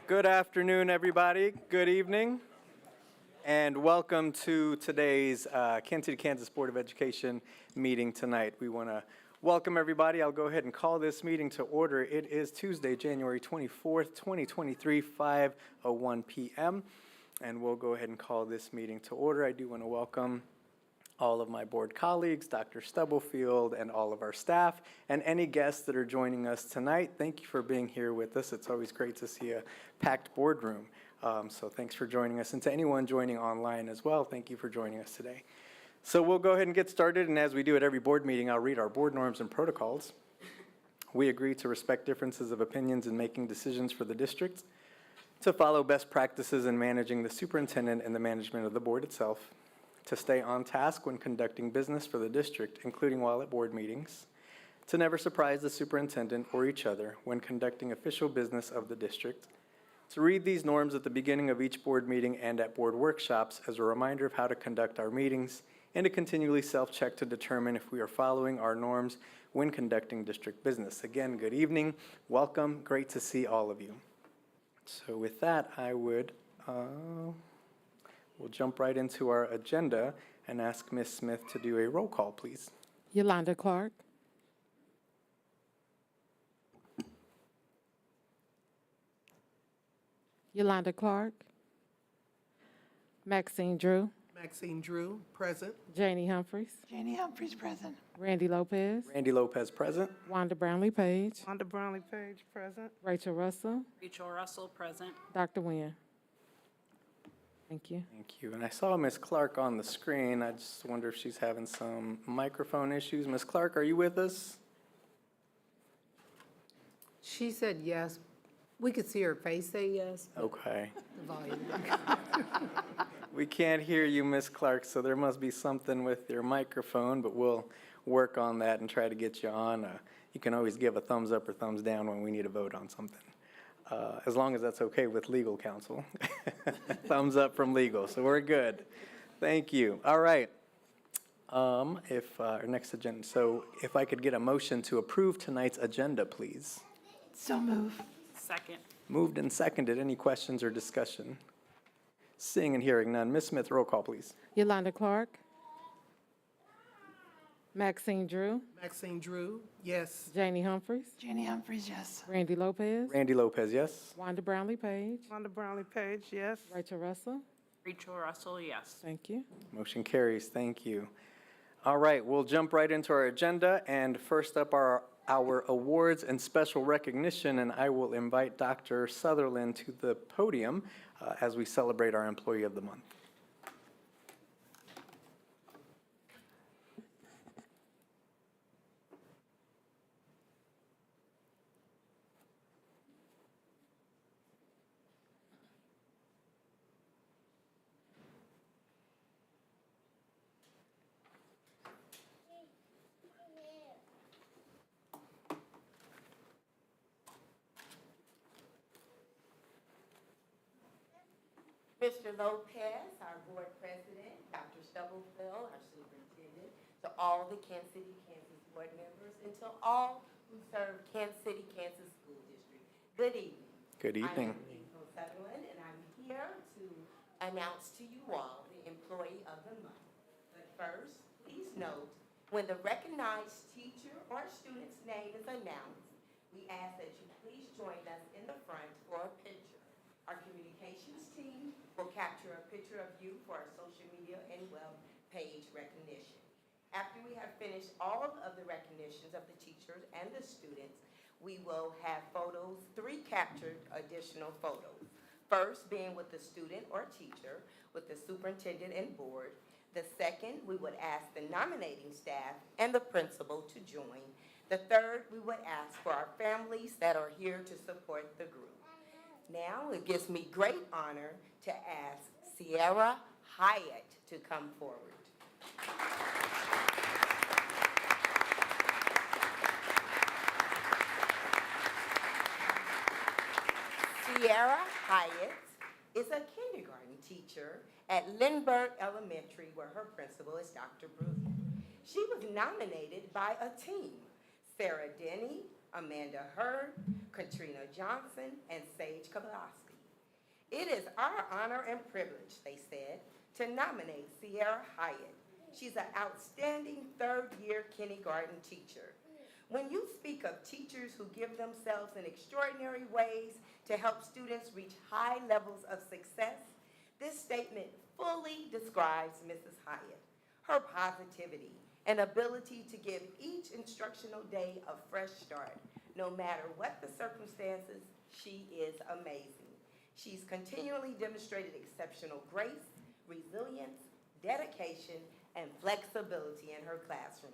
Good afternoon, everybody. Good evening, and welcome to today's Kansas City, Kansas Board of Education meeting tonight. We want to welcome everybody. I'll go ahead and call this meeting to order. It is Tuesday, January 24th, 2023, 5:01 p.m., and we'll go ahead and call this meeting to order. I do want to welcome all of my board colleagues, Dr. Stubblefield, and all of our staff, and any guests that are joining us tonight. Thank you for being here with us. It's always great to see a packed boardroom. So thanks for joining us. And to anyone joining online as well, thank you for joining us today. So we'll go ahead and get started, and as we do at every board meeting, I'll read our board norms and protocols. We agree to respect differences of opinions in making decisions for the district, to follow best practices in managing the superintendent and the management of the board itself, to stay on task when conducting business for the district, including while at board meetings, to never surprise the superintendent or each other when conducting official business of the district, to read these norms at the beginning of each board meeting and at board workshops as a reminder of how to conduct our meetings, and to continually self-check to determine if we are following our norms when conducting district business. Again, good evening, welcome, great to see all of you. So with that, I would we'll jump right into our agenda and ask Ms. Smith to do a roll call, please. Yolanda Clark. Yolanda Clark. Maxine Drew. Maxine Drew, present. Janie Humphreys. Janie Humphreys, present. Randy Lopez. Randy Lopez, present. Wanda Brownlee Page. Wanda Brownlee Page, present. Rachel Russell. Rachel Russell, present. Dr. Nguyen. Thank you. Thank you. And I saw Ms. Clark on the screen. I just wonder if she's having some microphone issues. Ms. Clark, are you with us? She said yes. We could see her face say yes. Okay. The volume. We can't hear you, Ms. Clark, so there must be something with your microphone, but we'll work on that and try to get you on. You can always give a thumbs up or thumbs down when we need to vote on something. As long as that's okay with legal counsel. Thumbs up from legal, so we're good. Thank you. All right. If our next agenda, so if I could get a motion to approve tonight's agenda, please. So move. Second. Moved and seconded. Any questions or discussion? Seeing and hearing none. Ms. Smith, roll call, please. Yolanda Clark. Maxine Drew, Maxine Drew, yes. Janie Humphries, Janie Humphries, yes. Randy Lopez, Randy Lopez, yes. Wanda Brownlee Page, Wanda Brownlee Page, yes. Rachel Russell. Rachel Russell, yes. Thank you. Motion carries. Thank you. All right, we'll jump right into our agenda, and first up are our awards and special recognition, and I will invite Dr. Sutherland to the podium as we celebrate our Employee of the Month. Mr. Lopez, our board president, Dr. Stubblefield, our superintendent, to all the Kansas City, Kansas board members, and to all who serve Kansas City, Kansas School District. Good evening. Good evening. I am April Sutherland, and I'm here to announce to you all the Employee of the Month. But first, please note, when the recognized teacher or student's name is announced, we ask that you please join us in the front for a picture. Our communications team will capture a picture of you for our social media and web page recognition. After we have finished all of the recognitions of the teachers and the students, we will have photos, 3 captured additional photos. First being with the student or teacher, with the superintendent and board. The second, we would ask the nominating staff and the principal to join. The third, we would ask for our families that are here to support the group. Now, it gives me great honor to ask Sierra Hyatt to come forward. Sierra Hyatt is a kindergarten teacher at Lindbergh Elementary, where her principal is Dr. Bruton. She was nominated by a team: Sarah Denny, Amanda Hurd, Katrina Johnson, and Sage Kowalski. It is our honor and privilege, they said, to nominate Sierra Hyatt. She's an outstanding third-year kindergarten teacher. When you speak of teachers who give themselves in extraordinary ways to help students reach high levels of success, this statement fully describes Mrs. Hyatt. Her positivity and ability to give each instructional day a fresh start. No matter what the circumstances, she is amazing. She's continually demonstrated exceptional grace, resilience, dedication, and flexibility in her classroom.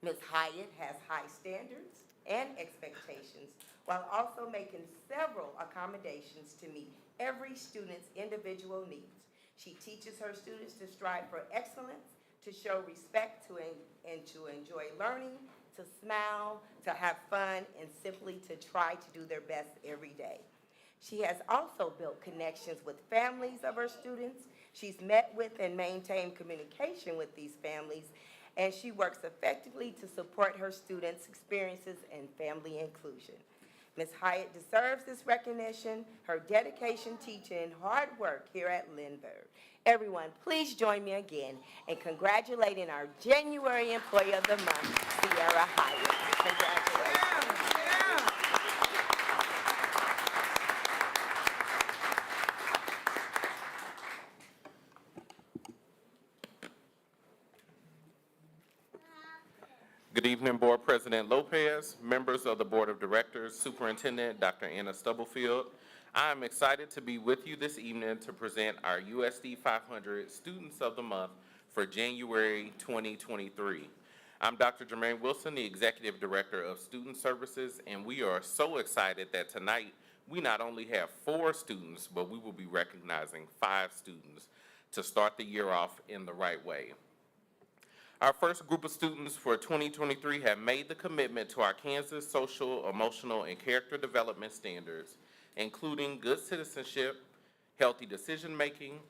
Ms. Hyatt has high standards and expectations, while also making several accommodations to meet every student's individual needs. She teaches her students to strive for excellence, to show respect, and to enjoy learning, to smile, to have fun, and simply to try to do their best every day. She has also built connections with families of her students. She's met with and maintained communication with these families, and she works effectively to support her students' experiences and family inclusion. Ms. Hyatt deserves this recognition, her dedication, teaching, and hard work here at Lindbergh. Everyone, please join me again in congratulating our January Employee of the Month, Sierra Hyatt. Congratulations. Good evening, Board President Lopez, members of the Board of Directors, Superintendent Dr. Anna Stubblefield. I am excited to be with you this evening to present our USD 500 Students of the Month for January 2023. I'm Dr. Jermaine Wilson, the Executive Director of Student Services, and we are so excited that tonight we not only have 4 students, but we will be recognizing 5 students to start the year off in the right way. Our first group of students for 2023 have made the commitment to our Kansas social, emotional, and character development standards, including good citizenship, healthy decision-making,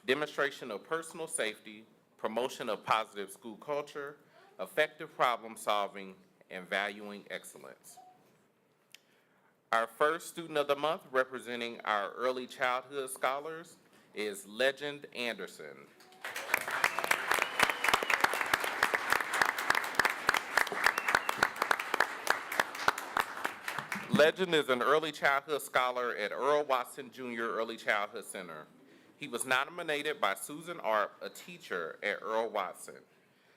demonstration of personal safety, promotion of positive school culture, effective problem-solving, and valuing excellence. Our first student of the month, representing our early childhood scholars, is Legend Anderson. Legend is an early childhood scholar at Earl Watson Jr. Early Childhood Center. He was nominated by Susan Arp, a teacher at Earl Watson.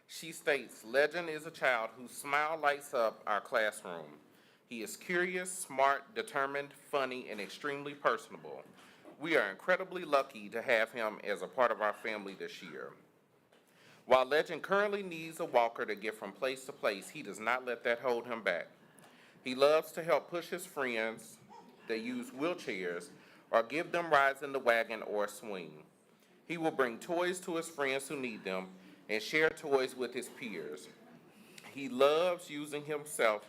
She states, Legend is a child whose smile lights up our classroom. He is curious, smart, determined, funny, and extremely personable. We are incredibly lucky to have him as a part of our family this year. While Legend currently needs a walker to get from place to place, he does not let that hold him back. He loves to help push his friends that use wheelchairs or give them rides in the wagon or swing. He will bring toys to his friends who need them and share toys with his peers. He loves using himself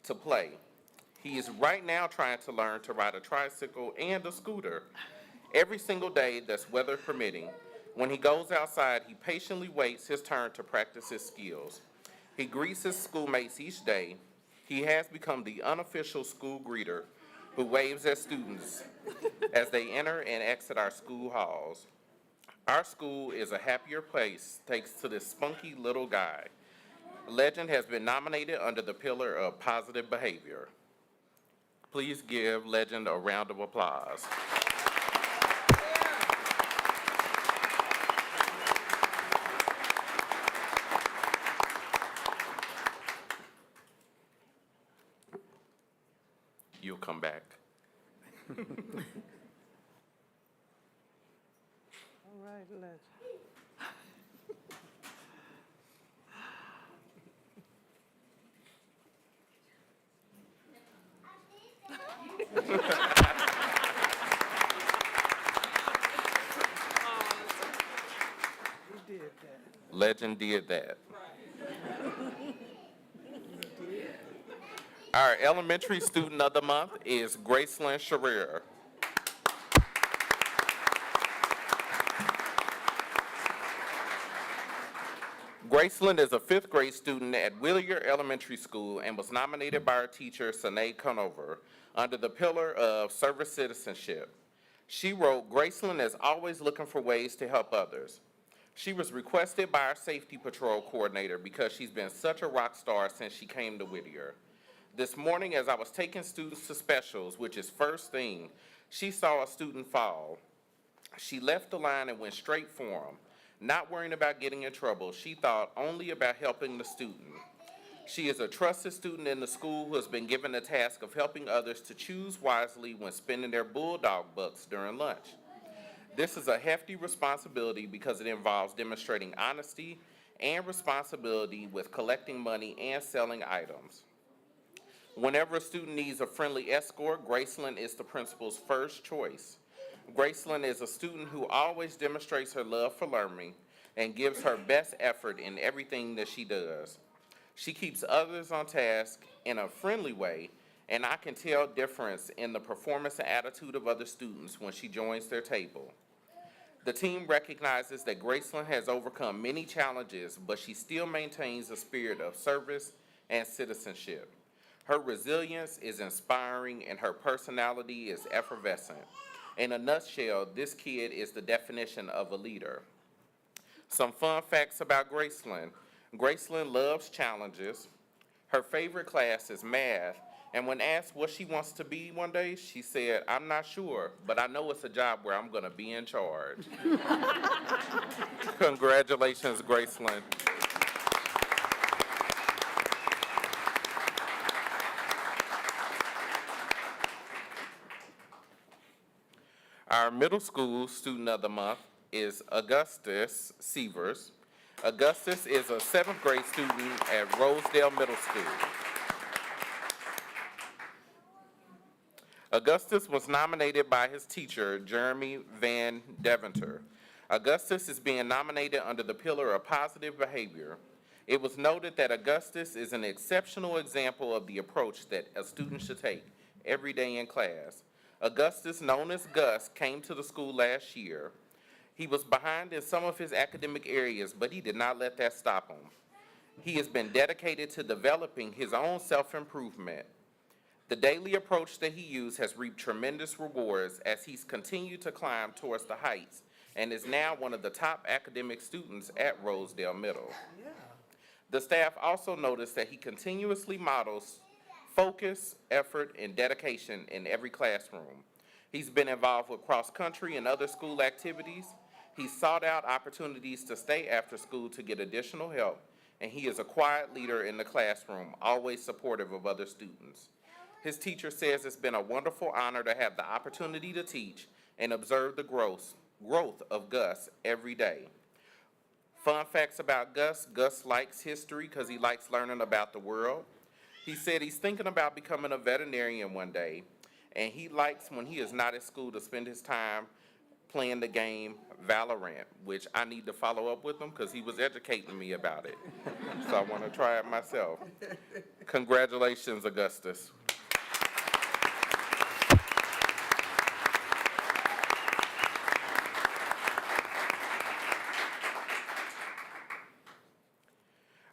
to play. He is right now trying to learn to ride a tricycle and a scooter every single day that's weather permitting. When he goes outside, he patiently waits his turn to practice his skills. He greets his schoolmates each day. He has become the unofficial school greeter who waves at students as they enter and exit our school halls. Our school is a happier place thanks to this spunky little guy. Legend has been nominated under the pillar of positive behavior. Please give Legend a round of applause. You'll come back. All right, Legend. You did that. Legend did that. Our elementary student of the month is Gracelyn Sherrier. Gracelyn is a fifth grade student at Willier Elementary School and was nominated by her teacher, Sinead Conover, under the pillar of service citizenship. She wrote, Gracelyn is always looking for ways to help others. She was requested by our safety patrol coordinator because she's been such a rock star since she came to Whittier. This morning, as I was taking students to specials, which is first thing, she saw a student fall. She left the line and went straight for him. Not worrying about getting in trouble, she thought only about helping the student. She is a trusted student in the school who has been given the task of helping others to choose wisely when spending their bulldog bucks during lunch. This is a hefty responsibility because it involves demonstrating honesty and responsibility with collecting money and selling items. Whenever a student needs a friendly escort, Gracelyn is the principal's first choice. Gracelyn is a student who always demonstrates her love for learning and gives her best effort in everything that she does. She keeps others on task in a friendly way, and I can tell difference in the performance and attitude of other students when she joins their table. The team recognizes that Gracelyn has overcome many challenges, but she still maintains a spirit of service and citizenship. Her resilience is inspiring and her personality is effervescent. In a nutshell, this kid is the definition of a leader. Some fun facts about Gracelyn. Gracelyn loves challenges. Her favorite class is math. And when asked what she wants to be one day, she said, I'm not sure, but I know it's a job where I'm going to be in charge. Congratulations, Gracelyn. Our middle school student of the month is Augustus Severs. Augustus is a seventh grade student at Rosedale Middle School. Augustus was nominated by his teacher, Jeremy Van Deventer. Augustus is being nominated under the pillar of positive behavior. It was noted that Augustus is an exceptional example of the approach that a student should take every day in class. Augustus, known as Gus, came to the school last year. He was behind in some of his academic areas, but he did not let that stop him. He has been dedicated to developing his own self-improvement. The daily approach that he used has reaped tremendous rewards as he's continued to climb towards the heights and is now one of the top academic students at Rosedale Middle. The staff also noticed that he continuously models focus, effort, and dedication in every classroom. He's been involved with cross-country and other school activities. He sought out opportunities to stay after school to get additional help, and he is a quiet leader in the classroom, always supportive of other students. His teacher says it's been a wonderful honor to have the opportunity to teach and observe the growth of Gus every day. Fun facts about Gus: Gus likes history because he likes learning about the world. He said he's thinking about becoming a veterinarian one day, and he likes, when he is not at school, to spend his time playing the game Valorant, which I need to follow up with him because he was educating me about it. So I want to try it myself. Congratulations, Augustus.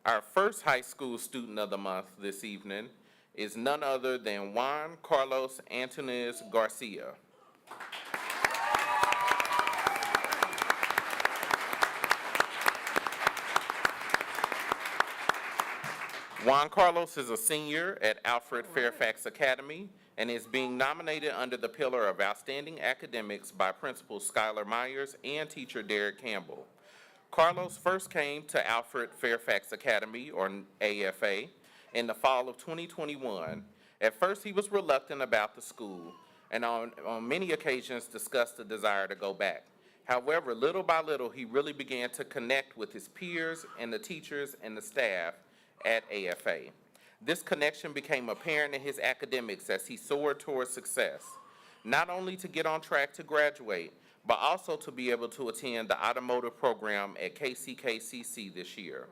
Our first high school student of the month this evening is none other than Juan Carlos Antunes Garcia. Juan Carlos is a senior at Alfred Fairfax Academy and is being nominated under the pillar of Outstanding Academics by Principal Skylar Myers and teacher Derek Campbell. Carlos first came to Alfred Fairfax Academy, or AFA, in the fall of 2021. At first, he was reluctant about the school and on many occasions discussed the desire to go back. However, little by little, he really began to connect with his peers and the teachers and the staff at AFA. This connection became apparent in his academics as he soared towards success, not only to get on track to graduate, but also to be able to attend the automotive program at KCKPS this year.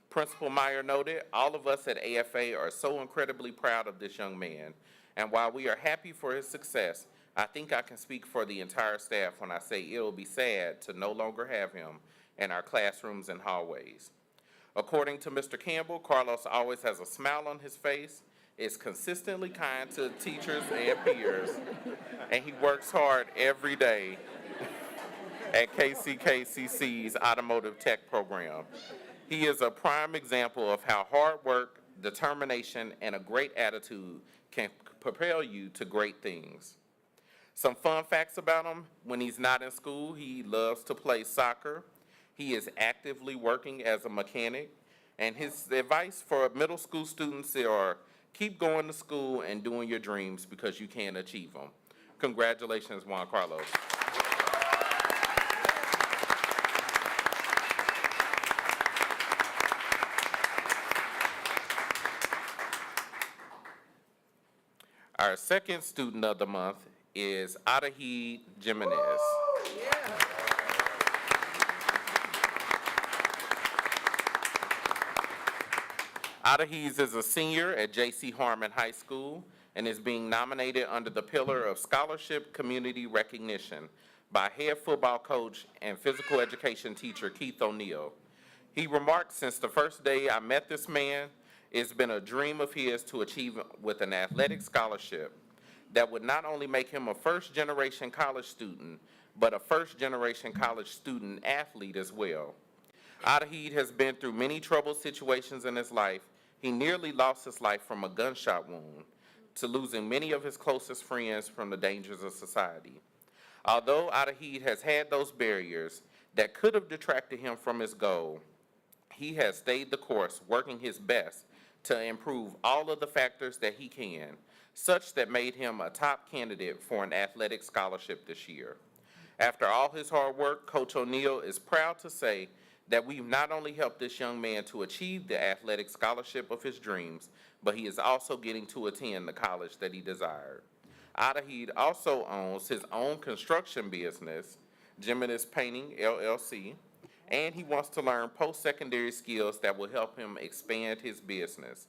Principal Meyer noted, all of us at AFA are so incredibly proud of this young man, and while we are happy for his success, I think I can speak for the entire staff when I say it will be sad to no longer have him in our classrooms and hallways. According to Mr. Campbell, Carlos always has a smile on his face, is consistently kind to teachers and peers, and he works hard every day at KCKCC's Automotive Tech program. He is a prime example of how hard work, determination, and a great attitude can propel you to great things. Some fun facts about him: when he's not in school, he loves to play soccer. He is actively working as a mechanic, and his advice for middle school students are keep going to school and doing your dreams because you can achieve them. Congratulations, Juan Carlos. Our second student of the month is Audit Jimenez. Adahis is a senior at J.C. Harmon High School and is being nominated under the pillar of Scholarship Community Recognition by head football coach and physical education teacher Keith O'Neill. He remarked, since the first day I met this man, it's been a dream of his to achieve with an athletic scholarship that would not only make him a first-generation college student, but a first-generation college student athlete as well. Adahid has been through many troubled situations in his life. He nearly lost his life from a gunshot wound, to losing many of his closest friends from the dangers of society. Although Adahid has had those barriers that could have detracted him from his goal, he has stayed the course, working his best to improve all of the factors that he can, such that made him a top candidate for an athletic scholarship this year. After all his hard work, Coach O'Neill is proud to say that we've not only helped this young man to achieve the athletic scholarship of his dreams, but he is also getting to attend the college that he desired. Adahid also owns his own construction business, Jimenez Painting, LLC, and he wants to learn post-secondary skills that will help him expand his business.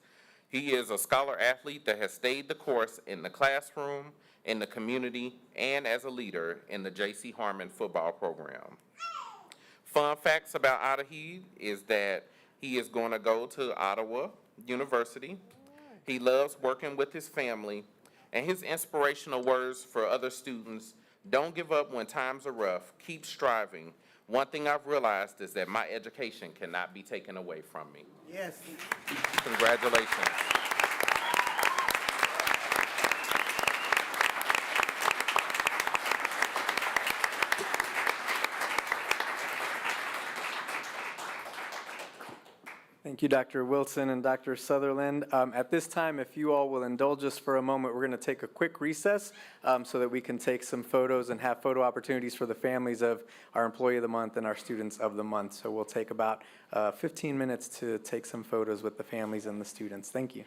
He is a scholar athlete that has stayed the course in the classroom, in the community, and as a leader in the J.C. Harmon football program. Fun facts about Adahid is that he is going to go to Ottawa University. He loves working with his family, and his inspirational words for other students: don't give up when times are rough, keep striving. One thing I've realized is that my education cannot be taken away from me. Yes. Congratulations. Thank you, Dr. Wilson and Dr. Sutherland. At this time, if you all will indulge us for a moment, we're going to take a quick recess so that we can take some photos and have photo opportunities for the families of our Employee of the Month and our Students of the Month. So we'll take about 15 minutes to take some photos with the families and the students. Thank you.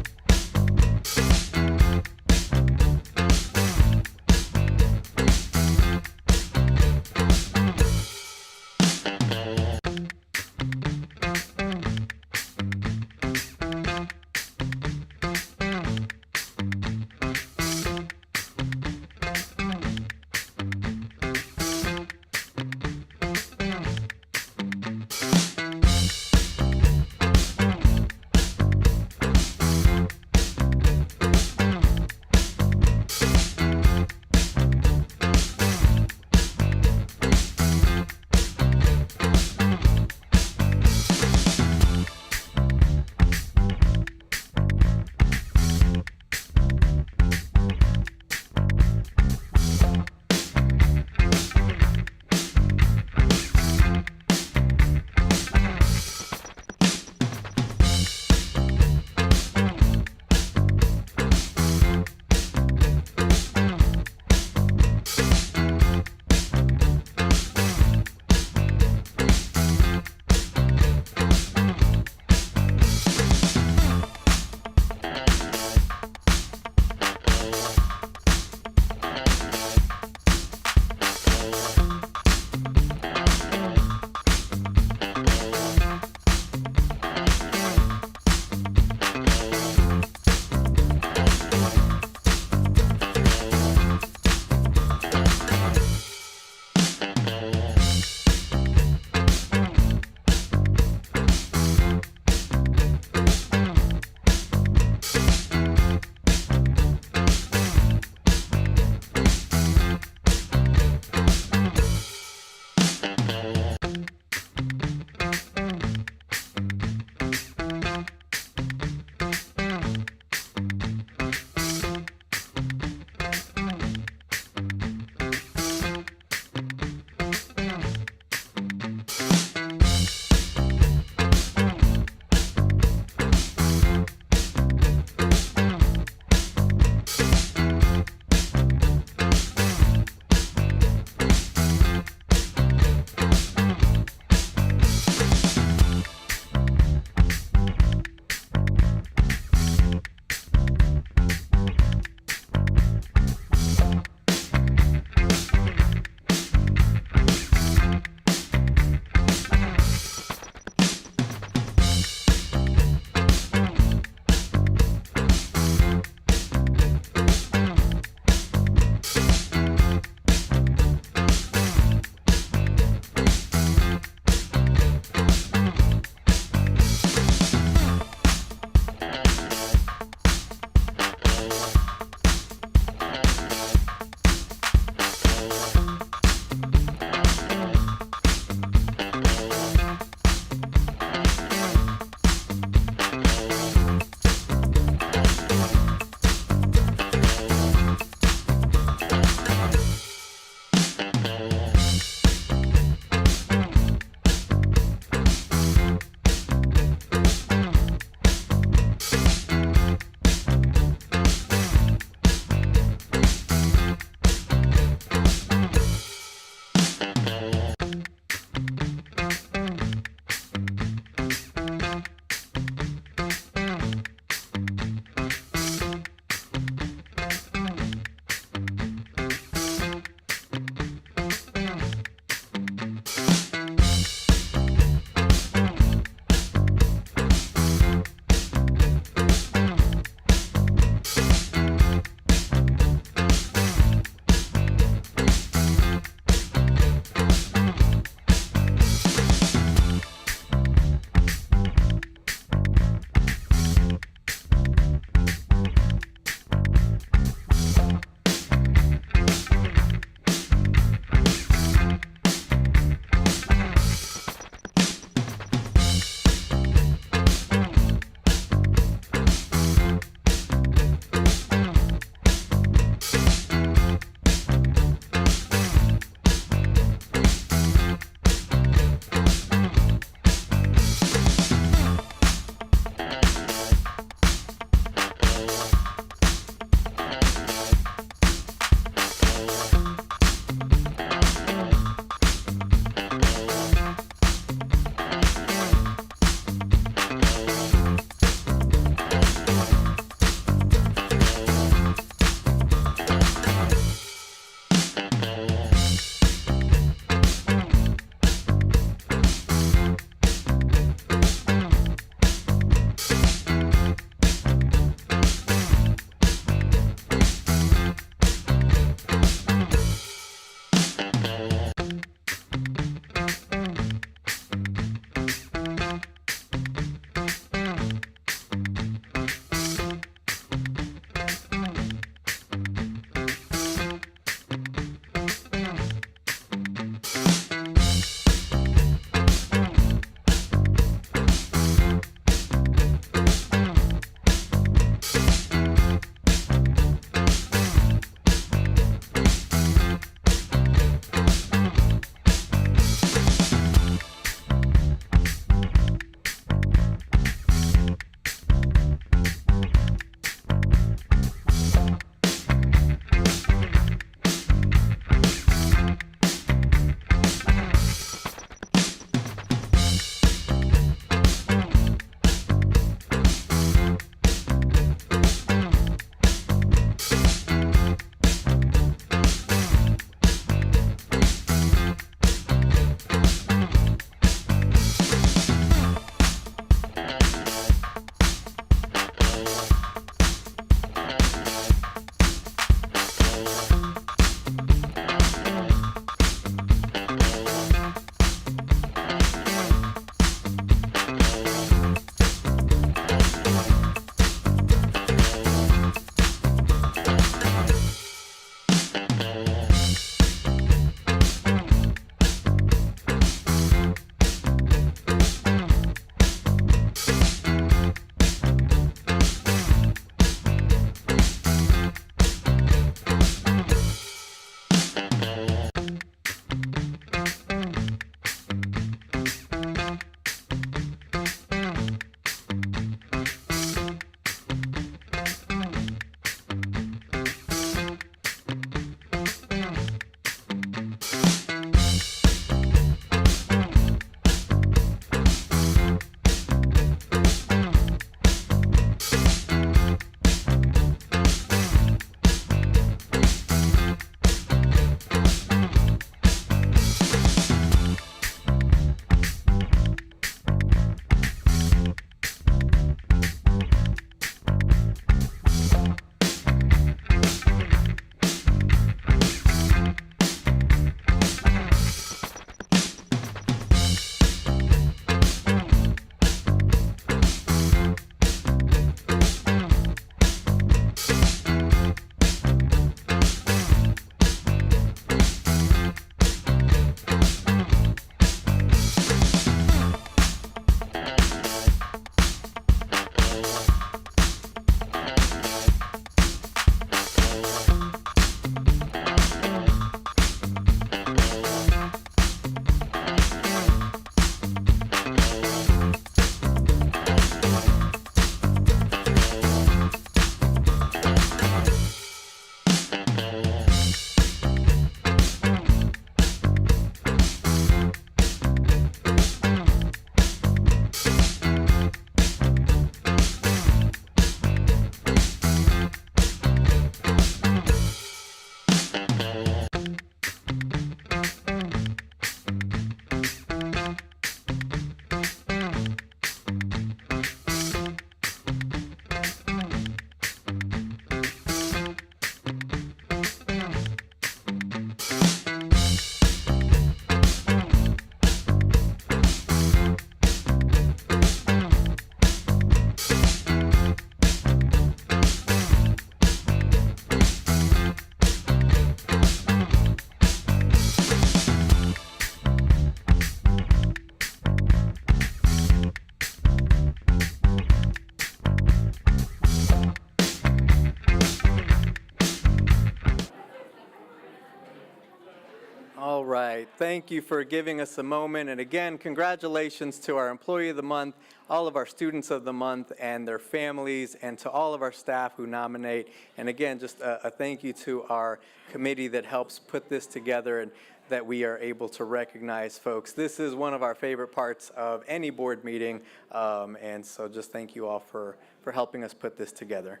right, thank you for giving us a moment. And again, congratulations to our Employee of the Month, all of our Students of the Month and their families, and to all of our staff who nominate. And again, just a thank you to our committee that helps put this together and that we are able to recognize folks. This is one of our favorite parts of any board meeting, and so just thank you all for helping us put this together.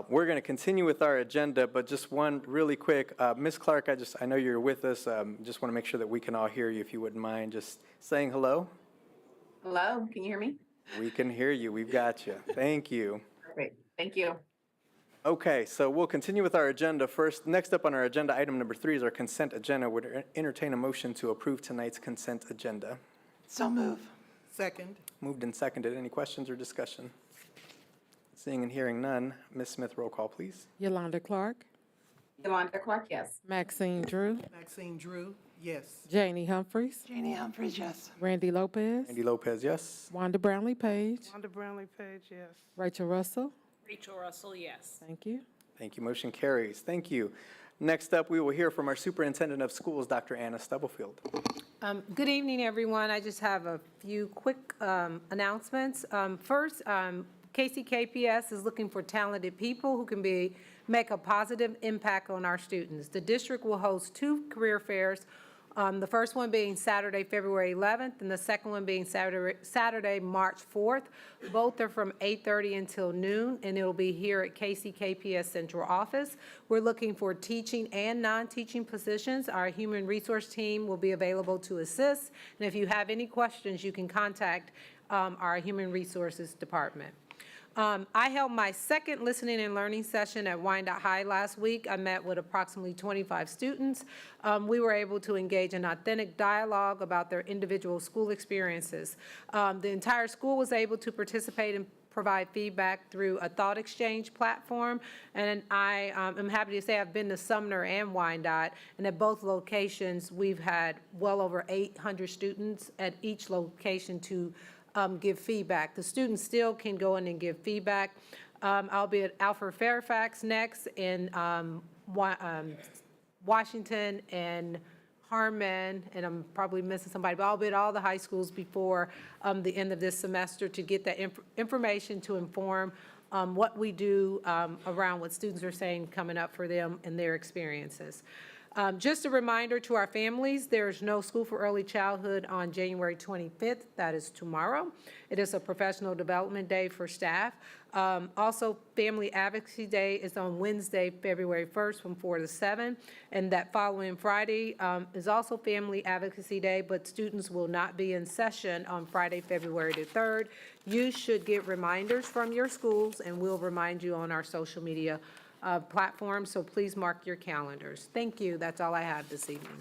We're going to continue with our agenda, but just one really quick. Ms. Clark, I know you're with us. Just want to make sure that we can all hear you, if you wouldn't mind just saying hello. Hello, can you hear me? We can hear you. We've got you. Thank you. Great, thank you. Okay, so we'll continue with our agenda. First, next up on our agenda, item number 3 is our consent agenda. Would entertain a motion to approve tonight's consent agenda. So move. Second. Moved and seconded. Any questions or discussion? Seeing and hearing none. Ms. Smith, roll call, please. Yolanda Clark, Yolanda Clark, yes. Maxine Drew, Maxine Drew, yes. Janie Humphries, Janie Humphries, yes. Randy Lopez, Andy Lopez, yes. Wanda Brownlee Page, Wanda Brownlee Page, yes. Rachel Russell. Rachel Russell, yes. Thank you. Thank you. Motion carries. Thank you. Next up, we will hear from our Superintendent of Schools, Dr. Anna Stubblefield. Good evening, everyone. I just have a few quick announcements. First, KCKPS is looking for talented people who can make a positive impact on our students. The district will host 2 career fairs, the first one being Saturday, February 11th, and the second one being Saturday, March 4th. Both are from 8:30 until noon, and it'll be here at KCKPS Central Office. We're looking for teaching and non-teaching positions. Our human resource team will be available to assist, and if you have any questions, you can contact our human resources department. I held my second listening and learning session at Wyandotte High last week. I met with approximately 25 students. We were able to engage in authentic dialogue about their individual school experiences. The entire school was able to participate and provide feedback through a thought exchange platform. And I am happy to say I've been to Sumner and Wyandotte, and at both locations, we've had well over 800 students at each location to give feedback. The students still can go in and give feedback. I'll be at Alfred Fairfax next, in Washington and Harmon, and I'm probably missing somebody, but I'll be at all the high schools before the end of this semester to get that information to inform what we do around what students are saying coming up for them and their experiences. Just a reminder to our families, there's no School for Early Childhood on January 25th. That is tomorrow. It is a professional development day for staff. Also, Family Advocacy Day is on Wednesday, February 1st from 4 to 7. And that following Friday is also Family Advocacy Day, but students will not be in session on Friday, February the 3rd. You should get reminders from your schools, and we'll remind you on our social media platform, so please mark your calendars. Thank you. That's all I have this evening.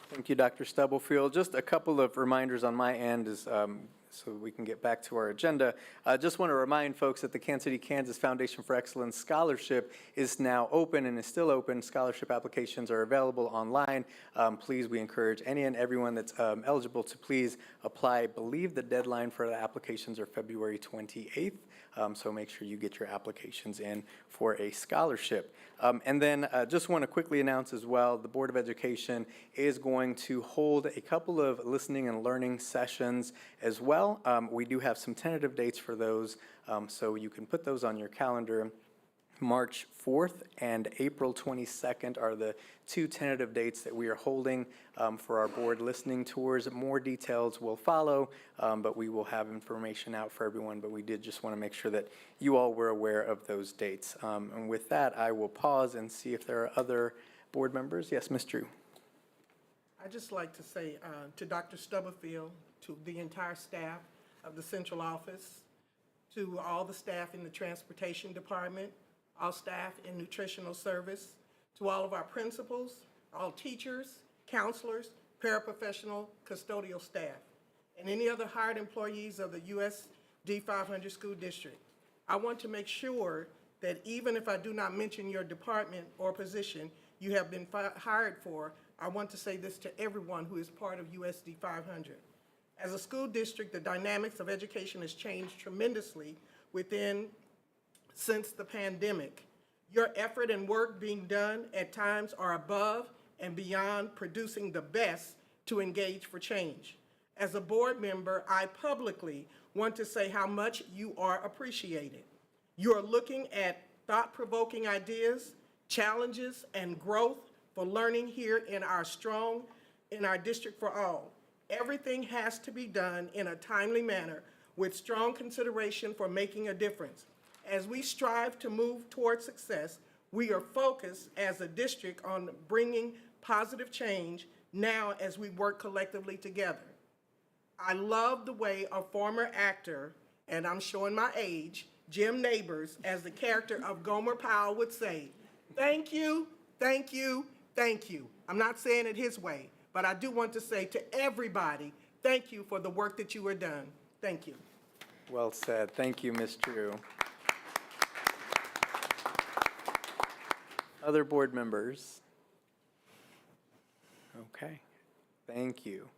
Thank you, Dr. Stubblefield. Just a couple of reminders on my end is so we can get back to our agenda. I just want to remind folks that the Kansas City, Kansas Foundation for Excellence Scholarship is now open and is still open. Scholarship applications are available online. Please, we encourage any and everyone that's eligible to please apply. I believe the deadline for the applications are February 28th. So make sure you get your applications in for a scholarship. And then just want to quickly announce as well, the Board of Education is going to hold a couple of listening and learning sessions as well. We do have some tentative dates for those, so you can put those on your calendar. March 4th and April 22nd are the 2 tentative dates that we are holding for our board listening tours. More details will follow, but we will have information out for everyone, but we did just want to make sure that you all were aware of those dates. And with that, I will pause and see if there are other board members. Yes, Ms. Drew. I'd just like to say to Dr. Stubblefield, to the entire staff of the central office, to all the staff in the transportation department, all staff in nutritional service, to all of our principals, all teachers, counselors, paraprofessional, custodial staff, and any other hired employees of the USD 500 School District. I want to make sure that even if I do not mention your department or position you have been hired for, I want to say this to everyone who is part of USD 500. As a school district, the dynamics of education has changed tremendously since the pandemic. Your effort and work being done at times are above and beyond producing the best to engage for change. As a board member, I publicly want to say how much you are appreciated. You are looking at thought-provoking ideas, challenges, and growth for learning here in our District for All. Everything has to be done in a timely manner with strong consideration for making a difference. As we strive to move toward success, we are focused as a district on bringing positive change now as we work collectively together. I love the way a former actor, and I'm showing my age, Jim Nabors, as the character of Gomer Powell would say, "Thank you, thank you, thank you." I'm not saying it his way, but I do want to say to everybody, thank you for the work that you have done. Thank you. Well said. Thank you, Ms. Drew. Other board members? Okay, thank you.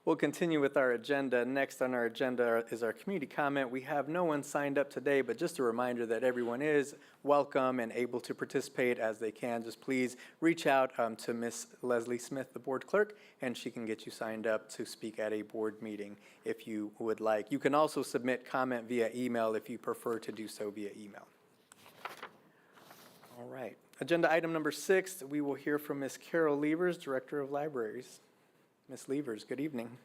We'll continue with our agenda. Next on our agenda is our community comment. We have no one signed up today, but just a reminder that everyone is welcome and able to participate as they can. Just please reach out to Ms. Leslie Smith, the board clerk, and she can get you signed up to speak at a board meeting if you would like. You can also submit comment via email if you prefer to do so via email. All right. Agenda item number 6, we will hear from Ms. Carol Levers, Director of Libraries. Ms. Levers, good evening.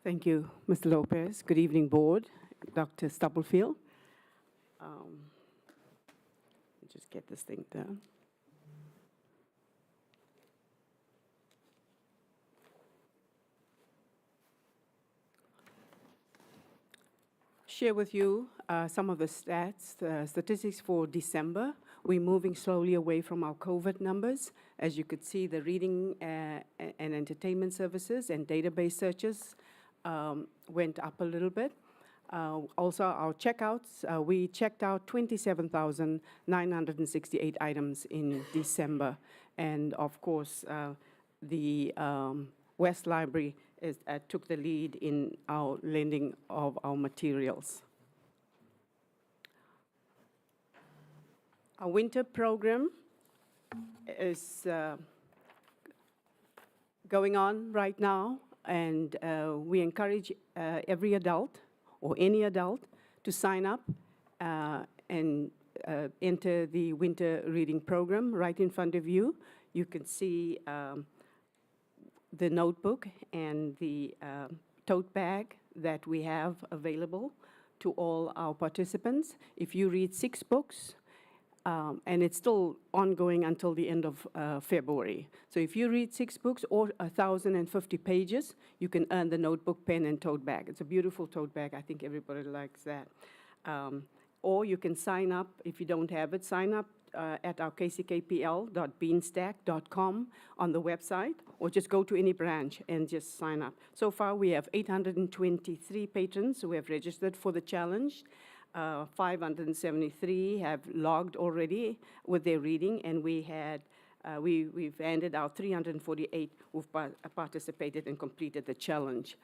Thank you, Mr. Lopez. Good evening, Board. Dr. Stubblefield. Let me just get this thing done. Share with you some of the statistics for December. We're moving slowly away from our COVID numbers. As you could see, the reading and entertainment services and database searches went up a little bit. Also, our checkouts, we checked out 27,968 items in December. And of course, the West Library took the lead in our lending of our materials. Our winter program is going on right now, and we encourage every adult or any adult to sign up and enter the winter reading program. Right in front of you, you can see the notebook and the tote bag that we have available to all our participants. If you read 6 books, and it's still ongoing until the end of February. So if you read 6 books or 1,050 pages, you can earn the notebook, pen, and tote bag. It's a beautiful tote bag. I think everybody likes that. Or you can sign up, if you don't have it, sign up at our kckpl.beanstack.com on the website, or just go to any branch and just sign up. So far, we have 823 patrons who have registered for the challenge. 573 have logged already with their reading, and we've handed out 348 who've participated and completed the challenge.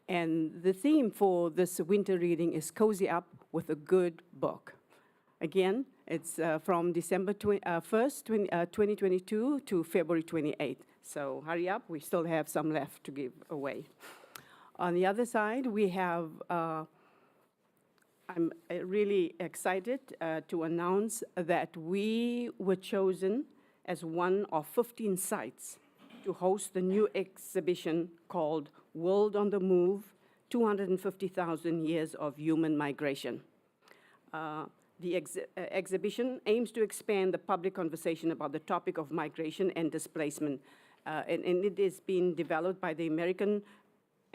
And the theme for this winter reading is Cozy Up with a Good Book. Again, it's from December 1st, 2022 to February 28th. So hurry up, we still have some left to give away. On the other side, we have I'm really excited to announce that we were chosen as one of 15 sites to host the new exhibition called World on the Move, 250,000 Years of Human Migration. The exhibition aims to expand the public conversation about the topic of migration and displacement, and it is being developed by the American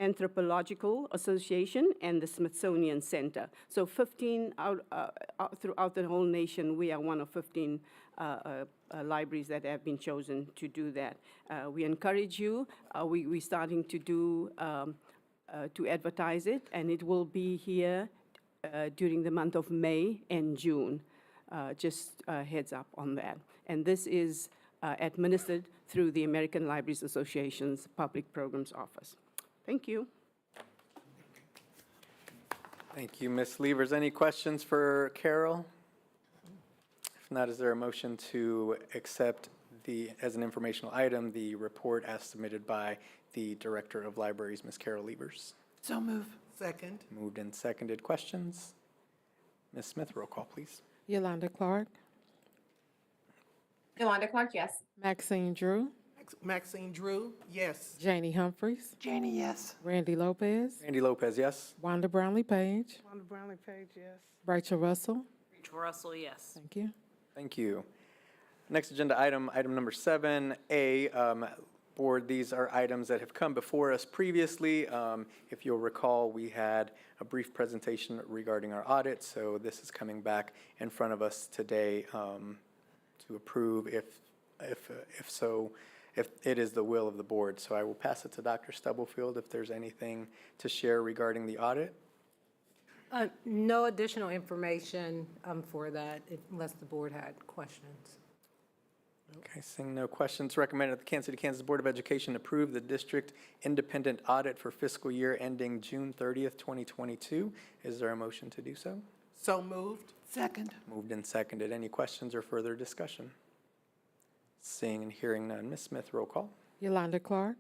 Anthropological Association and the Smithsonian Center. So 15 throughout the whole nation, we are one of 15 libraries that have been chosen to do that. We encourage you. We're starting to do to advertise it, and it will be here during the month of May and June. Just heads up on that. And this is administered through the American Libraries Association's Public Programs Office. Thank you. Thank you, Ms. Levers. Any questions for Carol? If If not, is there a motion to accept as an informational item, the report as submitted by the Director of Libraries, Ms. Carol Liebers? So move. Second. Moved and seconded. Questions? Ms. Smith, roll call, please. Yolanda Clark, Yolanda Clark, yes. Maxine Drew, Maxine Drew, yes. Janie Humphries, Janie, yes. Randy Lopez, Randy Lopez, yes. Wanda Brownlee Page, Wanda Brownlee Page, yes. Rachel Russell. Rachel Russell, yes. Thank you. Thank you. Next agenda item, item number 7A. Board, these are items that have come before us previously. If you'll recall, we had a brief presentation regarding our audit, so this is coming back in front of us today to approve if it is the will of the board. So I will pass it to Dr. Stubblefield if there's anything to share regarding the audit. No additional information for that unless the board had questions. Okay, seeing no questions, recommended that the Kansas City, Kansas Board of Education approve the district independent audit for fiscal year ending June 30th, 2022. Is there a motion to do so? So moved. Second. Moved and seconded. Any questions or further discussion? Seeing and hearing none. Ms. Smith, roll call. Yolanda Clark,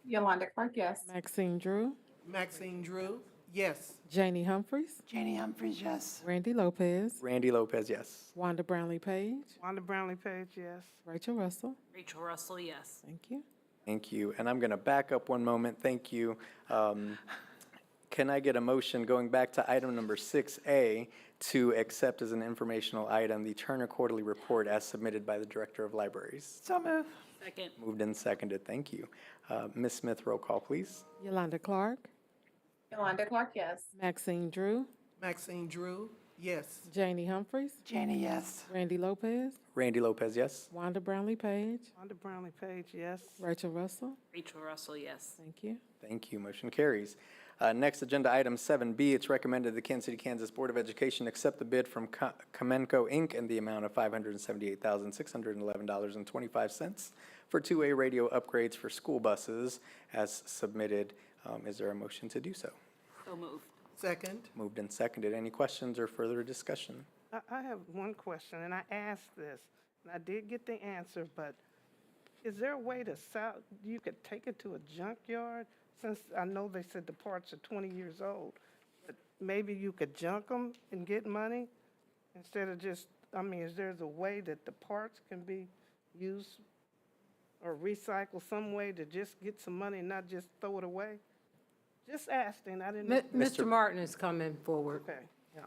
Yolanda Clark, yes. Maxine Drew, Maxine Drew, yes. Janie Humphries, Janie Humphries, yes. Randy Lopez, Randy Lopez, yes. Wanda Brownlee Page, Wanda Brownlee Page, yes. Rachel Russell. Rachel Russell, yes. Thank you. Thank you. And I'm going to back up one moment. Thank you. Can I get a motion going back to item number 6A to accept as an informational item the Turner Quarterly Report as submitted by the Director of Libraries? So move. Second. Moved and seconded. Thank you. Ms. Smith, roll call, please. Yolanda Clark, Yolanda Clark, yes. Maxine Drew, Maxine Drew, yes. Janie Humphries, Janie, yes. Randy Lopez, Randy Lopez, yes. Wanda Brownlee Page, Wanda Brownlee Page, yes. Rachel Russell. Rachel Russell, yes. Thank you. Thank you. Motion carries. Next agenda item 7B, it's recommended the Kansas City, Kansas Board of Education accept the bid from Comenco Inc. in the amount of $578,611.25 for 2A radio upgrades for school buses as submitted. Is there a motion to do so? So move. Second. Moved and seconded. Any questions or further discussion? I have one question, and I asked this, and I did get the answer, but is there a way to sell, you could take it to a junkyard? Since I know they said the parts are 20 years old, but maybe you could junk them and get money instead of just, is there a way that the parts can be used or recycled some way to just get some money and not just throw it away? Just asking, I didn't know. Mr. Martin is coming forward. Okay, yeah.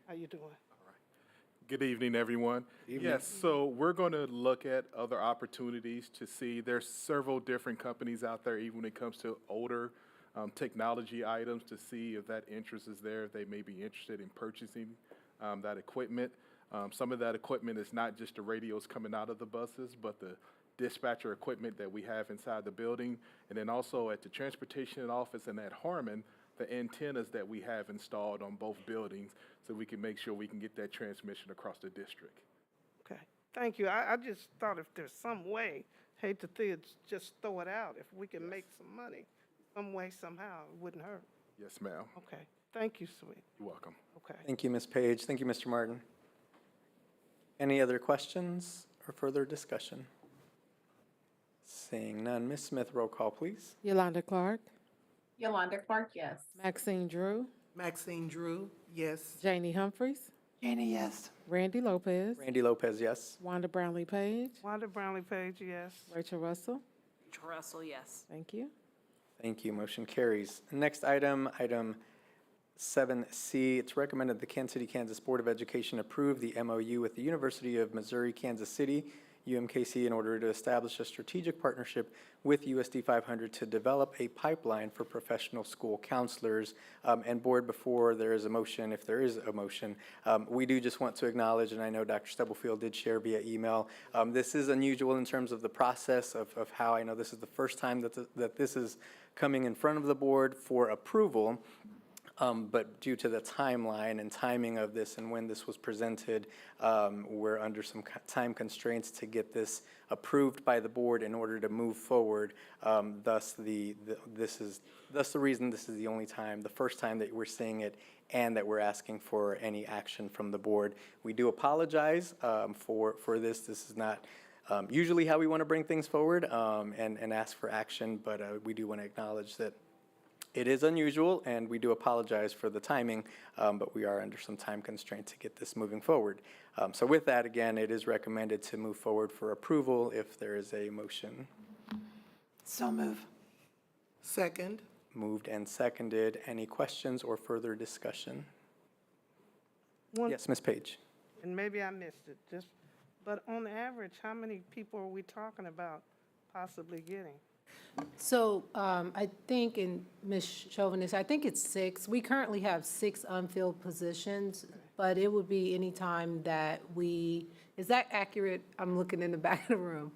How you doing? Good evening, everyone. Yes, so we're going to look at other opportunities to see, there's several different companies out there, even when it comes to older technology items, to see if that interest is there, if they may be interested in purchasing that equipment. Some of that equipment is not just the radios coming out of the buses, but the dispatcher equipment that we have inside the building. And then also at the transportation office and at Harmon, the antennas that we have installed on both buildings, so we can make sure we can get that transmission across the district. Okay, thank you. I just thought if there's some way, hate to think it's just throw it out, if we can make some money, some way, somehow, it wouldn't hurt. Yes, ma'am. Okay, thank you, sweet. You're welcome. Okay. Thank you, Ms. Page. Thank you, Mr. Martin. Any other questions or further discussion? Seeing none. Ms. Smith, roll call, please. Yolanda Clark, Yolanda Clark, yes. Maxine Drew, Maxine Drew, yes. Janie Humphries, Janie, yes. Randy Lopez, Randy Lopez, yes. Wanda Brownlee Page, Wanda Brownlee Page, yes. Rachel Russell. Rachel Russell, yes. Thank you. Thank you. Motion carries. Next item, item 7C, it's recommended the Kansas City, Kansas Board of Education approve the MOU with the University of Missouri, Kansas City, UMKC, in order to establish a strategic partnership with USD 500 to develop a pipeline for professional school counselors. And board, before there is a motion, if there is a motion, we do just want to acknowledge, and I know Dr. Stubblefield did share via email, this is unusual in terms of the process of how I know this is the first time that this is coming in front of the board for approval. But due to the timeline and timing of this and when this was presented, we're under some time constraints to get this approved by the board in order to move forward. Thus the reason this is the only time, the first time that we're seeing it and that we're asking for any action from the board. We do apologize for this. This is not usually how we want to bring things forward and ask for action, but we do want to acknowledge that it is unusual, and we do apologize for the timing, but we are under some time constraint to get this moving forward. So with that, again, it is recommended to move forward for approval if there is a motion. So move. Second. Moved and seconded. Any questions or further discussion? Yes, Ms. Page. And maybe I missed it, but on average, how many people are we talking about possibly getting? So I think, and Ms. Chauvinist, I think it's 6. We currently have 6 unfilled positions, but it would be any time that is that accurate? I'm looking in the back of the room.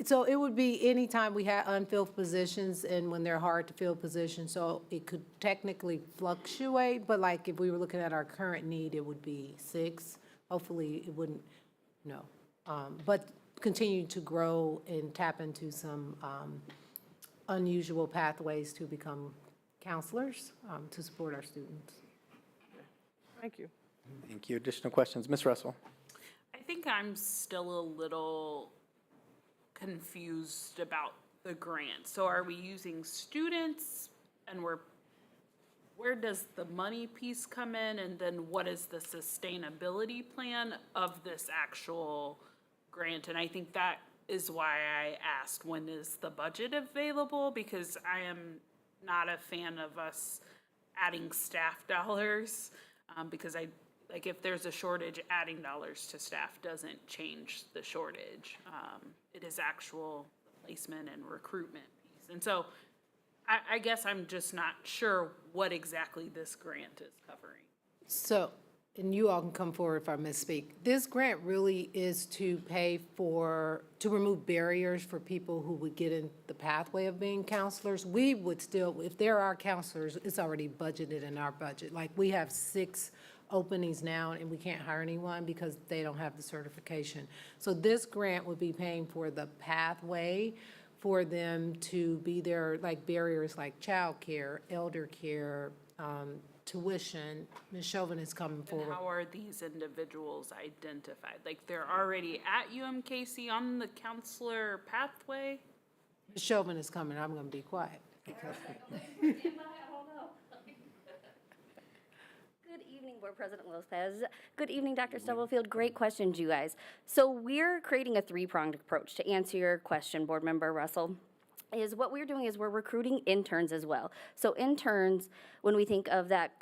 So it would be any time we had unfilled positions and when they're hard to fill positions, so it could technically fluctuate, but like if we were looking at our current need, it would be 6. Hopefully it wouldn't, no. But continue to grow and tap into some unusual pathways to become counselors to support our students. Thank you. Thank you. Additional questions? Ms. Russell? I think I'm still a little confused about the grant. So are we using students, and where does the money piece come in, and then what is the sustainability plan of this actual grant? And I think that is why I asked, when is the budget available? Because I am not a fan of us adding staff dollars, because if there's a shortage, adding dollars to staff doesn't change the shortage. It is actual placement and recruitment piece. And so I guess I'm just not sure what exactly this grant is covering. So, and you all can come forward if I misspeak. This grant really is to to remove barriers for people who would get in the pathway of being counselors. We would still, if there are counselors, it's already budgeted in our budget. Like, we have 6 openings now, and we can't hire anyone because they don't have the certification. So this grant would be paying for the pathway for them to be there, like barriers like childcare, elder care, tuition. Ms. Chauvin is coming And forward. how are these individuals identified? Like, they're already at UMKC on the counselor pathway? Ms. Chauvin is coming. I'm going to be quiet. Good evening, Board President Lopez. Good evening, Dr. Stubblefield. Great questions, you guys. So we're creating a 3-pronged approach to answer your question, Board Member Russell. What we're doing is we're recruiting interns as well. So interns, when we think of that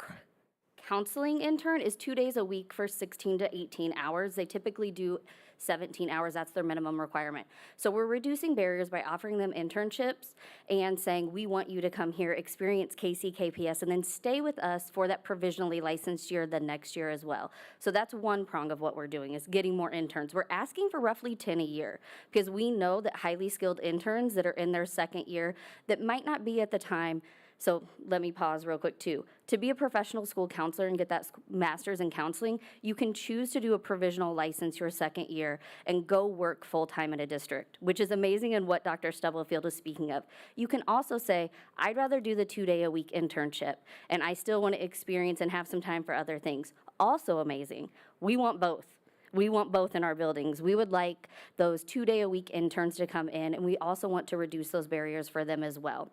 counseling intern, is 2 days a week for 16 to 18 hours. They typically do 17 hours. That's their minimum requirement. So we're reducing barriers by offering them internships and saying, we want you to come here, experience KCKPS, and then stay with us for that provisionally licensed year the next year as well. So that's one prong of what we're doing, is getting more interns. We're asking for roughly 10 a year because we know that highly skilled interns that are in their second year that might not be at the time. So let me pause real quick too. To be a professional school counselor and get that master's in counseling, you can choose to do a provisional license your second year and go work full-time in a district, which is amazing and what Dr. Stubblefield is speaking of. You can also say, I'd rather do the 2-day-a-week internship, and I still want to experience and have some time for other things. Also amazing. We want both. We want both in our buildings. We would like those 2-day-a-week interns to come in, and we also want to reduce those barriers for them as well.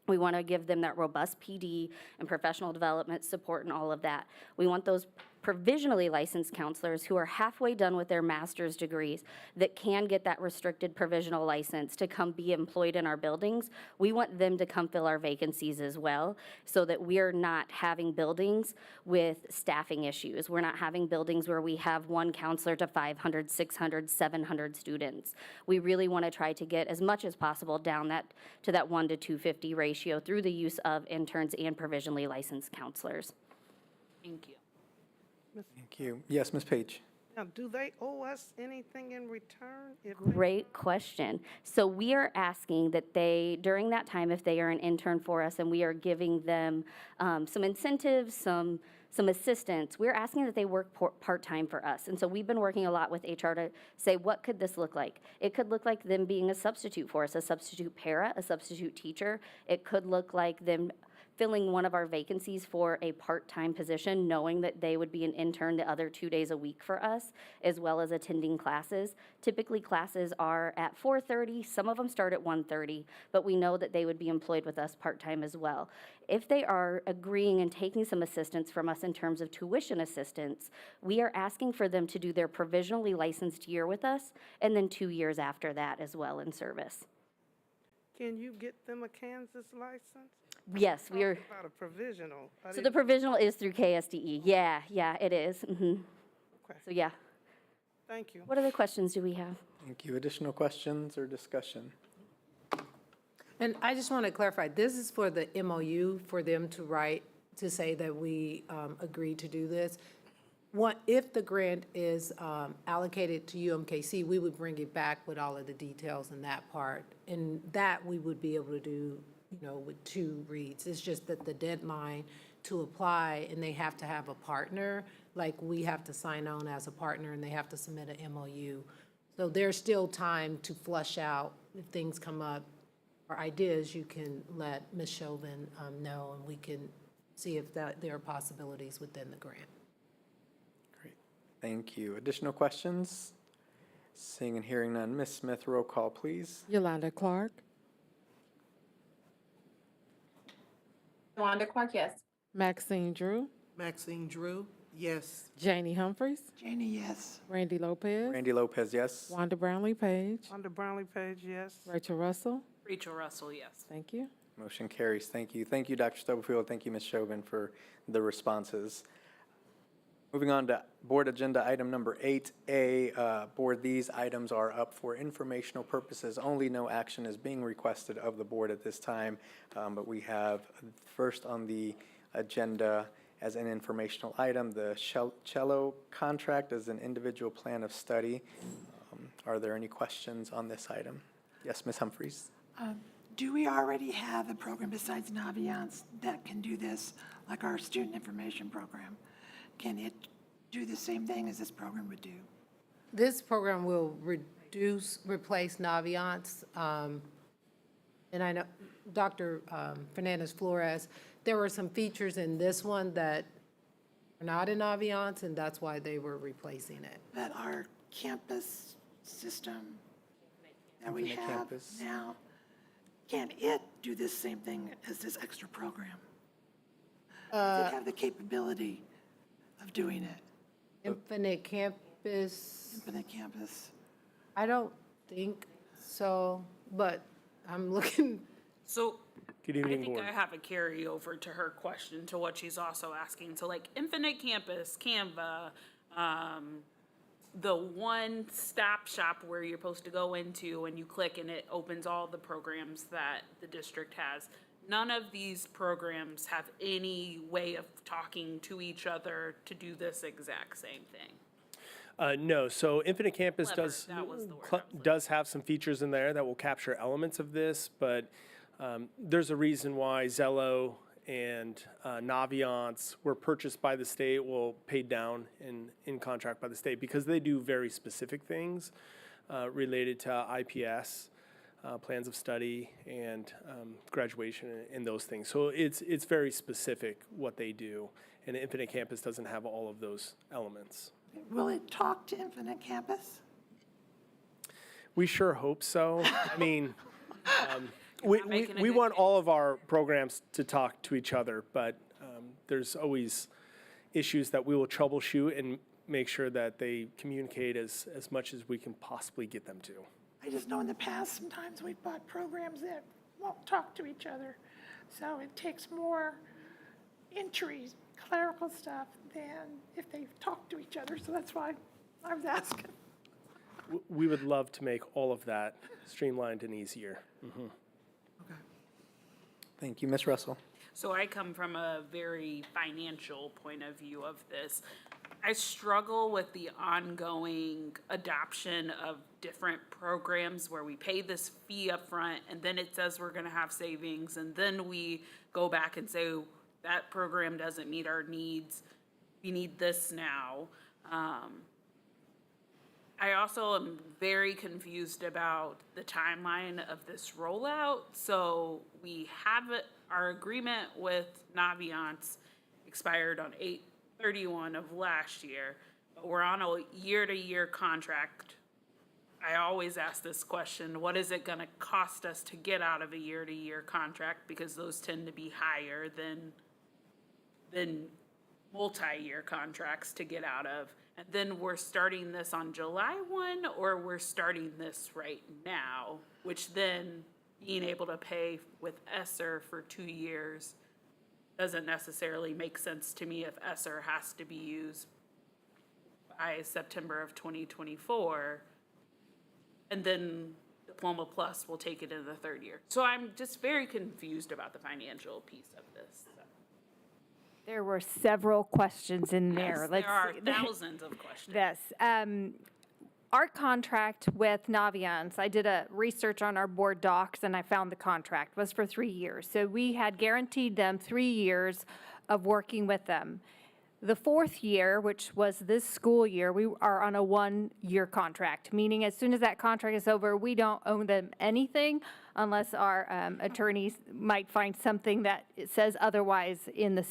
We want to give them that robust PD and professional development support and all of that. We want those provisionally licensed counselors who are halfway done with their master's degrees that can get that restricted provisional license to come be employed in our buildings. We want them to come fill our vacancies as well so that we're not having buildings with staffing issues. We're not having buildings where we have one counselor to 500, 600, 700 students. We really want to try to get as much as possible down to that 1 to 250 ratio through the use of interns and provisionally licensed counselors. Thank you. Thank you. Yes, Ms. Page. Now, do they owe us anything in return? Great question. So we are asking that they, during that time, if they are an intern for us and we are giving them some incentives, some assistance, we're asking that they work part-time for us. And so we've been working a lot with HR to say, what could this look like? It could look like them being a substitute for us, a substitute para, a substitute teacher. It could look like them filling one of our vacancies for a part-time position, knowing that they would be an intern the other 2 days a week for us, as well as attending classes. Typically, classes are at 4:30. Some of them start at 1:30, but we know that they would be employed with us part-time as well. If they are agreeing and taking some assistance from us in terms of tuition assistance, we are asking for them to do their provisionally licensed year with us, and then 2 years after that as well in service. Can you get them a Kansas license? Yes, we are. About a provisional. So the provisional is through KSDE. Yeah, it is. Okay. So yeah. Thank you. What other questions do we have? Thank you. Additional questions or discussion? And I just want to clarify, this is for the MOU, for them to write, to say that we agreed to do this. If the grant is allocated to UMKC, we would bring it back with all of the details in that part. And that we would be able to do, with 2 reads. It's just that the deadline to apply, and they have to have a partner, like we have to sign on as a partner, and they have to submit an MOU. So there's still time to flush out if things come up or ideas. You can let Ms. Chauvin know, and we can see if there are possibilities within the grant. Great. Thank you. Additional questions? Seeing and hearing none. Ms. Smith, roll call, please. Yolanda Clark, Wanda Clark, yes. Maxine Drew, Maxine Drew, yes. Janie Humphries, Janie, yes. Randy Lopez, Randy Lopez, yes. Wanda Brownlee Page, Under Brownlee Page, yes. Rachel Russell. Rachel Russell, yes. Thank you. Motion carries. Thank you. Thank you, Dr. Stubblefield. Thank you, Ms. Chauvin, for the responses. Moving on to board agenda item number 8A. Board, these items are up for informational purposes only. No action is being requested of the board at this time. But we have first on the agenda as an informational item, the cello contract as an individual plan of study. Are there any questions on this item? Yes, Ms. Humphries. Do we already have a program besides Naviance that can do this, like our student information program? Can it do the same thing as this program would do? This program will replace Naviance. And I know Dr. Fernandez-Flores, there were some features in this one that are not in Naviance, and that's why they were replacing it. But our campus system that we Infinite have Campus. now, can it do the same thing as this extra program? Does it have the capability of doing it? Infinite Campus, Infinite Campus. I don't think so, but I'm looking. So Good I evening, think Board. I have a carryover to her question, to what she's also asking. So like Infinite Campus, Canva, the one-stop shop where you're supposed to go into and you click and it opens all the programs that the district has. None of these programs have any way of talking to each other to do this exact same thing. No, so Infinite Campus Clever, does, that was the word I was looking does have some features in there that will capture elements of this, but there's a reason why Zello and Naviance were purchased by the state, well, paid down in contract by the state, because they do very specific things related to IPS, plans of study, and graduation and those things. So it's very specific what they do, and Infinite Campus doesn't have all of those elements. Will it talk to Infinite Campus? We sure hope so. I mean, we making a we good want all of our programs to talk to each other, but there's always issues that we will troubleshoot and make sure that they communicate as much as we can possibly get them to. I just know in the past, sometimes we've bought programs that won't talk to each other. So it takes more entries, clerical stuff, than if they talk to each other. So that's why I was asking. We would love to make all of that streamlined and easier. Okay. Thank you, Ms. Russell. So I come from a very financial point of view of this. I struggle with the ongoing adoption of different programs where we pay this fee up front, and then it says we're gonna have savings, and then we go back and say, that program doesn't meet our needs, we need this now. I also am very confused about the timeline of this rollout. So we have our agreement with Naviance expired on 8/31 of last year, but we're on a year-to-year contract. I always ask this question, what is it gonna cost us to get out of a year-to-year contract? Because those tend to be higher than multi-year contracts to get out of. And then we're starting this on July 1, or we're starting this right now, which then being able to pay with ESSER for 2 years doesn't necessarily make sense to me if ESSER has to be used by September of 2024. And then Diploma Plus will take it in the 3rd year. So I'm just very confused about the financial piece of this. There were several questions in there. Yes, there are thousands of questions. Yes. Our contract with Naviance, I did a research on our board docs and I found the contract was for 3 years. So we had guaranteed them 3 years of working with them. The 4th year, which was this school year, we are on a 1-year contract, meaning as soon as that contract is over, we don't owe them anything unless our attorneys might find something that it says otherwise in the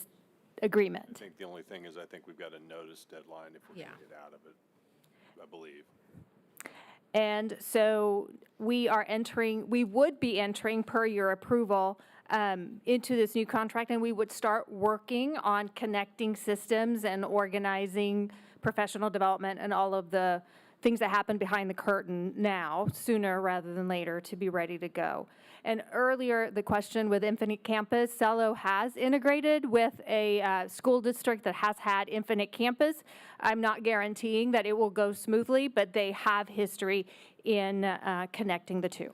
agreement. I think the only thing is I think we've got a notice deadline if we're going to get out of it, I believe. And so we would be entering per your approval into this new contract, and we would start working on connecting systems and organizing professional development and all of the things that happen behind the curtain now, sooner rather than later, to be ready to go. And earlier, the question with Infinite Campus, Cello has integrated with a school district that has had Infinite Campus. I'm not guaranteeing that it will go smoothly, but they have history in connecting the two.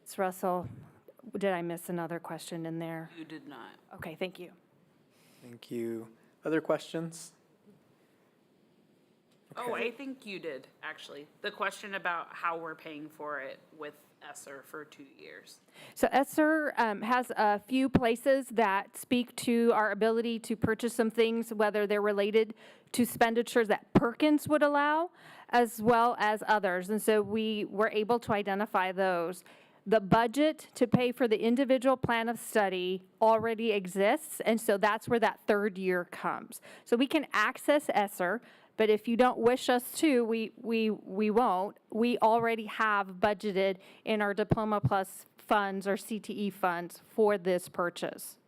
Ms. Russell, did I miss another question in there? You did not. Okay, thank you. Thank you. Other questions? Oh, I think you did, actually. The question about how we're paying for it with ESSER for 2 years. So ESSER has a few places that speak to our ability to purchase some things, whether they're related to expenditures that Perkins would allow, as well as others. And so we were able to identify those. The budget to pay for the individual plan of study already exists, and so that's where that 3rd year comes. So we can access ESSER, but if you don't wish us to, we won't. We already have budgeted in our Diploma Plus funds or CTE funds for this purchase.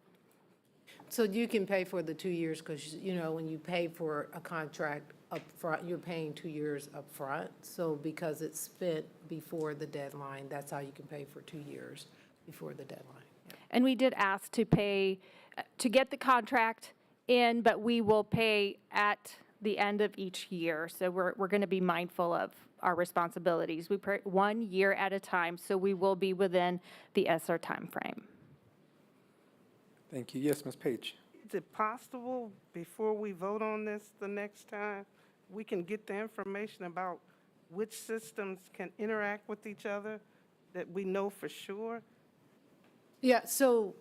So you can pay for the 2 years because, you know, when you pay for a contract up front, you're paying 2 years up front. So because it's spent before the deadline, that's how you can pay for 2 years before the deadline. Yeah. And we did ask to pay, to get the contract in, but we will pay at the end of each year. So we're going to be mindful of our responsibilities. We pay 1 year at a time, so we will be within the ESSER timeframe. Thank you. Yes, Ms. Page. Is it possible, before we vote on this the next time, we can get the information about which systems can interact with each other that we know for sure? Yeah, so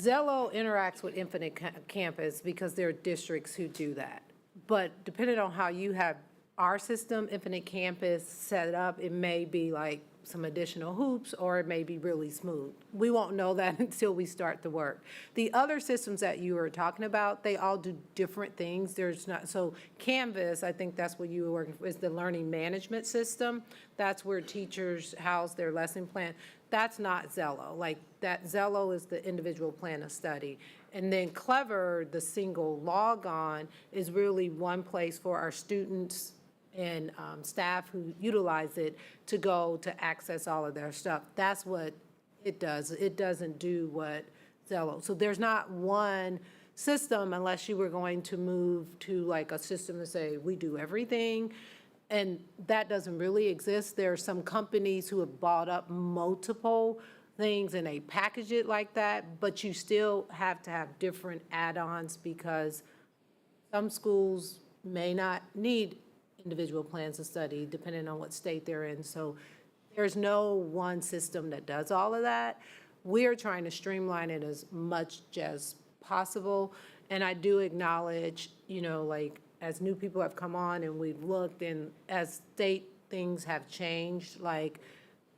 Zello interacts with Infinite Campus because there are districts who do that. But depending on how you have our system, Infinite Campus, set up, it may be like some additional hoops, or it may be really smooth. We won't know that until we start the work. The other systems that you were talking about, they all do different things. There's not, so Canvas, I think that's what you were working for, is the learning management system. That's where teachers house their lesson plan. That's not Zello. Like that, Zello is the individual plan of study. And then Clever, the single log-on, is really one place for our students and staff who utilize it to go to access all of their stuff. That's what it does. It doesn't do what Zello. So there's not one system unless you were going to move to like a system to say, we do everything. And that doesn't really exist. There are some companies who have bought up multiple things and they package it like that, but you still have to have different add-ons because Some schools may not need individual plans of study, depending on what state they're in. So there's no one system that does all of that. We're trying to streamline it as much as possible. And I do acknowledge, like, as new people have come on and we've looked, and as state things have changed, like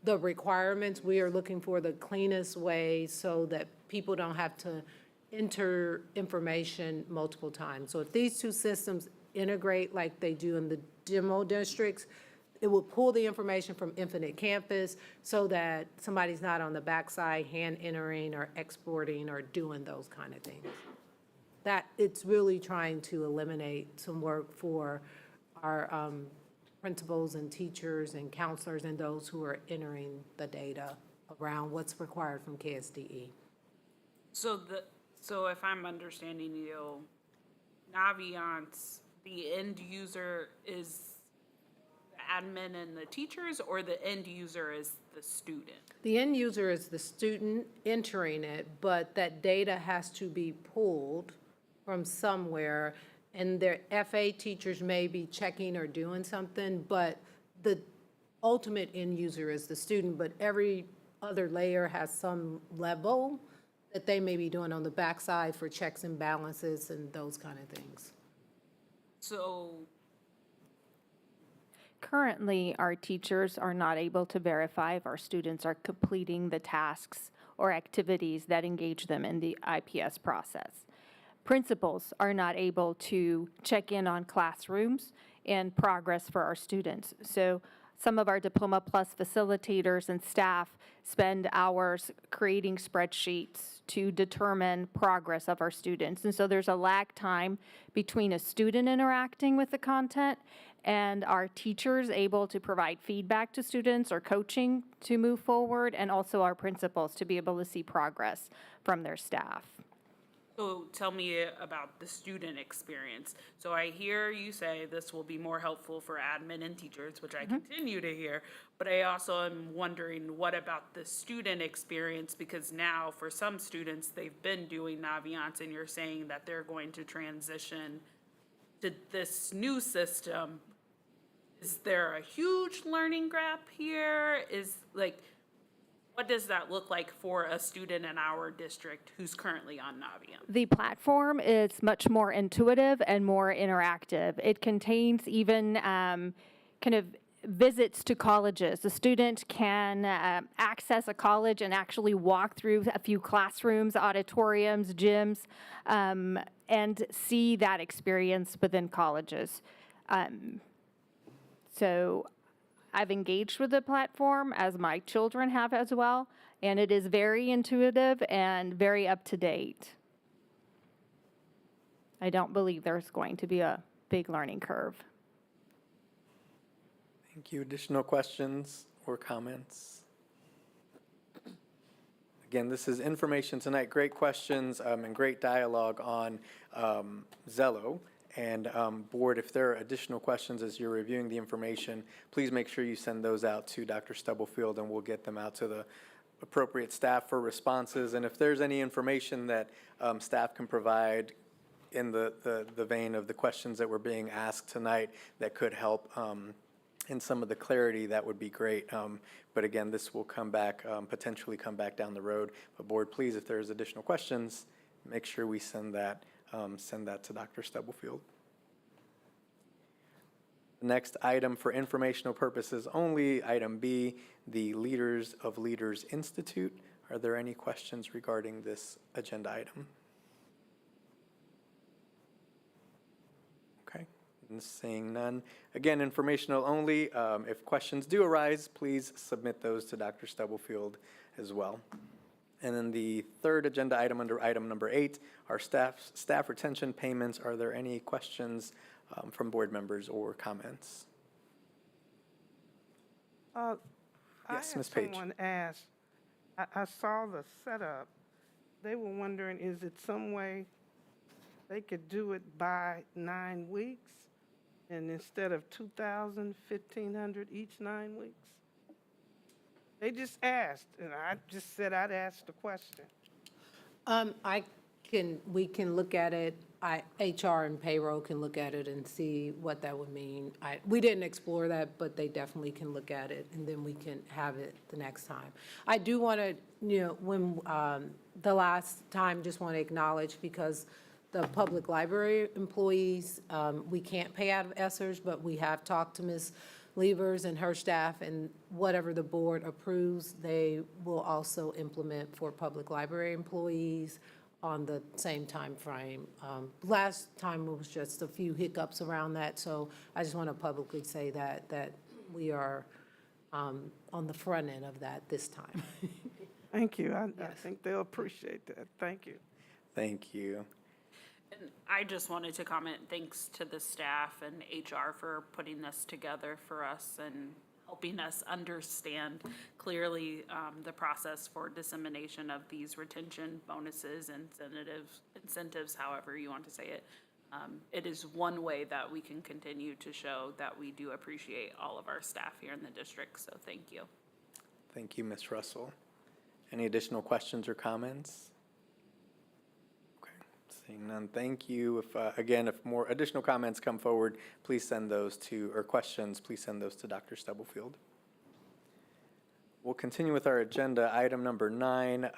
the requirements, we are looking for the cleanest way so that people don't have to enter information multiple times. So if these two systems integrate like they do in the demo districts, it will pull the information from Infinite Campus so that somebody's not on the backside hand entering or exporting or doing those kind of things. That, it's really trying to eliminate some work for our principals and teachers and counselors and those who are entering the data around what's required from KSDE. So if I'm understanding you, Naviance, the end user is the admin and the teachers, or the end user is the student? The end user is the student entering it, but that data has to be pulled from somewhere, and their FA teachers may be checking or doing something, but the ultimate end user is the student, but every other layer has some level that they may be doing on the backside for checks and balances and those kind of things. So Currently, our teachers are not able to verify if our students are completing the tasks or activities that engage them in the IPS process. Principals are not able to check in on classrooms and progress for our students. So some of our Diploma Plus facilitators and staff spend hours creating spreadsheets to determine progress of our students. And so there's a lag time between a student interacting with the content and our teachers able to provide feedback to students or coaching to move forward, and also our principals to be able to see progress from their staff. So tell me about the student experience. So I hear you say this will be more helpful for admin and teachers, which I continue to hear, but I also am wondering, what about the student experience? Because now for some students, they've been doing Naviance, and you're saying that they're going to transition to this new system. Is there a huge learning gap here? What does that look like for a student in our district who's currently on Naviance? The platform is much more intuitive and more interactive. It contains even kind of visits to colleges. The student can access a college and actually walk through a few classrooms, auditoriums, gyms, and see that experience within colleges. So I've engaged with the platform, as my children have as well, and it is very intuitive and very up to date. I don't believe there's going to be a big learning curve. Thank you. Additional questions or comments? Again, this is information tonight. Great questions and great dialogue on Zello. And board, if there are additional questions as you're reviewing the information, please make sure you send those out to Dr. Stubblefield, and we'll get them out to the appropriate staff for responses. And if there's any information that staff can provide in the vein of the questions that were being asked tonight that could help in some of the clarity, that would be great. But again, this will come back, potentially come back down the road. But board, please, if there's additional questions, make sure we send that to Dr. Stubblefield. Next item for informational purposes only, item B, the Leaders of Leaders Institute. Are there any questions regarding this agenda item? Okay, and seeing none. Again, informational only. If questions do arise, please submit those to Dr. Stubblefield as well. And then the third agenda item under item number 8, our staff retention payments. Are there any questions from board members or comments? Yes, Ms. Page. Someone asked, I saw the setup. They were wondering, is it some way they could do it by 9 weeks? And instead of $2,000, $1,500 each 9 weeks? They just asked, and I just said I'd ask the question. We can look at it. HR and payroll can look at it and see what that would mean. We didn't explore that, but they definitely can look at it, and then we can have it the next time. I do want to, when, the last time, just want to acknowledge, because the public library employees, we can't pay out of ESSERS, but we have talked to Ms. Levers and her staff, and whatever the board approves, they will also implement for public library employees on the same time frame. Last time it was just a few hiccups around that, so I just want to publicly say that we are on the front end of that this time. Thank you. I think they'll appreciate that. Thank you. Thank you. And I just wanted to comment, thanks to the staff and HR for putting this together for us and helping us understand clearly the process for dissemination of these retention bonuses, incentives, however you want to say it. It is one way that we can continue to show that we do appreciate all of our staff here in the district, so thank you. Thank you, Ms. Russell. Any additional questions or comments? Seeing none, thank you. Again, if more additional comments come forward, please send those to, or questions, please send those to Dr. Stubblefield. We'll continue with our agenda. Item number 9,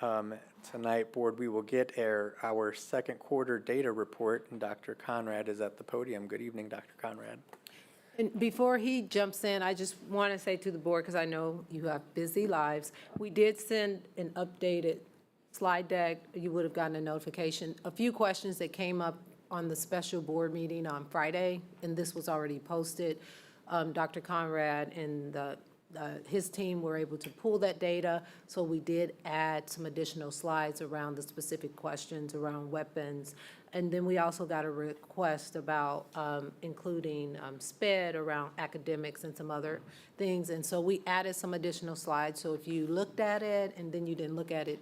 tonight, board, we will get our second quarter data report, and Dr. Conrad is at the podium. Good evening, Dr. Conrad. And before he jumps in, I just want to say to the board, because I know you have busy lives, we did send an updated slide deck. You would have gotten a notification. A few questions that came up on the special board meeting on Friday, and this was already posted. Dr. Conrad and his team were able to pull that data, so we did add some additional slides around the specific questions around weapons. And then we also got a request about including SPED around academics and some other things. And so we added some additional slides. So if you looked at it and then you didn't look at it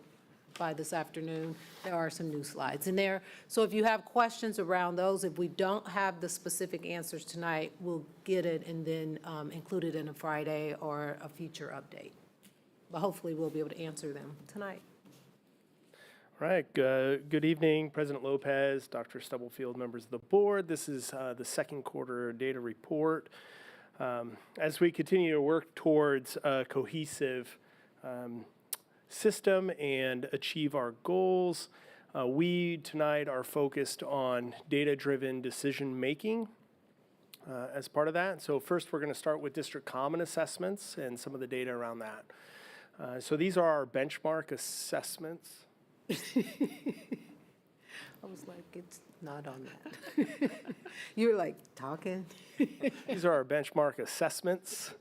by this afternoon, there are some new slides in there. So if you have questions around those, if we don't have the specific answers tonight, we'll get it and then include it in a Friday or a future update. But hopefully we'll be able to answer them tonight. All right, good evening, President Lopez, Dr. Stubblefield, members of the board. This is the second quarter data report. As we continue to work towards a cohesive system and achieve our goals, we tonight are focused on data-driven decision-making as part of that. So first, we're going to start with district common assessments and some of the data around that. So these are our benchmark assessments. I was like, it's not on that. You were like, talking? These are our benchmark assessments.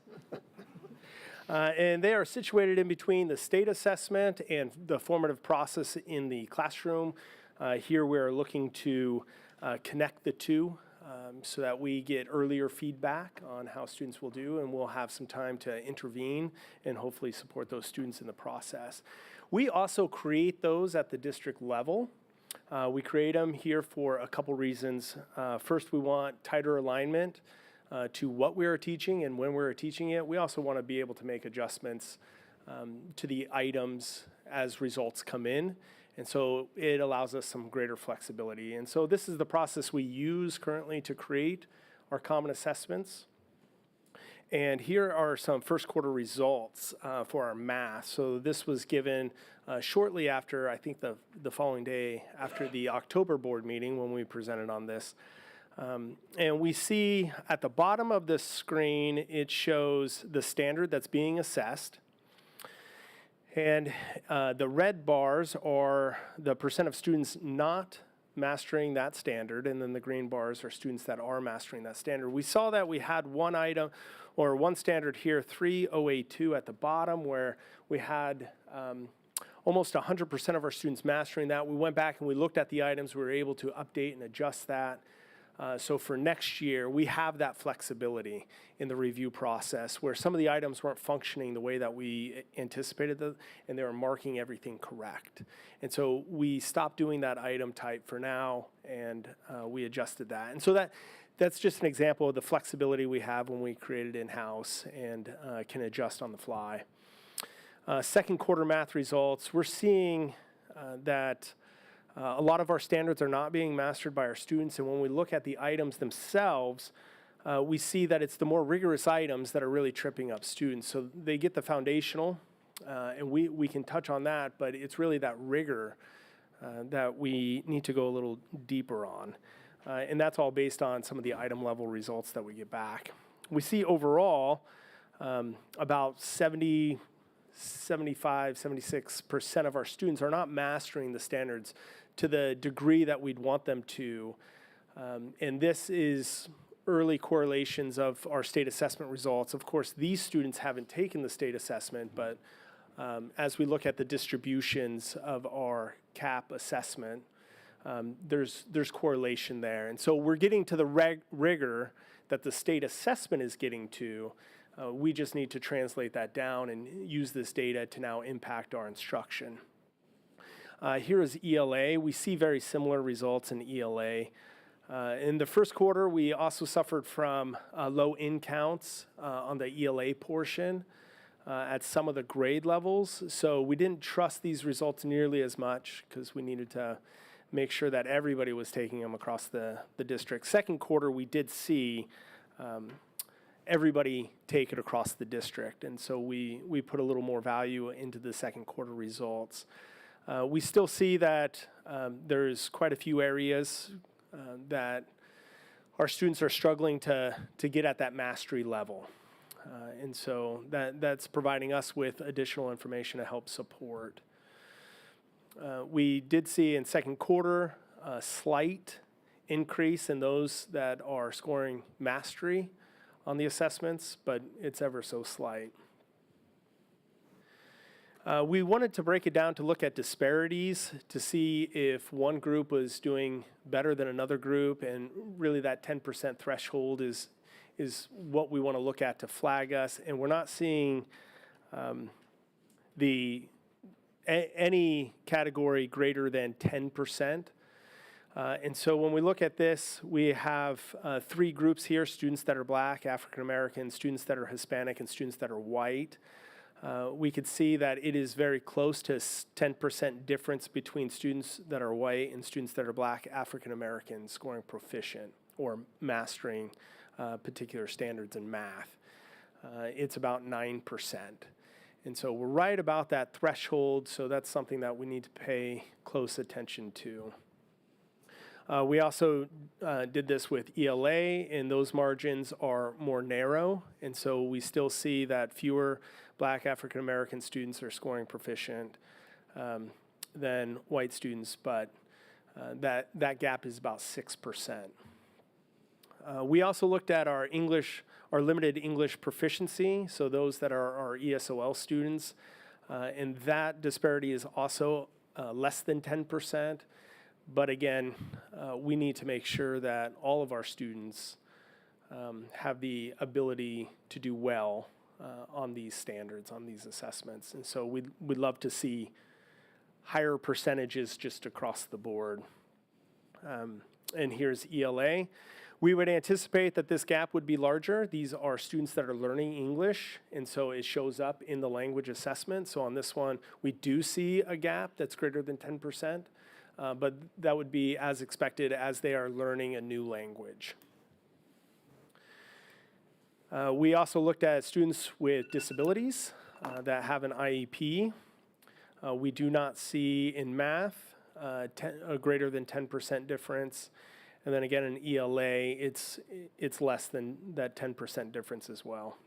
And they are situated in between the state assessment and the formative process in the classroom. Here we're looking to connect the two so that we get earlier feedback on how students will do, and we'll have some time to intervene and hopefully support those students in the process. We also create those at the district level. We create them here for a couple reasons. First, we want tighter alignment to what we are teaching and when we're teaching it. We also want to be able to make adjustments to the items as results come in. And so it allows us some greater flexibility. And so this is the process we use currently to create our common assessments. And here are some first quarter results for our math. So this was given shortly after, I think the following day after the October board meeting when we presented on this. And we see at the bottom of the screen, it shows the standard that's being assessed. And the red bars are the percent of students not mastering that standard, and then the green bars are students that are mastering that standard. We saw that we had one item, or one standard here, 3082 at the bottom, where we had almost 100% of our students mastering that. We went back and we looked at the items. We were able to update and adjust that. So for next year, we have that flexibility in the review process where some of the items weren't functioning the way that we anticipated them, and they were marking everything correct. And so we stopped doing that item type for now, and we adjusted that. And so that's just an example of the flexibility we have when we create it in-house and can adjust on the fly. Second quarter math results, we're seeing that A lot of our standards are not being mastered by our students, and when we look at the items themselves, we see that it's the more rigorous items that are really tripping up students. So they get the foundational, and we can touch on that, but it's really that rigor that we need to go a little deeper on. And that's all based on some of the item level results that we get back. We see overall about 75, 76% of our students are not mastering the standards to the degree that we'd want them to. And this is early correlations of our state assessment results. Of course, these students haven't taken the state assessment, but as we look at the distributions of our CAP assessment, there's correlation there. And so we're getting to the rigor that the state assessment is getting to. We just need to translate that down and use this data to now impact our instruction. Here is ELA. We see very similar results in ELA. In the first quarter, we also suffered from low in counts on the ELA portion at some of the grade levels. So we didn't trust these results nearly as much because we needed to make sure that everybody was taking them across the district. Second quarter, we did see everybody take it across the district, and so we put a little more value into the second quarter results. We still see that there's quite a few areas that our students are struggling to get at that mastery level. And so that's providing us with additional information to help support. We did see in second quarter a slight increase in those that are scoring mastery on the assessments, but it's ever so slight. We wanted to break it down to look at disparities to see if one group was doing better than another group, and really that 10% threshold is what we want to look at to flag us, and we're not seeing any category greater than 10%. And so when we look at this, we have three groups here: students that are Black, African American, students that are Hispanic, and students that are white. We could see that it is very close to 10% difference between students that are white and students that are Black, African American, scoring proficient or mastering particular standards in math. It's about 9%. And so we're right about that threshold, so that's something that we need to pay close attention to. We also did this with ELA, and those margins are more narrow, and so we still see that fewer Black African American students are scoring proficient than white students, but that gap is about 6%. We also looked at our limited English proficiency, so those that are our ESOL students, and that disparity is also less than 10%. But again, we need to make sure that all of our students have the ability to do well on these standards, on these assessments. And so we'd love to see higher percentages just across the board. And here's ELA. We would anticipate that this gap would be larger. These are students that are learning English, and so it shows up in the language assessment. So on this one, we do see a gap that's greater than 10%. But that would be as expected as they are learning a new language. We also looked at students with disabilities that have an IEP. We do not see in math a greater than 10% difference. And then again in ELA, it's less than that 10% difference as well.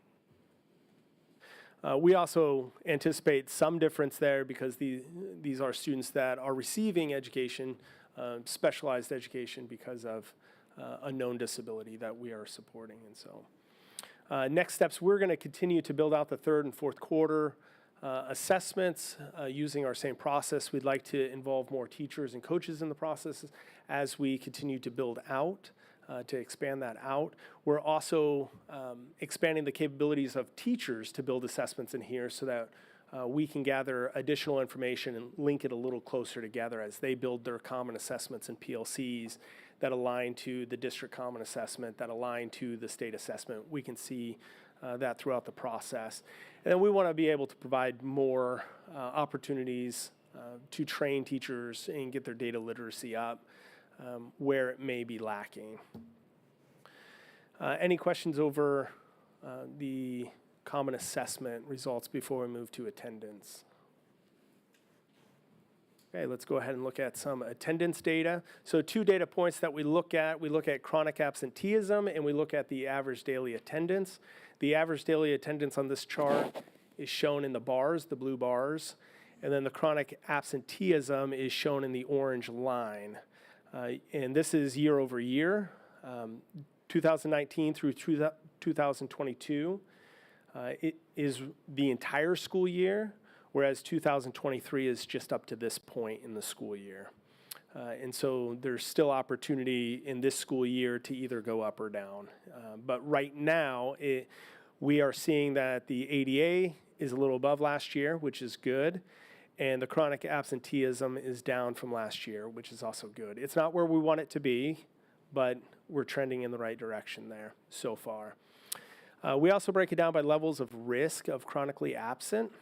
We also anticipate some difference there because these are students that are receiving education, specialized education, because of a known disability that we are supporting. And so next steps, we're going to continue to build out the third and fourth quarter assessments using our same process. We'd like to involve more teachers and coaches in the process as we continue to build out. To expand that out. We're also expanding the capabilities of teachers to build assessments in here so that we can gather additional information and link it a little closer together as they build their common assessments and PLCs that align to the district common assessment, that align to the state assessment. We can see that throughout the process. And then we want to be able to provide more opportunities to train teachers and get their data literacy up where it may be lacking. Any questions over the common assessment results before we move to attendance? Okay, let's go ahead and look at some attendance data. So 2 data points that we look at chronic absenteeism and we look at the average daily attendance. The average daily attendance on this chart is shown in the bars, the blue bars, and then the chronic absenteeism is shown in the orange line. And this is year over year, 2019 through 2022. It is the entire school year, whereas 2023 is just up to this point in the school year. And so there's still opportunity in this school year to either go up or down. But right now, we are seeing that the ADA is a little above last year, which is good. And the chronic absenteeism is down from last year, which is also good. It's not where we want it to be, but we're trending in the right direction there so far. We also break it down by levels of risk of chronically absent.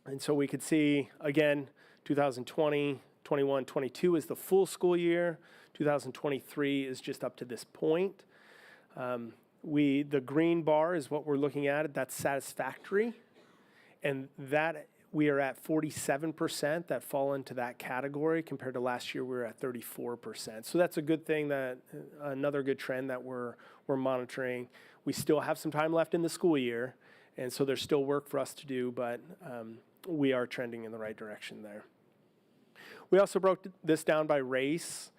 And so we could see, again, 2020, 21, 22 is the full school year. 2023 is just up to this point. The green bar is what we're looking at. That's satisfactory. And that we are at 47% that fall into that category. Compared to last year, we were at 34%. So that's a good thing, another good trend that we're monitoring. We still have some time left in the school year, and so there's still work for us to do, but we are trending in the right direction there. We also broke this down by race.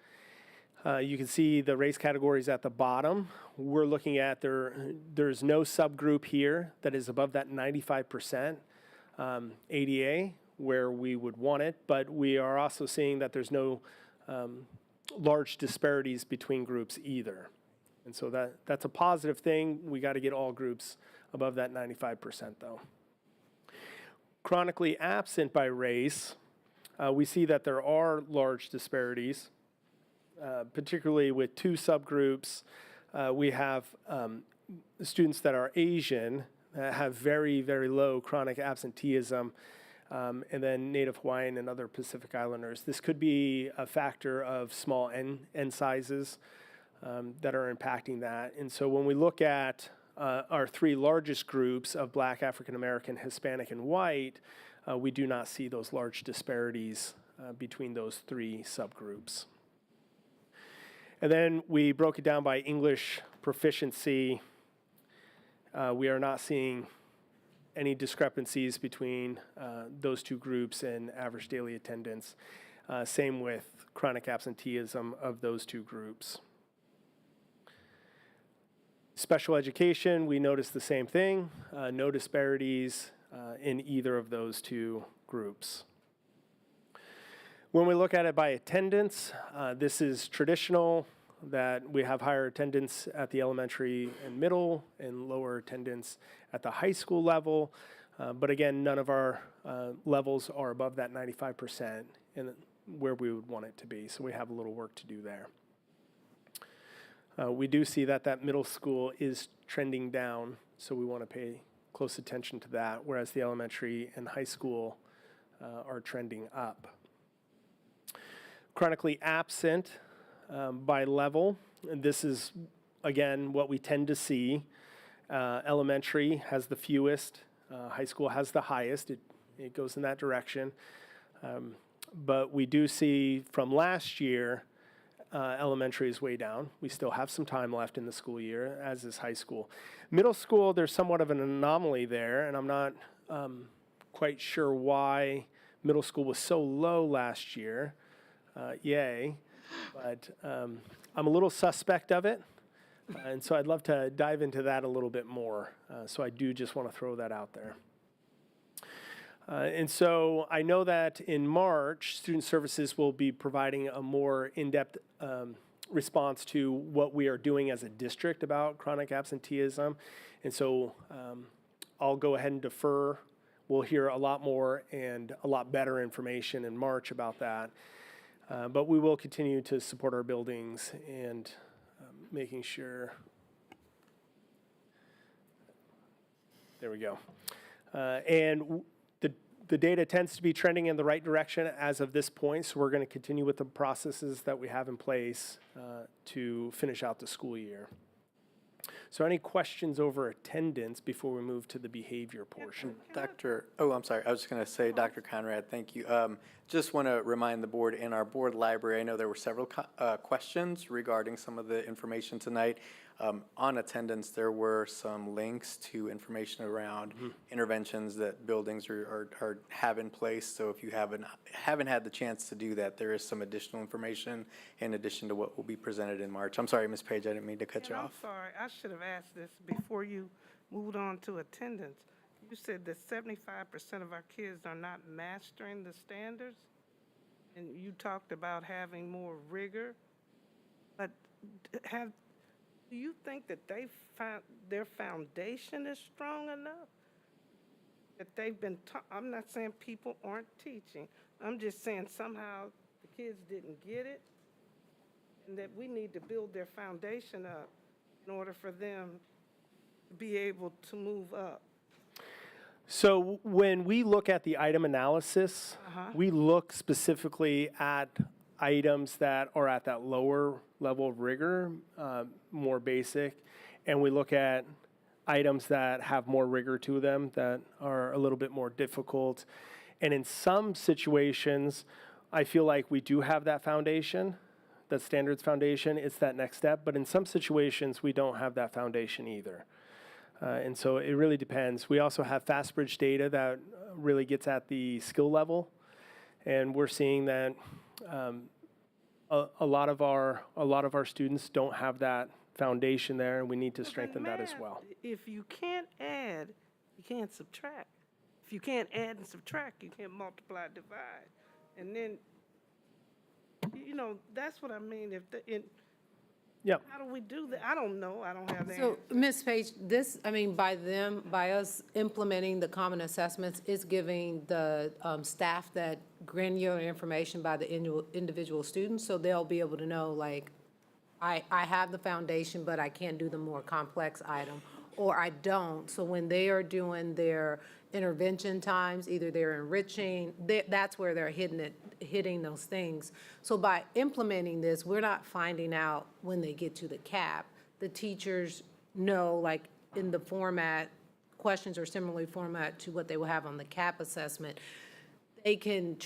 You can see the race categories at the bottom. We're looking at there's no subgroup here that is above that 95% ADA where we would want it, but we are also seeing that there's no large disparities between groups either. And so that's a positive thing. We got to get all groups above that 95% though. Chronically absent by race, we see that there are large disparities, particularly with 2 subgroups. We have students that are Asian that have very, very low chronic absenteeism, and then Native Hawaiian and other Pacific Islanders. This could be a factor of small N sizes that are impacting that. And so when we look at our 3 largest groups of Black, African American, Hispanic, and white, we do not see those large disparities between those 3 subgroups. And then we broke it down by English proficiency. We are not seeing any discrepancies between those 2 groups and average daily attendance. Same with chronic absenteeism of those 2 groups. Special education, we noticed the same thing. No disparities in either of those 2 groups. When we look at it by attendance, this is traditional that we have higher attendance at the elementary and middle and lower attendance at the high school level. But again, none of our levels are above that 95% and where we would want it to be. So we have a little work to do there. We do see that middle school is trending down, so we want to pay close attention to that, whereas the elementary and high school are trending up. Chronically absent by level, and this is, again, what we tend to see. Elementary has the fewest, high school has the highest. It goes in that direction. But we do see from last year, elementary is way down. We still have some time left in the school year, as is high school. Middle school, there's somewhat of an anomaly there, and I'm not quite sure why middle school was so low last year. Yay. But I'm a little suspect of it, and so I'd love to dive into that a little bit more. So I do just want to throw that out there. And so I know that in March, Student Services will be providing a more in-depth response to what we are doing as a district about chronic absenteeism. And so I'll go ahead and defer. We'll hear a lot more and a lot better information in March about that. But we will continue to support our buildings and making sure. There we go. And the data tends to be trending in the right direction as of this point, so we're going to continue with the processes that we have in place to finish out the school year. So any questions over attendance before we move to the behavior portion? I'm sorry, I was just going to say, Dr. Conrad, thank you. Just want to remind the board, in our board library, I know there were several questions regarding some of the information tonight. On attendance, there were some links to information around interventions that buildings have in place. So if you haven't had the chance to do that, there is some additional information in addition to what will be presented in March. I'm sorry, Ms. Page, I didn't mean to cut you off. I'm sorry, I should have asked this before you moved on to attendance. You said that 75% of our kids are not mastering the standards, and you talked about having more rigor, but do you think that their foundation is strong enough? That they've been taught? I'm not saying people aren't teaching. I'm just saying somehow the kids didn't get it, and that we need to build their foundation up in order for them to be able to move up. So when we look at the item analysis, we look specifically at items that are at that lower level of rigor, more basic, and we look at items that have more rigor to them that are a little bit more difficult. And in some situations, I feel like we do have that foundation, that standards foundation. It's that next step. But in some situations, we don't have that foundation either. And so it really depends. We also have FastBridge data that really gets at the skill level. And we're seeing that a lot of our students don't have that foundation there, and we need to strengthen that as well. If you can't add, you can't subtract. If you can't add and subtract, you can't multiply, divide. And then, that's what I mean. How do we do that? I don't know. I don't have the So, Ms. Page, by us implementing the common assessments, it's giving the staff that granular information by the individual students, so they'll be able to know, like, I have the foundation, but I can't do the more complex item, or I don't. So when they are doing their intervention times, either they're enriching, that's where they're hitting those things. So by implementing this, we're not finding out when they get to the cap. The teachers know, like, in the format, questions are similarly formatted to what they will have on the cap assessment. They can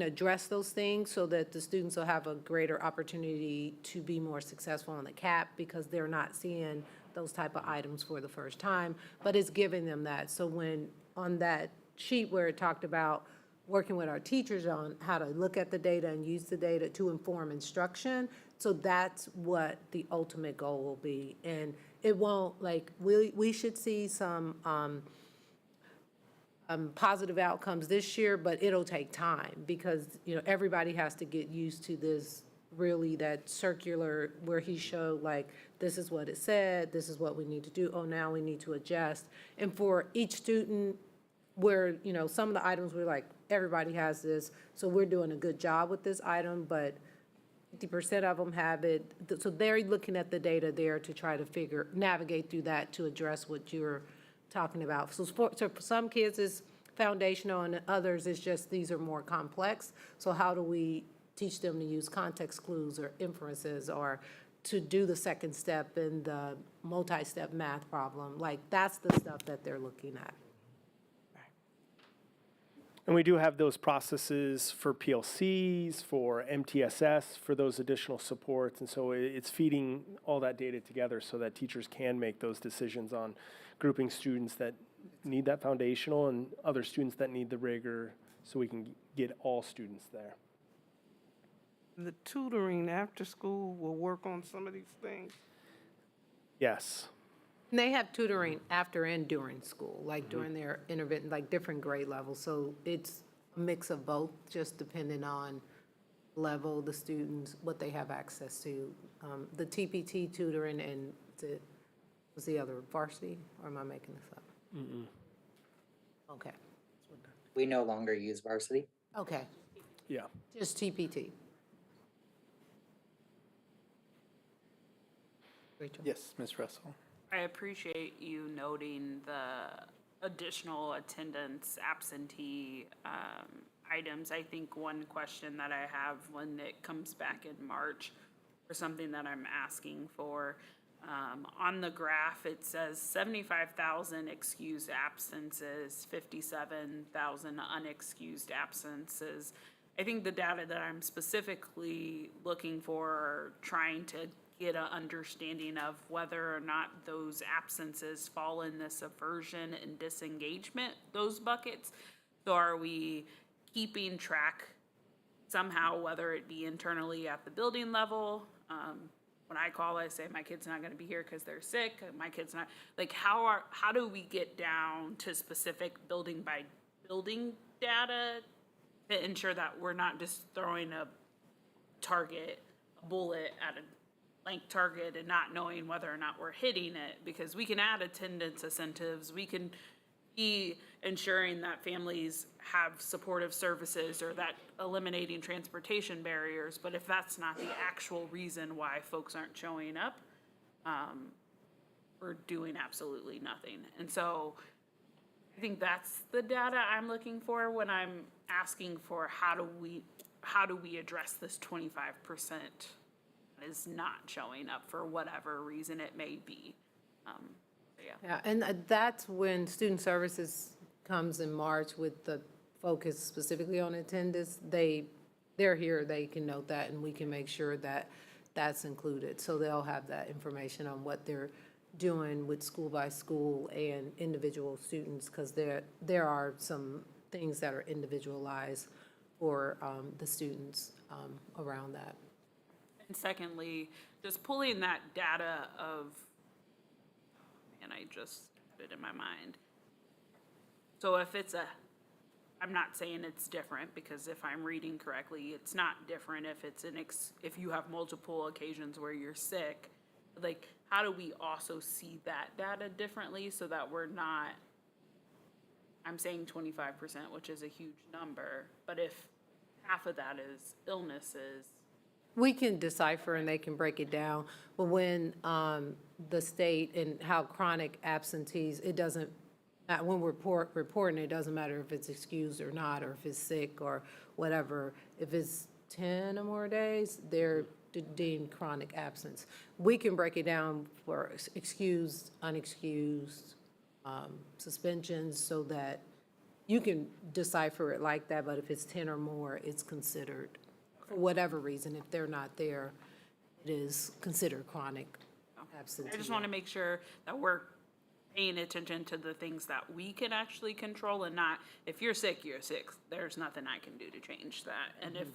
address those things so that the students will have a greater opportunity to be more successful on the cap, because they're not seeing those type of items for the first time, but it's giving them that. So when, on that sheet where it talked about working with our teachers on how to look at the data and use the data to inform instruction, so that's what the ultimate goal will be. And it won't, like, we should see some positive outcomes this year, but it'll take time, because everybody has to get used to this, really, that circular where he showed, like, this is what it said, this is what we need to do, oh, now we need to adjust. And for each student, where some of the items we're like, everybody has this, so we're doing a good job with this item, but 50% of them have it. So they're looking at the data there to try to navigate through that to address what you're talking about. So for some kids it's foundational, and others it's just these are more complex. So how do we teach them to use context clues or inferences, or to do the second step in the multi-step math problem? Like, that's the stuff that they're looking at. And we do have those processes for PLCs, for MTSS, for those additional supports. And so it's feeding all that data together so that teachers can make those decisions on grouping students that need that foundational and other students that need the rigor, so we can get all students there. The tutoring after school will work on some of these things. Yes. And they have tutoring after and during school, like during their intervention, like different grade levels. So it's a mix of both, just depending on level, the students, what they have access to. The TPT tutoring and was the other varsity, or am I making this up? Okay. We no longer use varsity. Okay, Yeah. just TPT. Rachel? Yes, Ms. Russell. I appreciate you noting the additional attendance, absentee items. I think one question that I have when it comes back in March, or something that I'm asking for, on the graph, it says 75,000 excused absences, 57,000 unexcused absences. I think the data that I'm specifically looking for, or trying to get an understanding of whether or not those absences fall in this aversion and disengagement, those buckets. So are we keeping track somehow, whether it be internally at the building level? When I call, I say my kid's not going to be here because they're sick. My kid's not, like, how do we get down to specific building by building data to ensure that we're not just throwing a bullet at a blank target and not knowing whether or not we're hitting it? Because we can add attendance incentives, we can be ensuring that families have supportive services, or that eliminating transportation barriers, but if that's not the actual reason why folks aren't showing up, we're doing absolutely nothing. And so I think that's the data I'm looking for when I'm asking for how do we address this 25% that is not showing up for whatever reason it may be. Yeah, and that's when Student Services comes in March with the focus specifically on attendance. They're here, they can note that, and we can make sure that that's included. So they'll have that information on what they're doing with school by school and individual students, because there are some things that are individualized for the students around that. And secondly, just pulling that data of, and I just had it in my mind. So if I'm not saying it's different, because if I'm reading correctly, it's not different if it's if you have multiple occasions where you're sick. Like, how do we also see that data differently so that we're not, I'm saying 25%, which is a huge number, but if half of that is illnesses. We can decipher and they can break it down, but when the state and how chronic absentees, it doesn't, when we're reporting, it doesn't matter if it's excused or not, or if it's sick or whatever. If it's 10 or more days, they're deemed chronic absence. We can break it down for excused, unexcused, suspensions, so that you can decipher it like that, but if it's 10 or more, it's considered, for whatever reason, if they're not there, it is considered chronic absence. I just want to make sure that we're paying attention to the things that we can actually control, and not, if you're sick, you're sick. There's nothing I can do to change that. And if,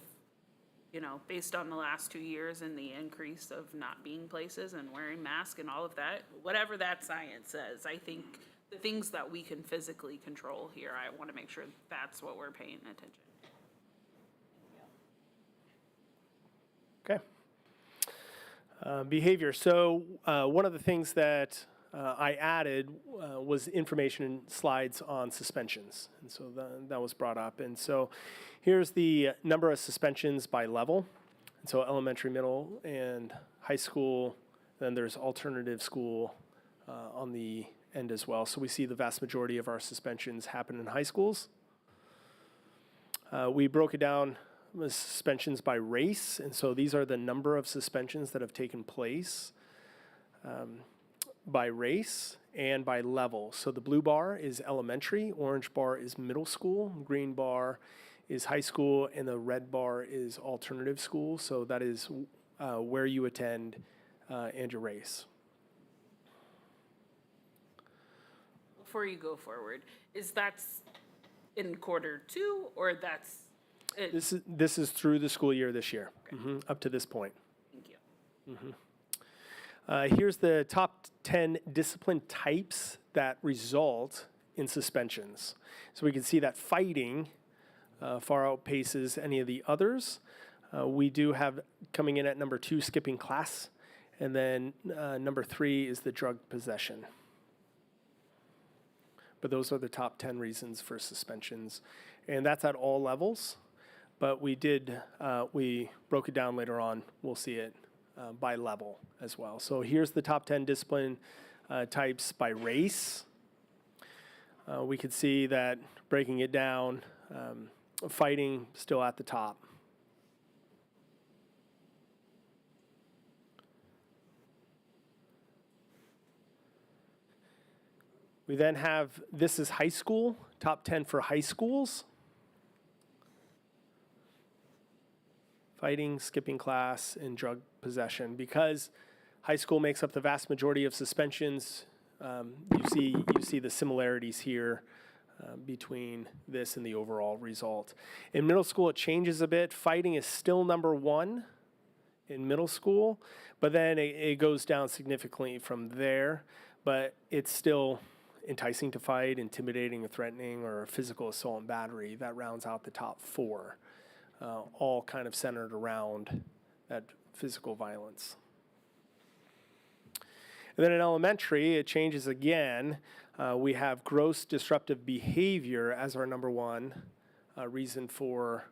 based on the last 2 years and the increase of not being places and wearing masks and all of that, whatever that science says, I think the things that we can physically control here, I want to make sure that's what we're paying attention. Okay. Behavior. So one of the things that I added was information slides on suspensions. And so that was brought up. And so here's the number of suspensions by level. And so elementary, middle, and high school. Then there's alternative school on the end as well. So we see the vast majority of our suspensions happen in high schools. We broke it down with suspensions by race. And so these are the number of suspensions that have taken place by race and by level. So the blue bar is elementary, orange bar is middle school, green bar is high school, and the red bar is alternative school. So that is where you attend and your race. Before you go forward, that's in Q2, or that's it? This is through the school year this year, up to this point. Thank you. Here's the top 10 discipline types that result in suspensions. So we can see that fighting far outpaces any of the others. We do have coming in at number 2, skipping class, and then number 3 is the drug possession. But those are the top 10 reasons for suspensions, and that's at all levels. But we broke it down later on. We'll see it by level as well. So here's the top 10 discipline types by race. we could see that breaking it down, fighting still at the top. We then have, this is high school, top 10 for high schools. Fighting, skipping class, and drug possession. Because high school makes up the vast majority of suspensions, you see the similarities here between this and the overall result. In middle school, it changes a bit. Fighting is still number 1 in middle school, but then it goes down significantly from there, but it's still enticing to fight, intimidating or threatening, or physical assault and battery. That rounds out the top 4, all kind of centered around that physical violence. And then in elementary, it changes again. We have gross disruptive behavior as our number 1 reason for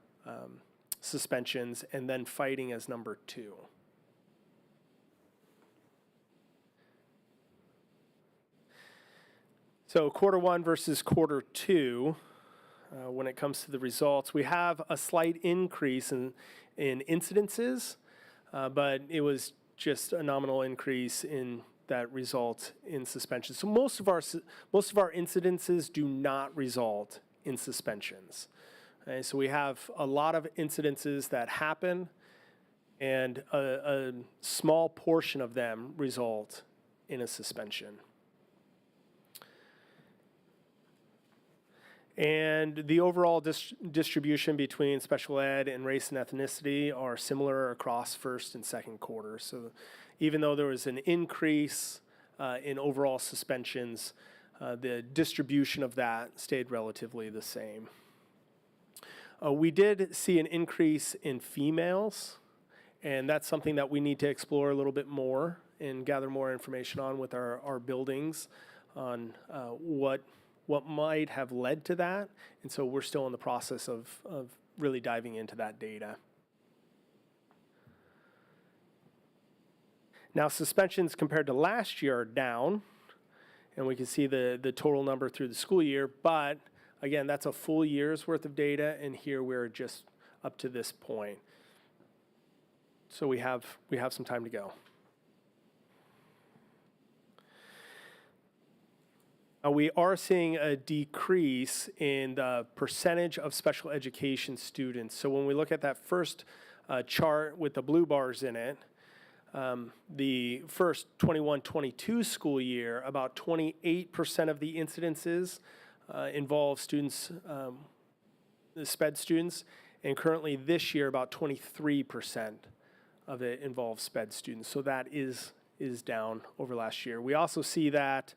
suspensions, and then fighting as number 2. So quarter 1 versus quarter 2, when it comes to the results, we have a slight increase in incidences, but it was just a nominal increase in that result in suspension. So most of our incidences do not result in suspensions. Okay, so we have a lot of incidences that happen, and a small portion of them result in a suspension. And the overall distribution between special ed and race and ethnicity are similar across first and second quarter. So even though there was an increase in overall suspensions, the distribution of that stayed relatively the same. We did see an increase in females, and that's something that we need to explore a little bit more and gather more information on with our buildings on what might have led to that. And so we're still in the process of really diving into that data. Now, suspensions compared to last year are down, and we can see the total number through the school year, but again, that's a full year's worth of data, and here we're just up to this point. So we have some time to go. We are seeing a decrease in the percentage of special education students. So when we look at that first chart with the blue bars in it, the first 21-22 school year, about 28% of the incidences involve students, the SPED students, and currently this year about 23% of it involves SPED students. So that is down over last year. We also see that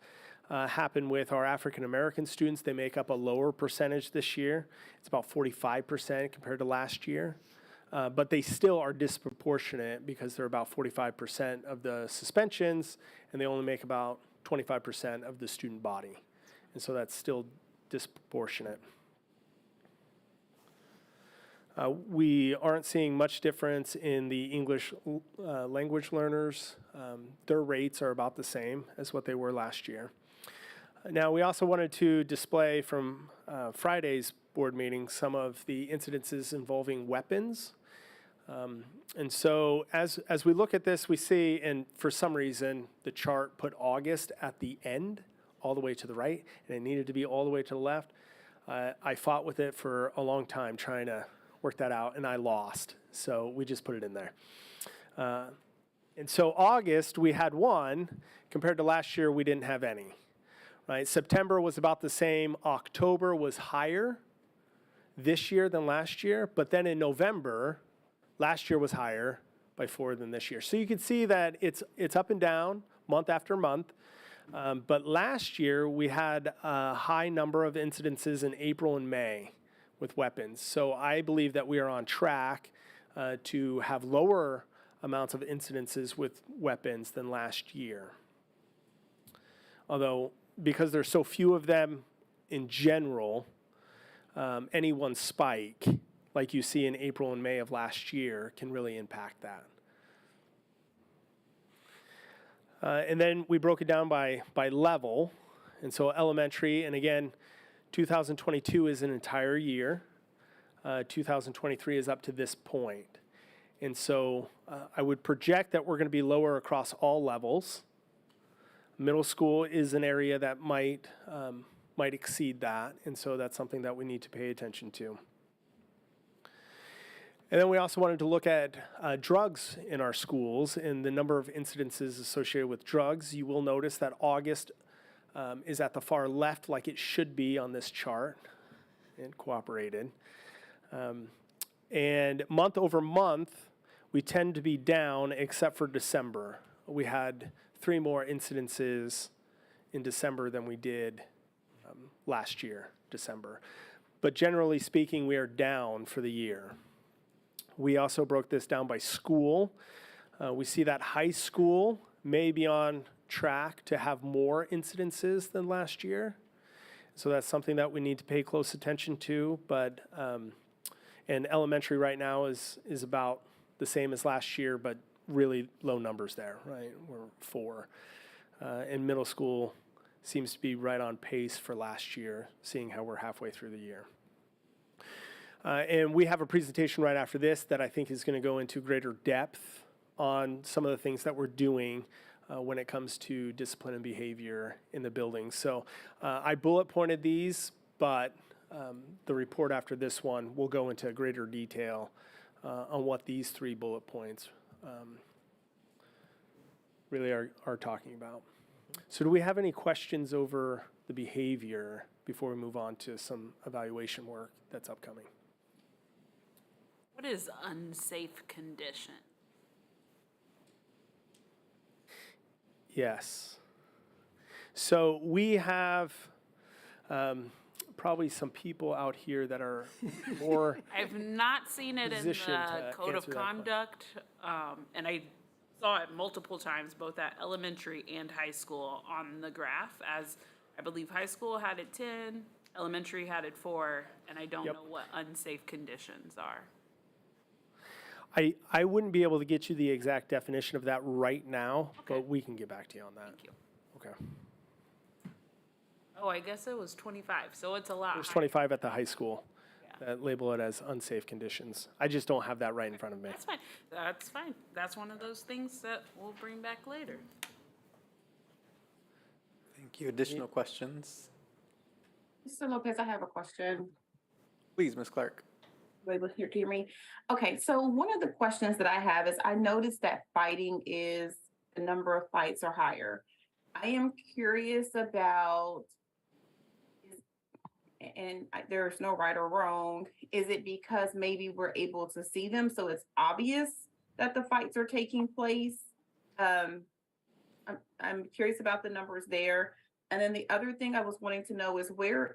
happen with our African American students. They make up a lower percentage this year. It's about 45% compared to last year. But they still are disproportionate because they're about 45% of the suspensions, and they only make about 25% of the student body. And so that's still disproportionate. We aren't seeing much difference in the English language learners. Their rates are about the same as what they were last year. Now, we also wanted to display from Friday's board meeting some of the incidences involving weapons. And so as we look at this, we see, and for some reason, the chart put August at the end, all the way to the right, and it needed to be all the way to the left. I fought with it for a long time trying to work that out, and I lost. So we just put it in there. And so August, we had one. Compared to last year, we didn't have any. Right? September was about the same. October was higher this year than last year. But then in November, last year was higher by 4 than this year. So you can see that it's up and down month after month. But last year, we had a high number of incidences in April and May with weapons. So I believe that we are on track to have lower amounts of incidences with weapons than last year. Although, because there's so few of them in general, any one spike, like you see in April and May of last year, can really impact that. And then we broke it down by level. And so elementary, and again, 2022 is an entire year. 2023 is up to this point. And so I would project that we're going to be lower across all levels. Middle school is an area that might exceed that, and so that's something that we need to pay attention to. And then we also wanted to look at drugs in our schools and the number of incidences associated with drugs. You will notice that August is at the far left like it should be on this chart. It cooperated. And month over month, we tend to be down except for December. We had 3 more incidences in December than we did last year, December. But generally speaking, we are down for the year. We also broke this down by school. We see that high school may be on track to have more incidences than last year. So that's something that we need to pay close attention to. But and elementary right now is about the same as last year, but really low numbers there, right? We're 4. And middle school seems to be right on pace for last year, seeing how we're halfway through the year. And we have a presentation right after this that I think is going to go into greater depth on some of the things that we're doing when it comes to discipline and behavior in the building. So I bullet pointed these, but the report after this one will go into greater detail on what these 3 bullet points really are talking about. So do we have any questions over the behavior before we move on to some evaluation work that's upcoming? What is unsafe condition? Yes. So we have probably some people out here that are more I've not seen it in positioned the to code of answer that conduct, and I saw it multiple times, both at elementary and high school on the graph, as I believe high school had it 10, elementary had it 4, and I don't Yep. know what unsafe conditions are. I wouldn't be able to get you the exact definition of that right now, but we can get back to you on that. Thank you. Okay. Oh, I guess it was 25, so it's a lot There's higher. 25 at the high school that label it as unsafe conditions. I just don't have that right in front of me. That's fine. That's fine. That's one of those things that we'll bring back later. Thank you. Additional questions? Mr. Lopez, I have a question. Please, Ms. Clark. Able to hear me? Okay, so one of the questions that I have is I noticed that fighting is, the number of fights are higher. I am curious about, there's no right or wrong, is it because maybe we're able to see them so it's obvious that the fights are taking place? I'm curious about the numbers there. And then the other thing I was wanting to know is where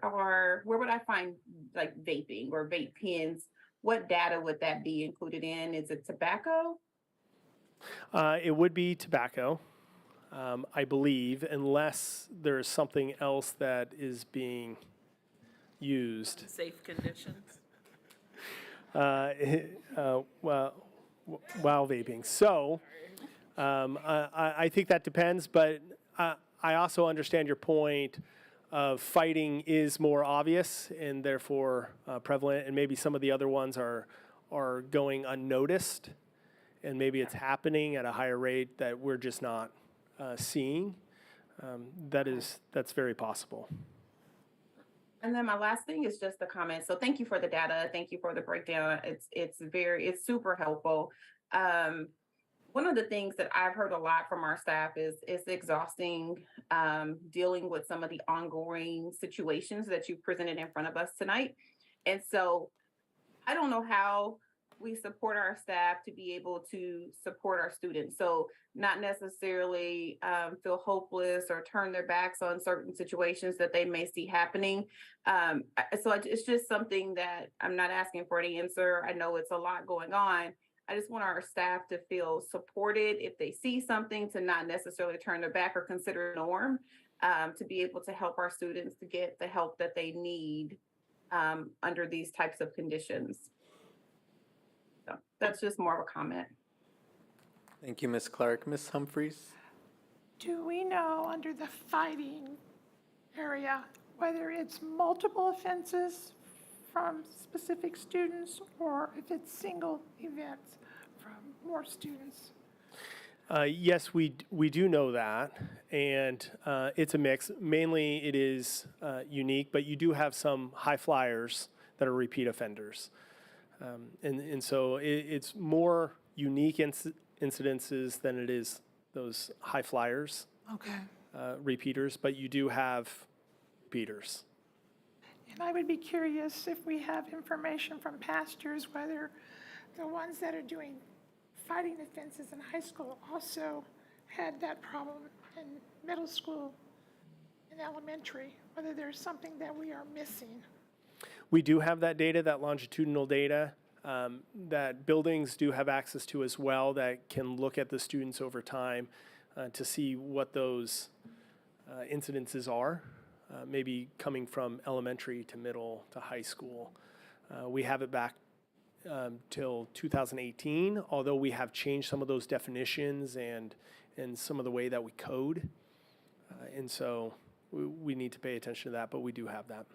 would I find like vaping or vape pens? What data would that be included in? Is it tobacco? It would be tobacco, I believe, unless there's something else that is being used. Safe conditions. While vaping. So I think that depends, but I also understand your point of fighting is more obvious and therefore prevalent, and maybe some of the other ones are going unnoticed, and maybe it's happening at a higher rate that we're just not seeing. That's very possible. And then my last thing is just a comment. So thank you for the data. Thank you for the breakdown. It's super helpful. One of the things that I've heard a lot from our staff is it's exhausting dealing with some of the ongoing situations that you presented in front of us tonight. And so I don't know how we support our staff to be able to support our students. So not necessarily feel hopeless or turn their backs on certain situations that they may see happening. So it's just something that I'm not asking for an answer. I know it's a lot going on. I just want our staff to feel supported if they see something, to not necessarily turn their back or consider a norm, to be able to help our students to get the help that they need under these types of conditions. So that's just more of a comment. Thank you, Ms. Clark. Ms. Humphries? Do we know under the fighting area whether it's multiple offenses from specific students or if it's single events from more students? Yes, we do know that, and it's a mix. Mainly, it is unique, but you do have some high flyers that are repeat offenders, and so it's more unique incidences than it is those high flyers, Okay. repeaters. But you do have repeaters. And I would be curious if we have information from past years whether the ones that are doing fighting offenses in high school also had that problem in middle school and elementary, whether there's something that we are missing. We do have that data, that longitudinal data, that buildings do have access to as well, that can look at the students over time to see what those incidences are, maybe coming from elementary to middle to high school. We have it back till 2018, although we have changed some of those definitions and some of the way that we code. And so we need to pay attention to that, but we do have that.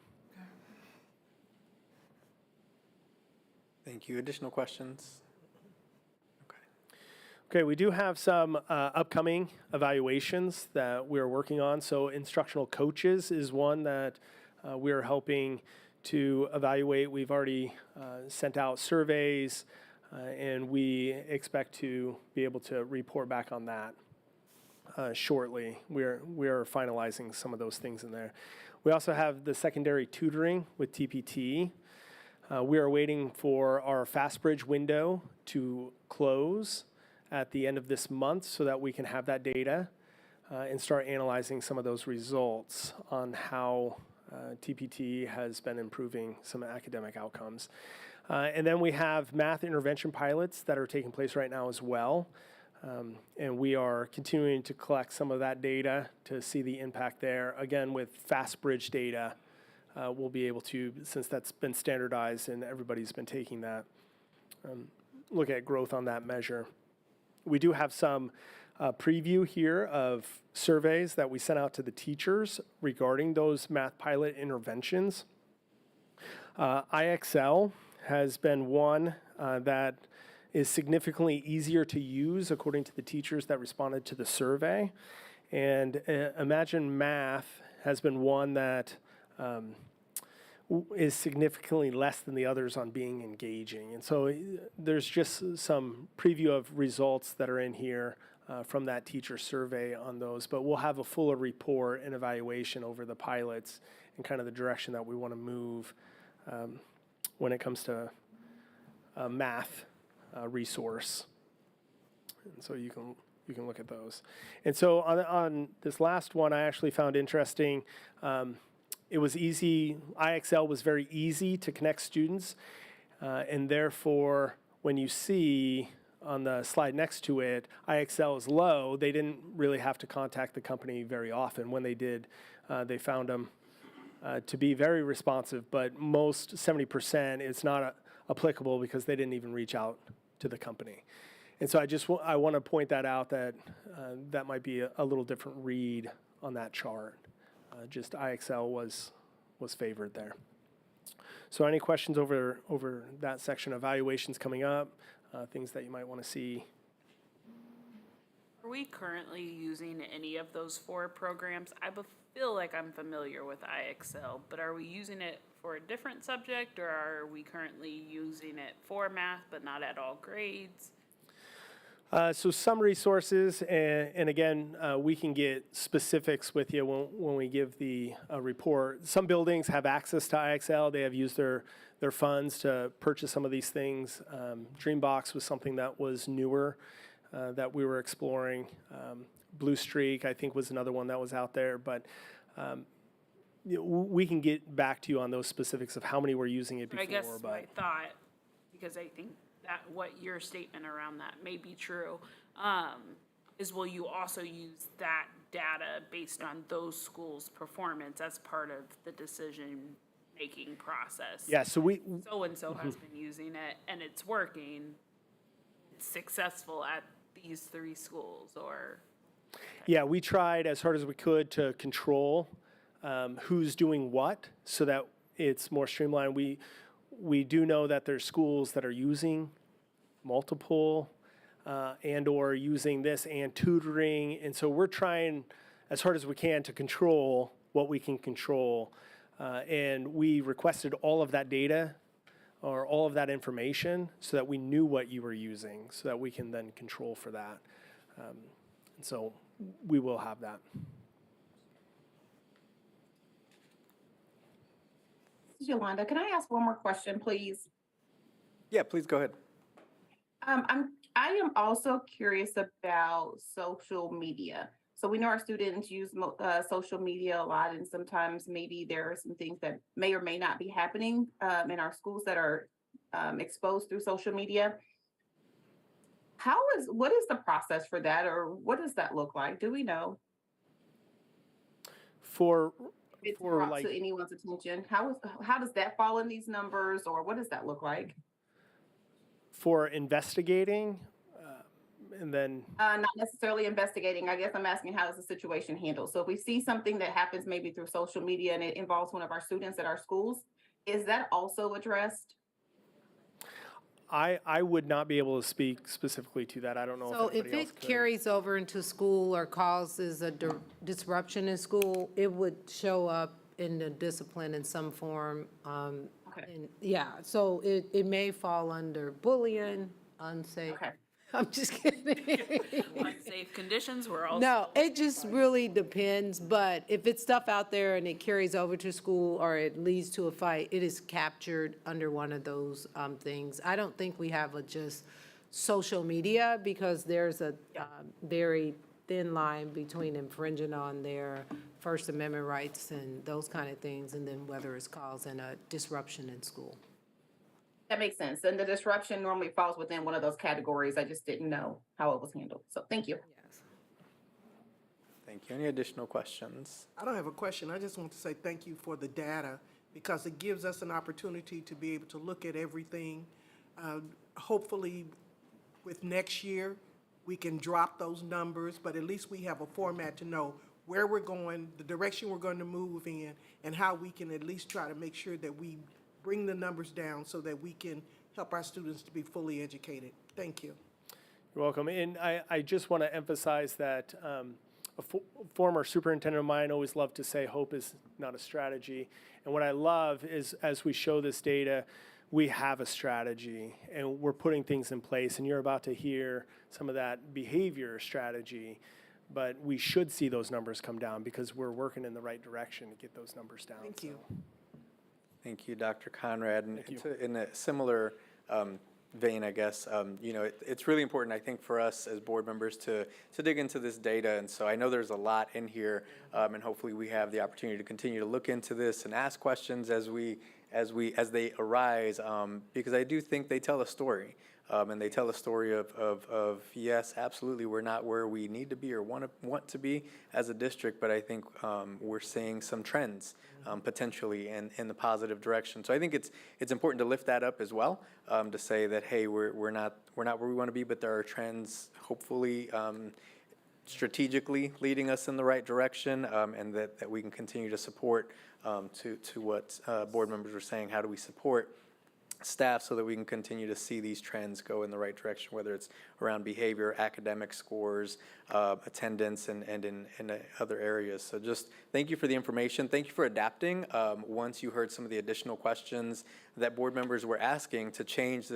Thank you. Additional questions? Okay, we do have some upcoming evaluations that we're working on. So instructional coaches is one that we're helping to evaluate. We've already sent out surveys, and we expect to be able to report back on that shortly. We're finalizing some of those things in there. We also have the secondary tutoring with TPT. We are waiting for our FastBridge window to close at the end of this month so that we can have that data and start analyzing some of those results on how TPT has been improving some academic outcomes. And then we have math intervention pilots that are taking place right now as well. And we are continuing to collect some of that data to see the impact there. Again, with FastBridge data, we'll be able to, since that's been standardized and everybody's been taking that, look at growth on that measure. We do have some preview here of surveys that we sent out to the teachers regarding those math pilot interventions. IXL has been one that is significantly easier to use according to the teachers that responded to the survey. And Imagine Math has been one that is significantly less than the others on being engaging. And so there's just some preview of results that are in here from that teacher survey on those, but we'll have a fuller report and evaluation over the pilots and kind of the direction that we want to move when it comes to math resource. And so you can look at those. And so on this last one, I actually found interesting. It was easy, IXL was very easy to connect students, and therefore, when you see on the slide next to it, IXL is low, they didn't really have to contact the company very often. When they did, they found them to be very responsive, but most, 70%, it's not applicable because they didn't even reach out to the company. And so I want to point that out, that that might be a little different read on that chart. Just IXL was favored there. So any questions over that section? Evaluations coming up, things that you might want to see. Are we currently using any of those 4 programs? I feel like I'm familiar with IXL, but are we using it for a different subject, or are we currently using it for math but not at all grades? So some resources, and again, we can get specifics with you when we give the report. Some buildings have access to IXL. They have used their funds to purchase some of these things. Dreambox was something that was newer that we were exploring. Blue Streak, I think, was another one that was out there. But we can get back to you on those specifics of how many were using it before. I guess my thought, because I think that what your statement around that may be true, is will you also use that data based on those schools' performance as part of the decision-making process? Yeah, so So-and-so has been using it, and it's working, it's successful at these 3 schools, or? Yeah, we tried as hard as we could to control who's doing what so that it's more streamlined. We do know that there's schools that are using multiple and/or using this and tutoring. And so we're trying as hard as we can to control what we can control. And we requested all of that data or all of that information so that we knew what you were using so that we can then control for that. And so we will have that. Yolanda, can I ask one more question, please? Yeah, please go ahead. I am also curious about social media. So we know our students use social media a lot, and sometimes maybe there are some things that may or may not be happening in our schools that are exposed through social media. What is the process for that, or what does that look like? Do we know? It's brought like, to anyone's attention. How does that fall in these numbers, or what does that look like? For investigating, and then not necessarily investigating. I guess I'm asking, how is the situation handled? So if we see something that happens maybe through social media and it involves one of our students at our schools, is that also addressed? I would not be able to speak specifically to that. I don't know So if if anybody else it could. carries over into school or causes a disruption in school, it would show up in the discipline in some form. Okay. Yeah, so it may fall under bullying, unsafe. Okay. I'm just kidding. Unsafe conditions, we're all. No, it just really depends, but if it's stuff out there and it carries over to school or it leads to a fight, it is captured under one of those things. I don't think we have just social media because there's a very thin line between infringing on their First Amendment rights and those kind of things, and then whether it's causing a disruption in school. That makes sense. And the disruption normally falls within one of those categories. I just didn't know how it was handled. So thank you. Yes. Thank you. Any additional questions? I don't have a question. I just want to say thank you for the data because it gives us an opportunity to be able to look at everything. Hopefully, with next year, we can drop those numbers, but at least we have a format to know where we're going, the direction we're going to move in, and how we can at least try to make sure that we bring the numbers down so that we can help our students to be fully educated. Thank you. You're welcome. And I just want to emphasize that a former superintendent of mine always loved to say hope is not a strategy. And what I love is as we show this data, we have a strategy and we're putting things in place. And you're about to hear some of that behavior strategy. But we should see those numbers come down because we're working in the right direction to get those numbers down. Thank you. Thank you, Dr. Conrad. And in a similar vein, I guess, it's really important, I think, for us as board members to dig into this data. And so I know there's a lot in here, and hopefully we have the opportunity to continue to look into this and ask questions as they arise, because I do think they tell a story. And they tell a story of yes, absolutely, we're not where we need to be or want to be as a district, but I think we're seeing some trends potentially in the positive direction. So I think it's important to lift that up as well, to say that hey, we're not where we want to be, but there are trends, hopefully strategically leading us in the right direction, and that we can continue to support to what board members were saying. How do we support staff so that we can continue to see these trends go in the right direction, whether it's around behavior, academic scores, attendance, and in other areas. So just thank you for the information. Thank you for adapting once you heard some of the additional questions that board members were asking to change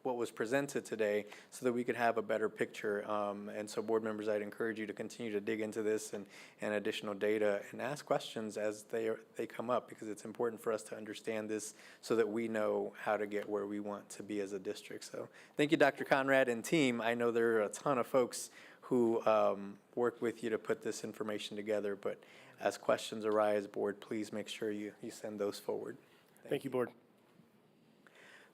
what was presented today so that we could have a better picture. And so board members, I'd encourage you to continue to dig into this and additional data and ask questions as they come up, because it's important for us to understand this so that we know how to get where we want to be as a district. So thank you, Dr. Conrad and team. I know there are a ton of folks who work with you to put this information together, but as questions arise, board, please make sure you send those forward. Thank you, board.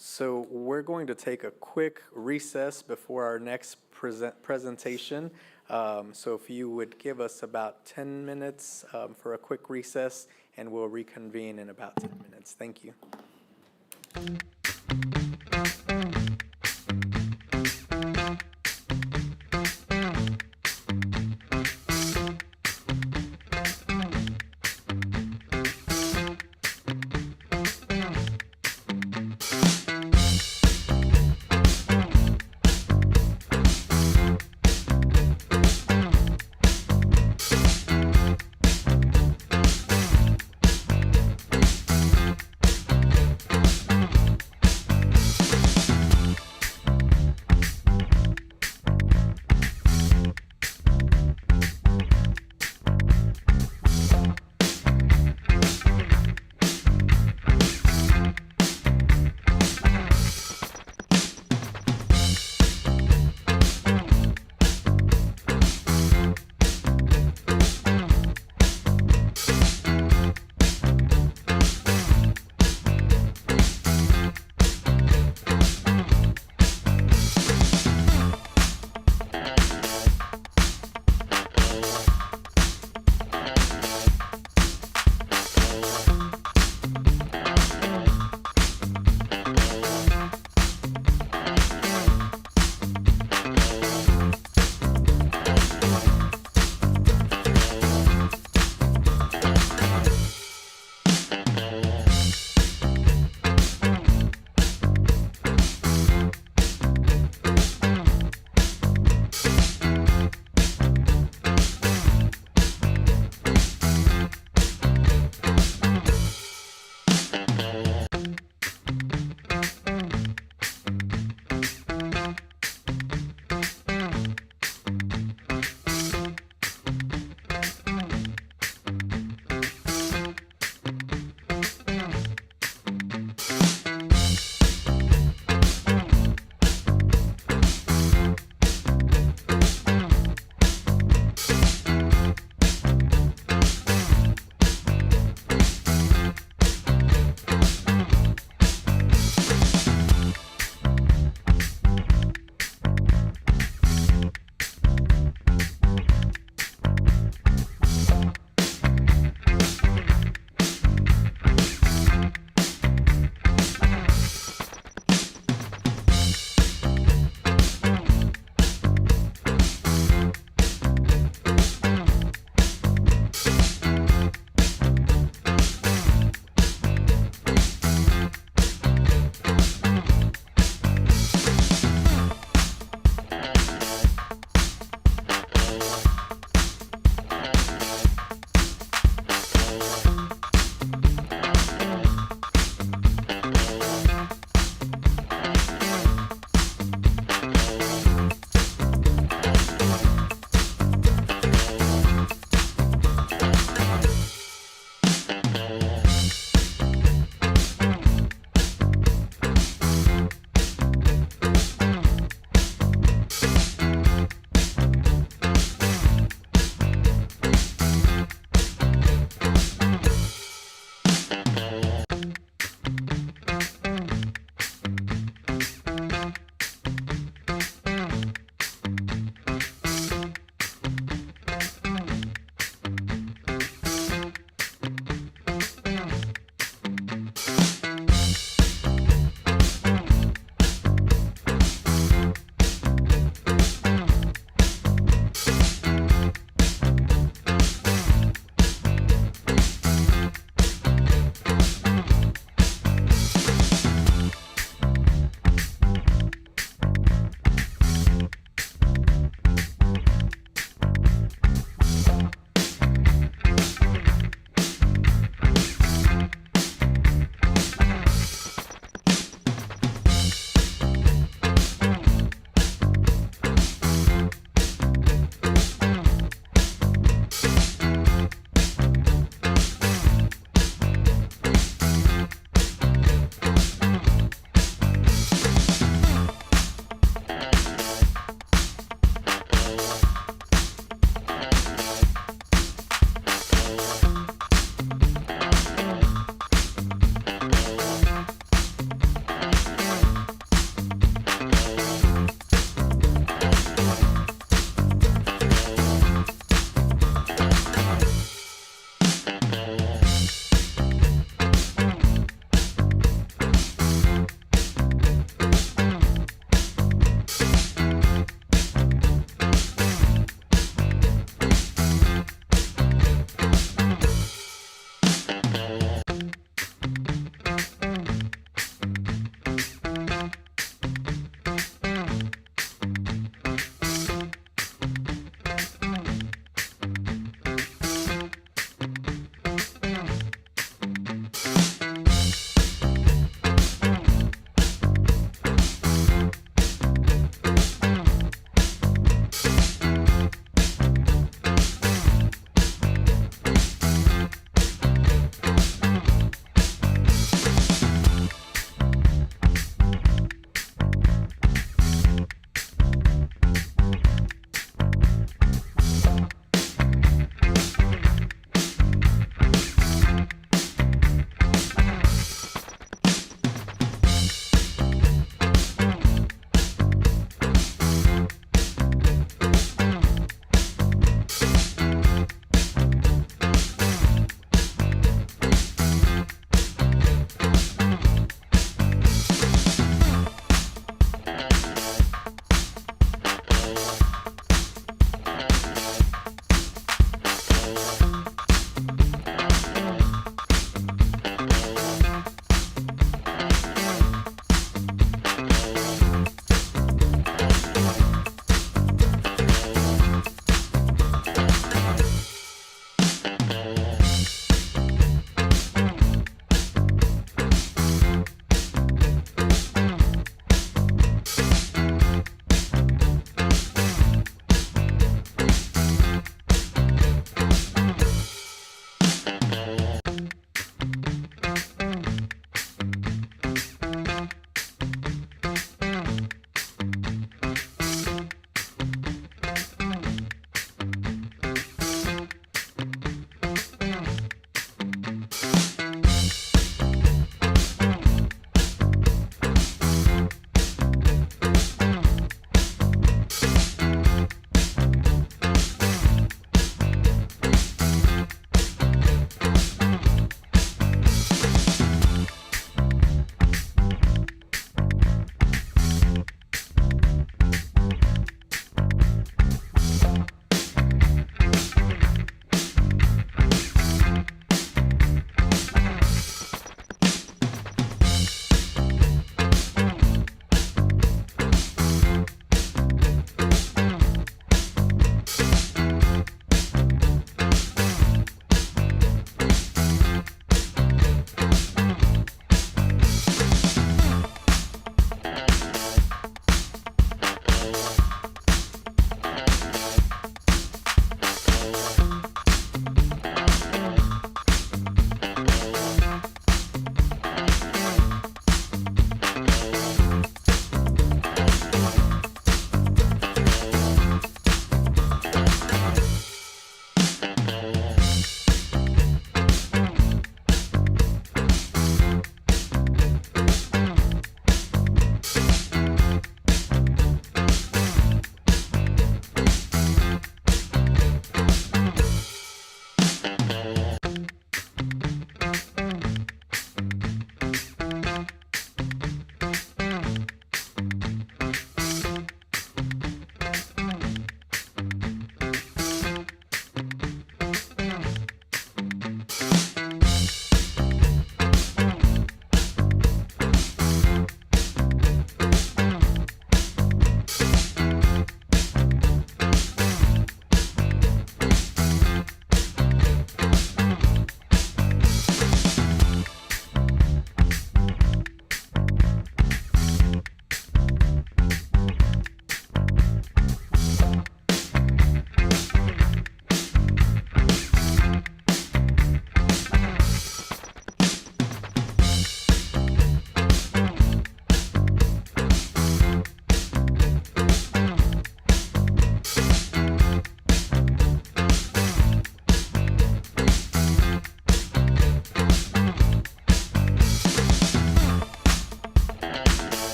So we're going to take a quick recess before our next presentation. So if you would give us about 10 minutes for a quick recess, and we'll reconvene in about 10 minutes. Thank you.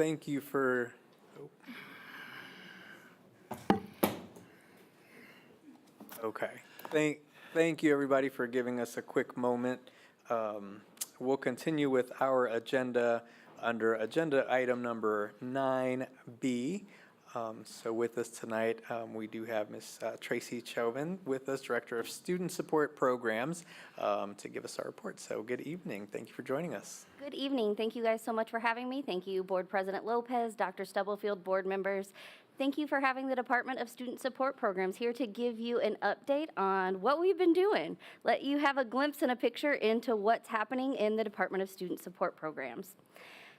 thank you for, okay. Thank you, everybody, for giving us a quick moment. We'll continue with our agenda under agenda item number 9B. So with us tonight, we do have Ms. Tracy Chauvin with us, Director of Student Support Programs, to give us our report. So good evening. Thank you for joining us. Good evening. Thank you guys so much for having me. Thank you, Board President Lopez, Dr. Stubblefield, board members. Thank you for having the Department of Student Support Programs here to give you an update on what we've been doing. Let you have a glimpse and a picture into what's happening in the Department of Student Support Programs.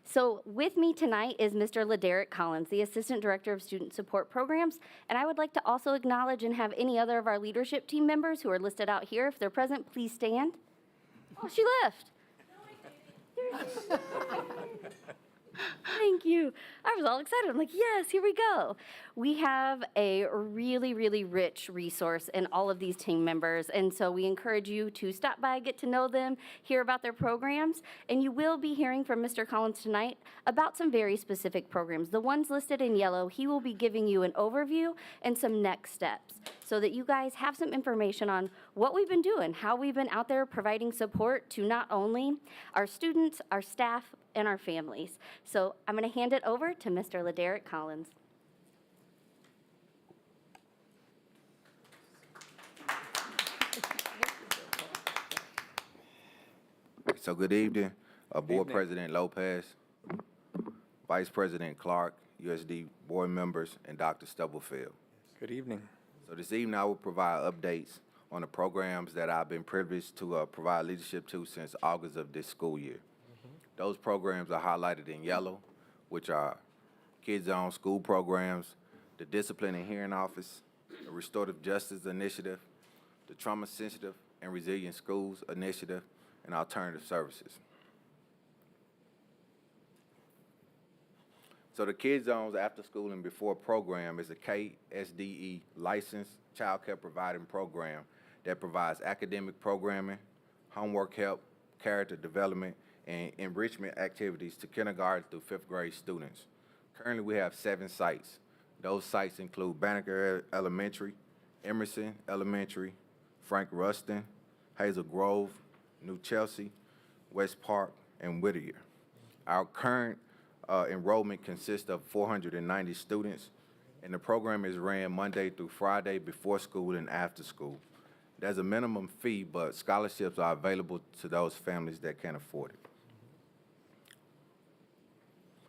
So with me tonight is Mr. LaDerrick Collins, the Assistant Director of Student Support Programs, and I would like to also acknowledge and have any other of our leadership team members who are listed out here, if they're present, please stand. Oh, she left. Thank you. I was all excited. I'm like, yes, here we go. We have a really, really rich resource in all of these team members, and so we encourage you to stop by, get to know them, hear about their programs, and you will be hearing from Mr. Collins tonight about some very specific programs. The ones listed in yellow, he will be giving you an overview and some next steps so that you guys have some information on what we've been doing, how we've been out there providing support to not only our students, our staff, and our families. So I'm going to hand it over to Mr. LaDerrick Collins. So good evening, Board President Lopez, Vice President Clark, USD board members, and Dr. Stubblefield. Good evening. So this evening I will provide updates on the programs that I've been privileged to provide leadership to since August of this school year. Those programs are highlighted in yellow, which are Kids Zone school programs, the Discipline and Hearing Office, the Restorative Justice Initiative, the Trauma Sensitive and Resilient Schools Initiative, and Alternative Services. So the Kids Zone's After School and Before program is a KSDE licensed child care providing program that provides academic programming, homework help, character development, and enrichment activities to kindergarten through 5th grade students. Currently, we have 7 sites. Those sites include Banneker Elementary, Emerson Elementary, Frank Rustin, Hazel Grove, New Chelsea, West Park, and Whittier. Our current enrollment consists of 490 students, and the program is ran Monday through Friday before school and after school. There's a minimum fee, but scholarships are available to those families that can afford it.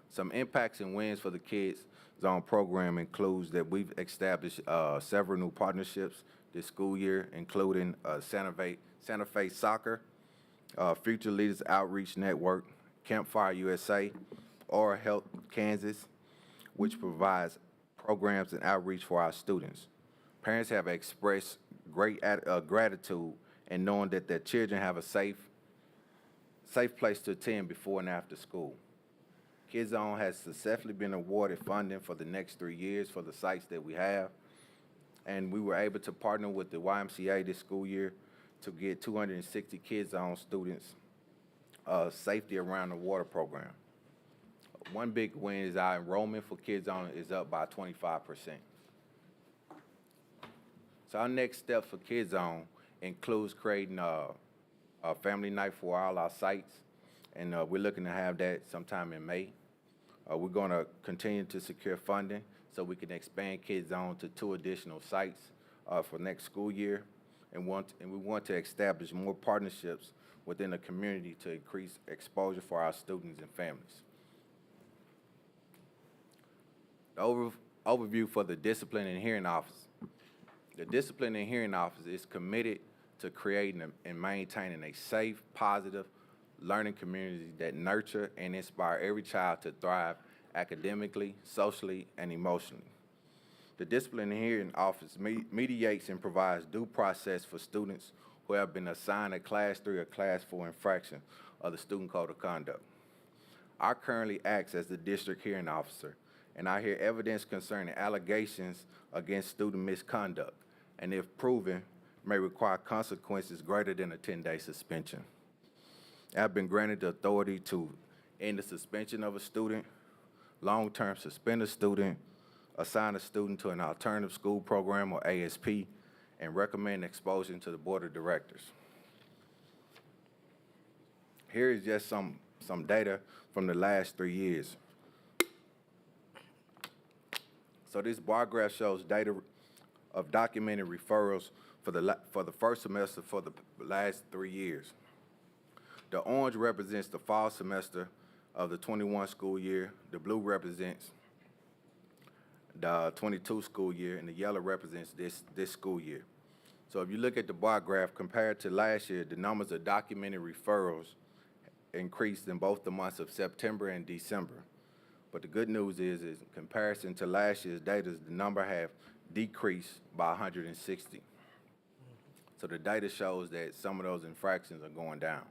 Some impacts and wins for the Kids Zone program includes that we've established several new partnerships this school year, including Santa Fe Soccer, Future Leaders Outreach Network, Campfire USA, or Health Kansas, which provides programs and outreach for our students. Parents have expressed great gratitude in knowing that their children have a safe place to attend before and after school. Kids Zone has successfully been awarded funding for the next 3 years for the sites that we have, and we were able to partner with the YMCA this school year to get 260 Kids Zone students safety around the water program. One big win is our enrollment for Kids Zone is up by 25%. So our next step for Kids Zone includes creating a family night for all our sites, and we're looking to have that sometime in May. We're going to continue to secure funding so we can expand Kids Zone to 2 additional sites for next school year, and we want to establish more partnerships within the community to increase exposure for our students and families. The overview for the Discipline and Hearing Office. The Discipline and Hearing Office is committed to creating and maintaining a safe, positive learning community that nurture and inspire every child to thrive academically, socially, and emotionally. The Discipline and Hearing Office mediates and provides due process for students who have been assigned a Class 3 or Class 4 infraction of the Student Code of Conduct. I currently act as the District Hearing Officer, and I hear evidence concerning allegations against student misconduct, and if proven, may require consequences greater than a 10-day suspension. I've been granted the authority to end the suspension of a student, long-term suspend a student, assign a student to an alternative school program or ASP, and recommend exposure to the Board of Directors. Here is just some data from the last 3 years. So this bar graph shows data of documented referrals for the first semester for the last 3 years. The orange represents the fall semester of the 21 school year, the blue represents the 22 school year, and the yellow represents this school year. So if you look at the bar graph compared to last year, the numbers of documented referrals increased in both the months of September and December. But the good news is in comparison to last year's data, the number have decreased by 160. So the data shows that some of those infractions are going down.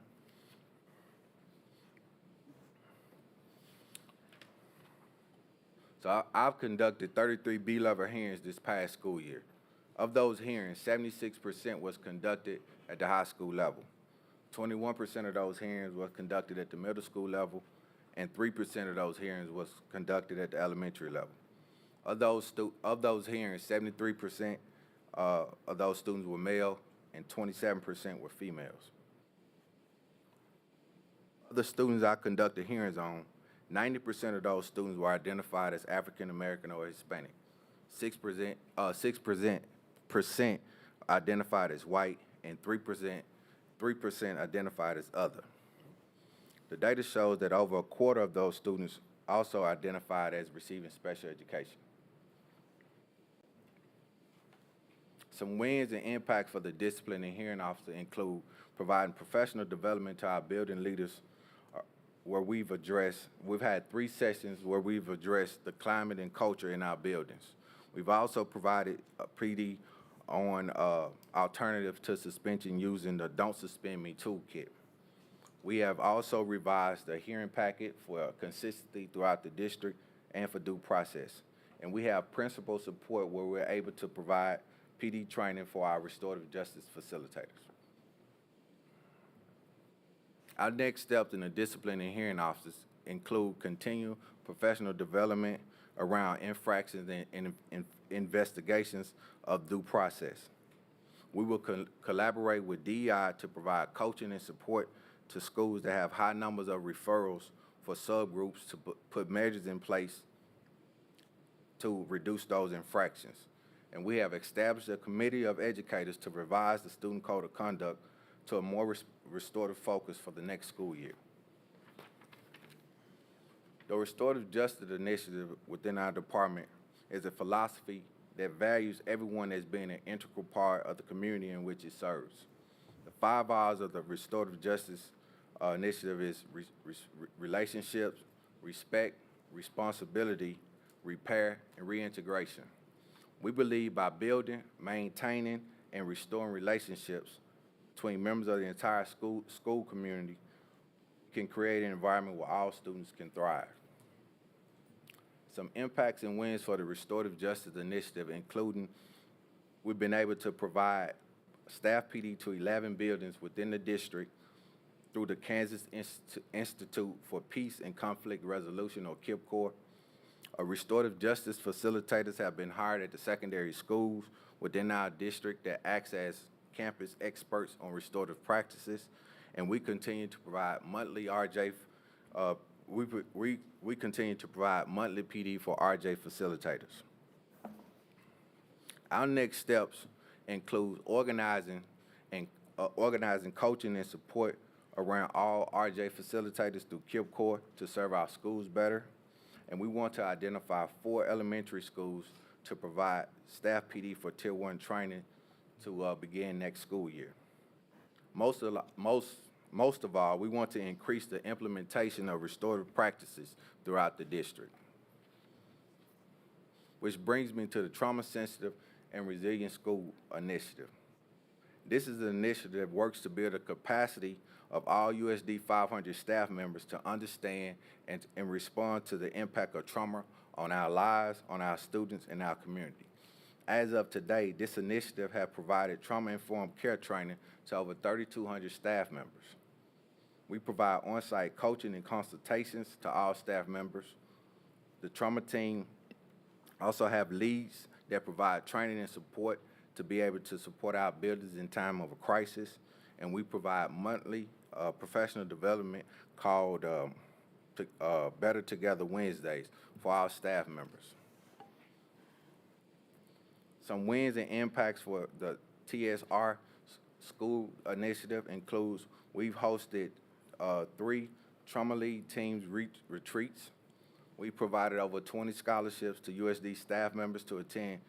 So I've conducted 33 B-level hearings this past school year. Of those hearings, 76% was conducted at the high school level. 21% of those hearings were conducted at the middle school level, and 3% of those hearings was conducted at the elementary level. Of those hearings, 73% of those students were male, and 27% were females. Of the students I conducted hearings on, 90% of those students were identified as African American or Hispanic. 6% identified as white, and 3% identified as other. The data shows that over a quarter of those students also identified as receiving special education. Some wins and impacts for the discipline and hearing officer include providing professional development to our building leaders, where we've had 3 sessions where we've addressed the climate and culture in our buildings. We've also provided a PD on alternative to suspension using the Don't Suspend Me toolkit. We have also revised the hearing packet for consistency throughout the district and for due process. And we have principal support where we're able to provide PD training for our restorative justice facilitators. Our next steps in the discipline and hearing officers include continued professional development around infractions and investigations of due process. We will collaborate with DEI to provide coaching and support to schools that have high numbers of referrals for subgroups to put measures in place to reduce those infractions. And we have established a committee of educators to revise the student code of conduct to a more restorative focus for the next school year. The Restorative Justice Initiative within our department is a philosophy that values everyone as being an integral part of the community in which it serves. The 5 R's of the Restorative Justice Initiative is relationships, respect, responsibility, repair, and reintegration. We believe by building, maintaining, and restoring relationships between members of the entire school community, we can create an environment where all students can thrive. Some impacts and wins for the Restorative Justice Initiative, including we've been able to provide staff PD to 11 buildings within the district through the Kansas Institute for Peace and Conflict Resolution, or KIPCOR. Restorative justice facilitators have been hired at the secondary schools within our district that acts as campus experts on restorative practices, and we continue to provide monthly RJ. We continue to provide monthly PD for RJ facilitators. Our next steps include organizing coaching and support around all RJ facilitators through KIPCOR to serve our schools better. And we want to identify 4 elementary schools to provide staff PD for Tier 1 training to begin next school year. Most of all, we want to increase the implementation of restorative practices throughout the district. Which brings me to the Trauma Sensitive and Resilient School Initiative. This is an initiative that works to build a capacity of all USD 500 staff members to understand and respond to the impact of trauma on our lives, on our students, and our community. As of today, this initiative has provided trauma-informed care training to over 3,200 staff members. We provide on-site coaching and consultations to all staff members. The trauma team also have leads that provide training and support to be able to support our buildings in time of a crisis. And we provide monthly professional development called Better Together Wednesdays for our staff members. Some wins and impacts for the TSR school initiative includes we've hosted 3 trauma lead teams retreats. We provided over 20 scholarships to USD staff members to attend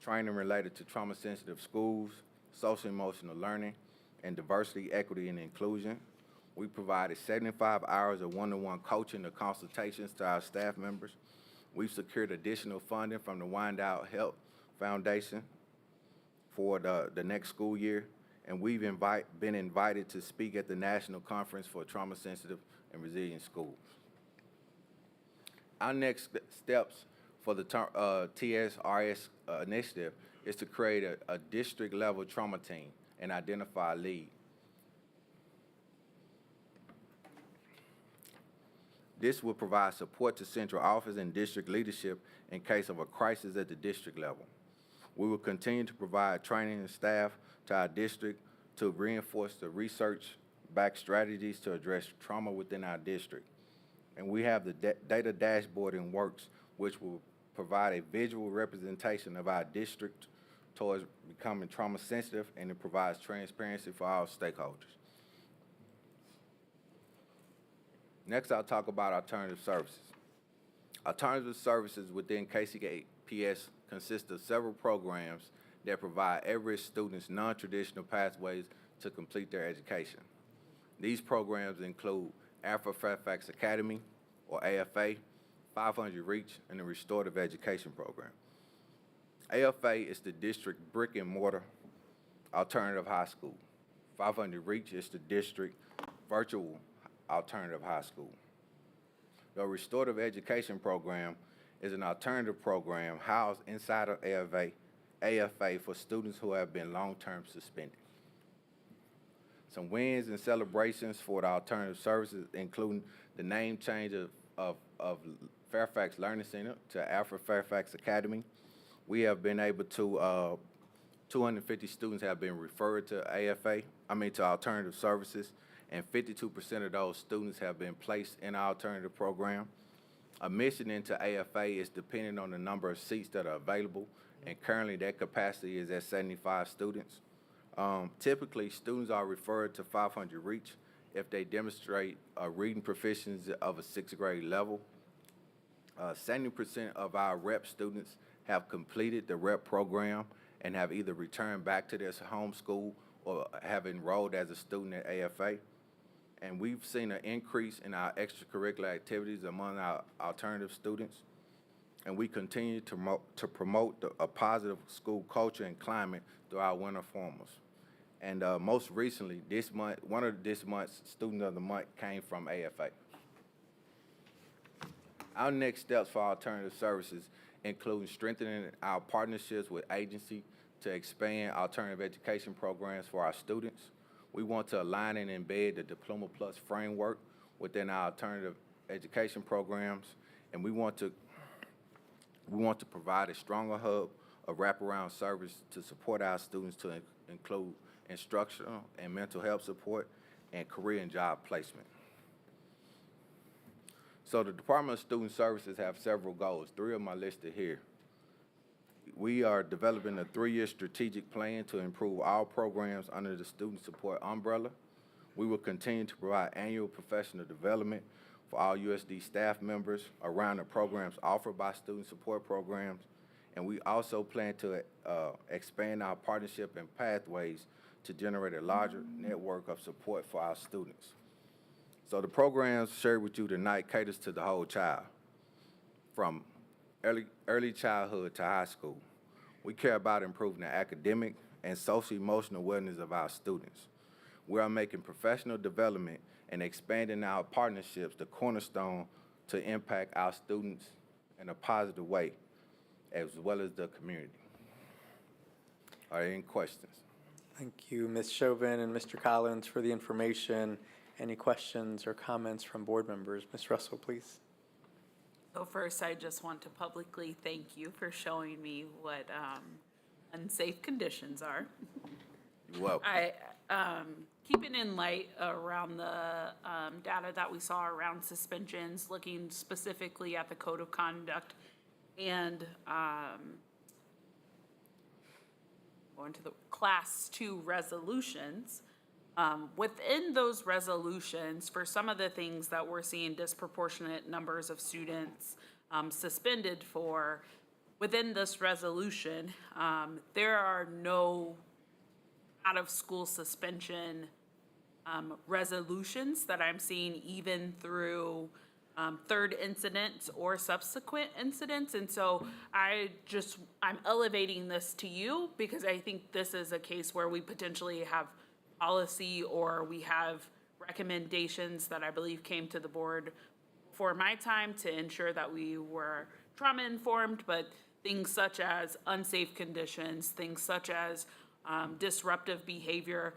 training related to trauma-sensitive schools, social emotional learning, and diversity, equity, and inclusion. We provided 75 hours of one-to-one coaching or consultations to our staff members. We've secured additional funding from the Wyandotte Health Foundation for the next school year, and we've been invited to speak at the National Conference for Trauma-Sensitive and Resilient Schools. Our next steps for the TSRS initiative is to create a district-level trauma team and identify a lead. This will provide support to central office and district leadership in case of a crisis at the district level. We will continue to provide training and staff to our district to reinforce the research-backed strategies to address trauma within our district. And we have the data dashboard in works, which will provide a visual representation of our district towards becoming trauma sensitive, and it provides transparency for all stakeholders. Next, I'll talk about alternative services. Alternative services within KCKPS consist of several programs that provide at-risk students non-traditional pathways to complete their education. These programs include Alpha Fairfax Academy, or AFA, 500 Reach, and the Restorative Education Program. AFA is the district brick-and-mortar alternative high school. 500 Reach is the district virtual alternative high school. The Restorative Education Program is an alternative program housed inside of AFA for students who have been long-term suspended. Some wins and celebrations for the alternative services, including the name change of Fairfax Learning Center to Alfred Fairfax Academy. We have been able to, 250 students have been referred to to alternative services, and 52% of those students have been placed in our alternative program. Admission into AFA is dependent on the number of seats that are available, and currently that capacity is at 75 students. Typically, students are referred to 500 Reach if they demonstrate a reading proficiency of a 6th grade level. 70% of our REP students have completed the REP program and have either returned back to their home school or have enrolled as a student at AFA. And we've seen an increase in our extracurricular activities among our alternative students. And we continue to promote a positive school culture and climate through our winter formals. And most recently, this month, one of this month's Student of the Month came from AFA. Our next steps for alternative services include strengthening our partnerships with agencies to expand alternative education programs for our students. We want to align and embed the Diploma Plus framework within our alternative education programs, and we want to provide a stronger hub of wraparound service to support our students to include instructional and mental health support and career and job placement. So the Department of Student Services have several goals. 3 of them are listed here. We are developing a 3-year strategic plan to improve all programs under the student support umbrella. We will continue to provide annual professional development for all USD staff members around the programs offered by student support programs. And we also plan to expand our partnership and pathways to generate a larger network of support for our students. So the programs shared with you tonight caters to the whole child, from early childhood to high school. We care about improving the academic and social-emotional wellness of our students. We are making professional development and expanding our partnerships the cornerstone to impact our students in a positive way, as well as the community. Are there any questions? Thank you, Ms. Chauvin and Mr. Collins, for the information. Any questions or comments from board members? Ms. Russell, please. So first, I just want to publicly thank you for showing me what unsafe conditions are. You're welcome. Keeping in light around the data that we saw around suspensions, looking specifically at the code of conduct and going to the class 2 resolutions. Within those resolutions, for some of the things that we're seeing disproportionate numbers of students suspended for, within this resolution, there are no out-of-school suspension resolutions that I'm seeing even through third incidents or subsequent incidents. And so I'm elevating this to you because I think this is a case where we potentially have policy or we have recommendations that I believe came to the board for my time to ensure that we were trauma-informed, but things such as unsafe conditions, things such as disruptive behavior,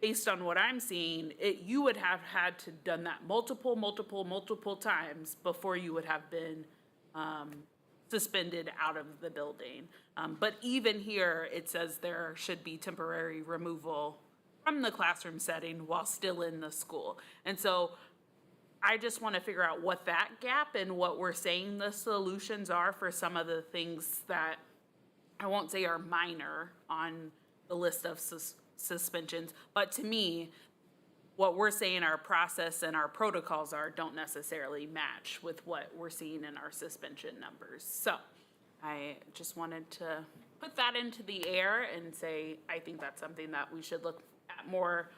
based on what I'm seeing, you would have had to done that multiple times before you would have been suspended out of the building. But even here, it says there should be temporary removal from the classroom setting while still in the school. And so I just want to figure out what that gap and what we're saying the solutions are for some of the things that I won't say are minor on the list of suspensions, but to me, what we're saying our process and our protocols are don't necessarily match with what we're seeing in our suspension numbers. So I just wanted to put that into the air and say, I think that's something that we should look at more,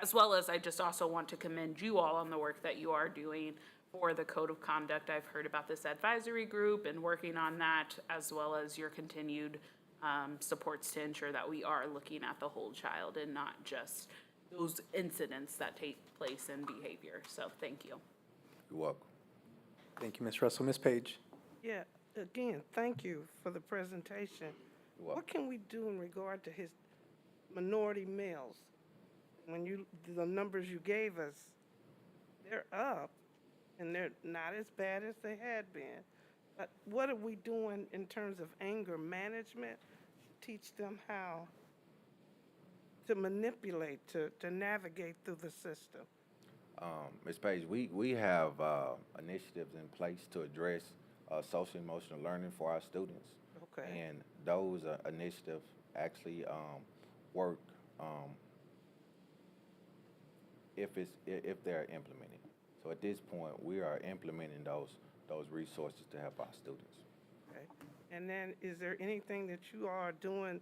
as well as I just also want to commend you all on the work that you are doing for the code of conduct. I've heard about this advisory group and working on that, as well as your continued supports to ensure that we are looking at the whole child and not just those incidents that take place in behavior. So thank you. You're welcome. Thank you, Ms. Russell. Ms. Page? Yeah, again, thank you for the presentation. What can we do in regard to his minority males? When the numbers you gave us, they're up, and they're not as bad as they had been. But what are we doing in terms of anger management? Teach them how to manipulate, to navigate through the system. Ms. Page, we have initiatives in place to address social emotional learning for our students. Okay. And those initiatives actually work if they're implemented. So at this point, we are implementing those resources to help our students. Okay. And then is there anything that you are doing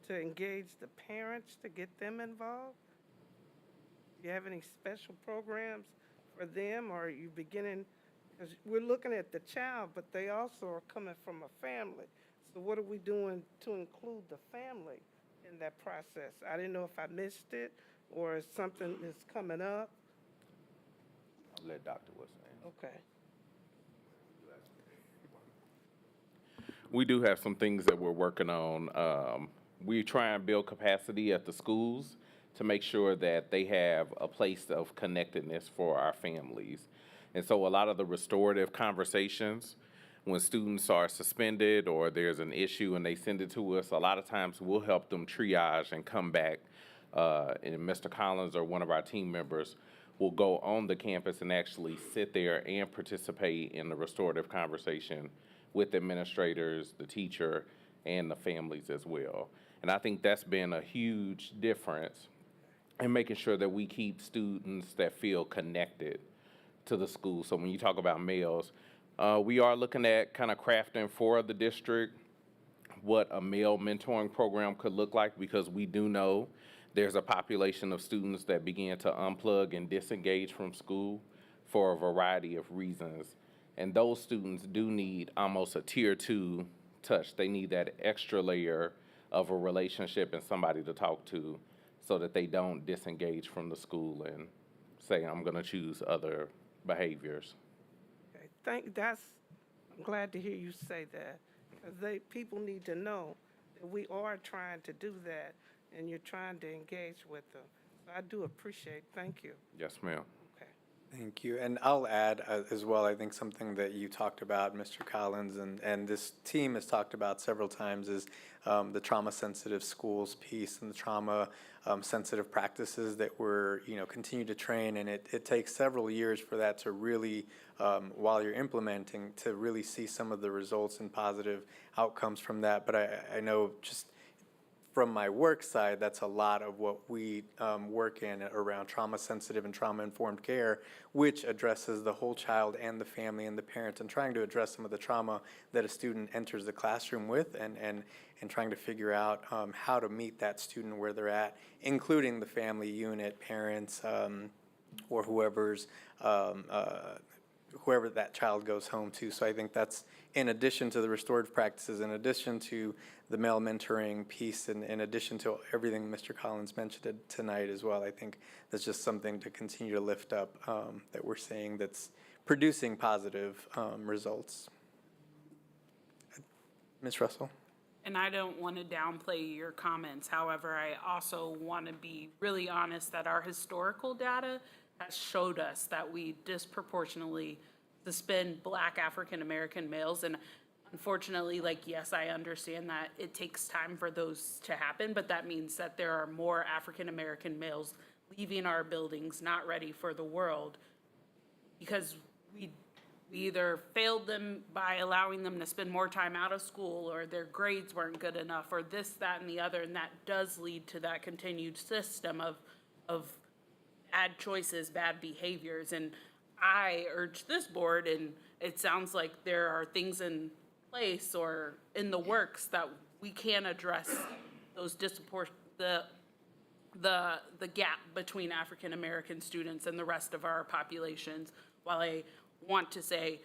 to engage the parents to get them involved? Do you have any special programs for them, or are you beginning, because we're looking at the child, but they also are coming from a family. So what are we doing to include the family in that process? I didn't know if I missed it or if something is coming up. I'll let Dr. Wilson answer. Okay. We do have some things that we're working on. We try and build capacity at the schools to make sure that they have a place of connectedness for our families. And so a lot of the restorative conversations, when students are suspended or there's an issue and they send it to us, a lot of times we'll help them triage and come back. And Mr. Collins or one of our team members will go on the campus and actually sit there and participate in the restorative conversation with administrators, the teacher, and the families as well. And I think that's been a huge difference in making sure that we keep students that feel connected to the school. So when you talk about males, we are looking at kind of crafting for the district what a male mentoring program could look like, because we do know there's a population of students that begin to unplug and disengage from school for a variety of reasons. And those students do need almost a tier 2 touch. They need that extra layer of a relationship and somebody to talk to so that they don't disengage from the school and say, I'm going to choose other behaviors. Okay. I'm glad to hear you say that, because people need to know that we are trying to do that and you're trying to engage with them. So I do appreciate, thank you. Yes, ma'am. Okay. Thank you. And I'll add as well, I think something that you talked about, Mr. Collins, and this team has talked about several times is the trauma-sensitive schools piece and the trauma-sensitive practices that we're, continue to train. And it takes several years for that to really, while you're implementing, to really see some of the results and positive outcomes from that. But I know just from my work side, that's a lot of what we work in around trauma-sensitive and trauma-informed care, which addresses the whole child and the family and the parents, and trying to address some of the trauma that a student enters the classroom with, and trying to figure out how to meet that student where they're at, including the family unit, parents, or whoever that child goes home to. So I think that's in addition to the restorative practices, in addition to the male mentoring piece, and in addition to everything Mr. Collins mentioned tonight as well. I think that's just something to continue to lift up that we're seeing that's producing positive results. Ms. Russell? And I don't want to downplay your comments. However, I also want to be really honest that our historical data has showed us that we disproportionately suspend Black African-American males. And unfortunately, yes, I understand that it takes time for those to happen, but that means that there are more African-American males leaving our buildings not ready for the world because we either failed them by allowing them to spend more time out of school, or their grades weren't good enough, or this, that, and the other, and that does lead to that continued system of bad choices, bad behaviors. And I urge this board, and it sounds like there are things in place or in the works that we can address those the gap between African American students and the rest of our populations. While I want to say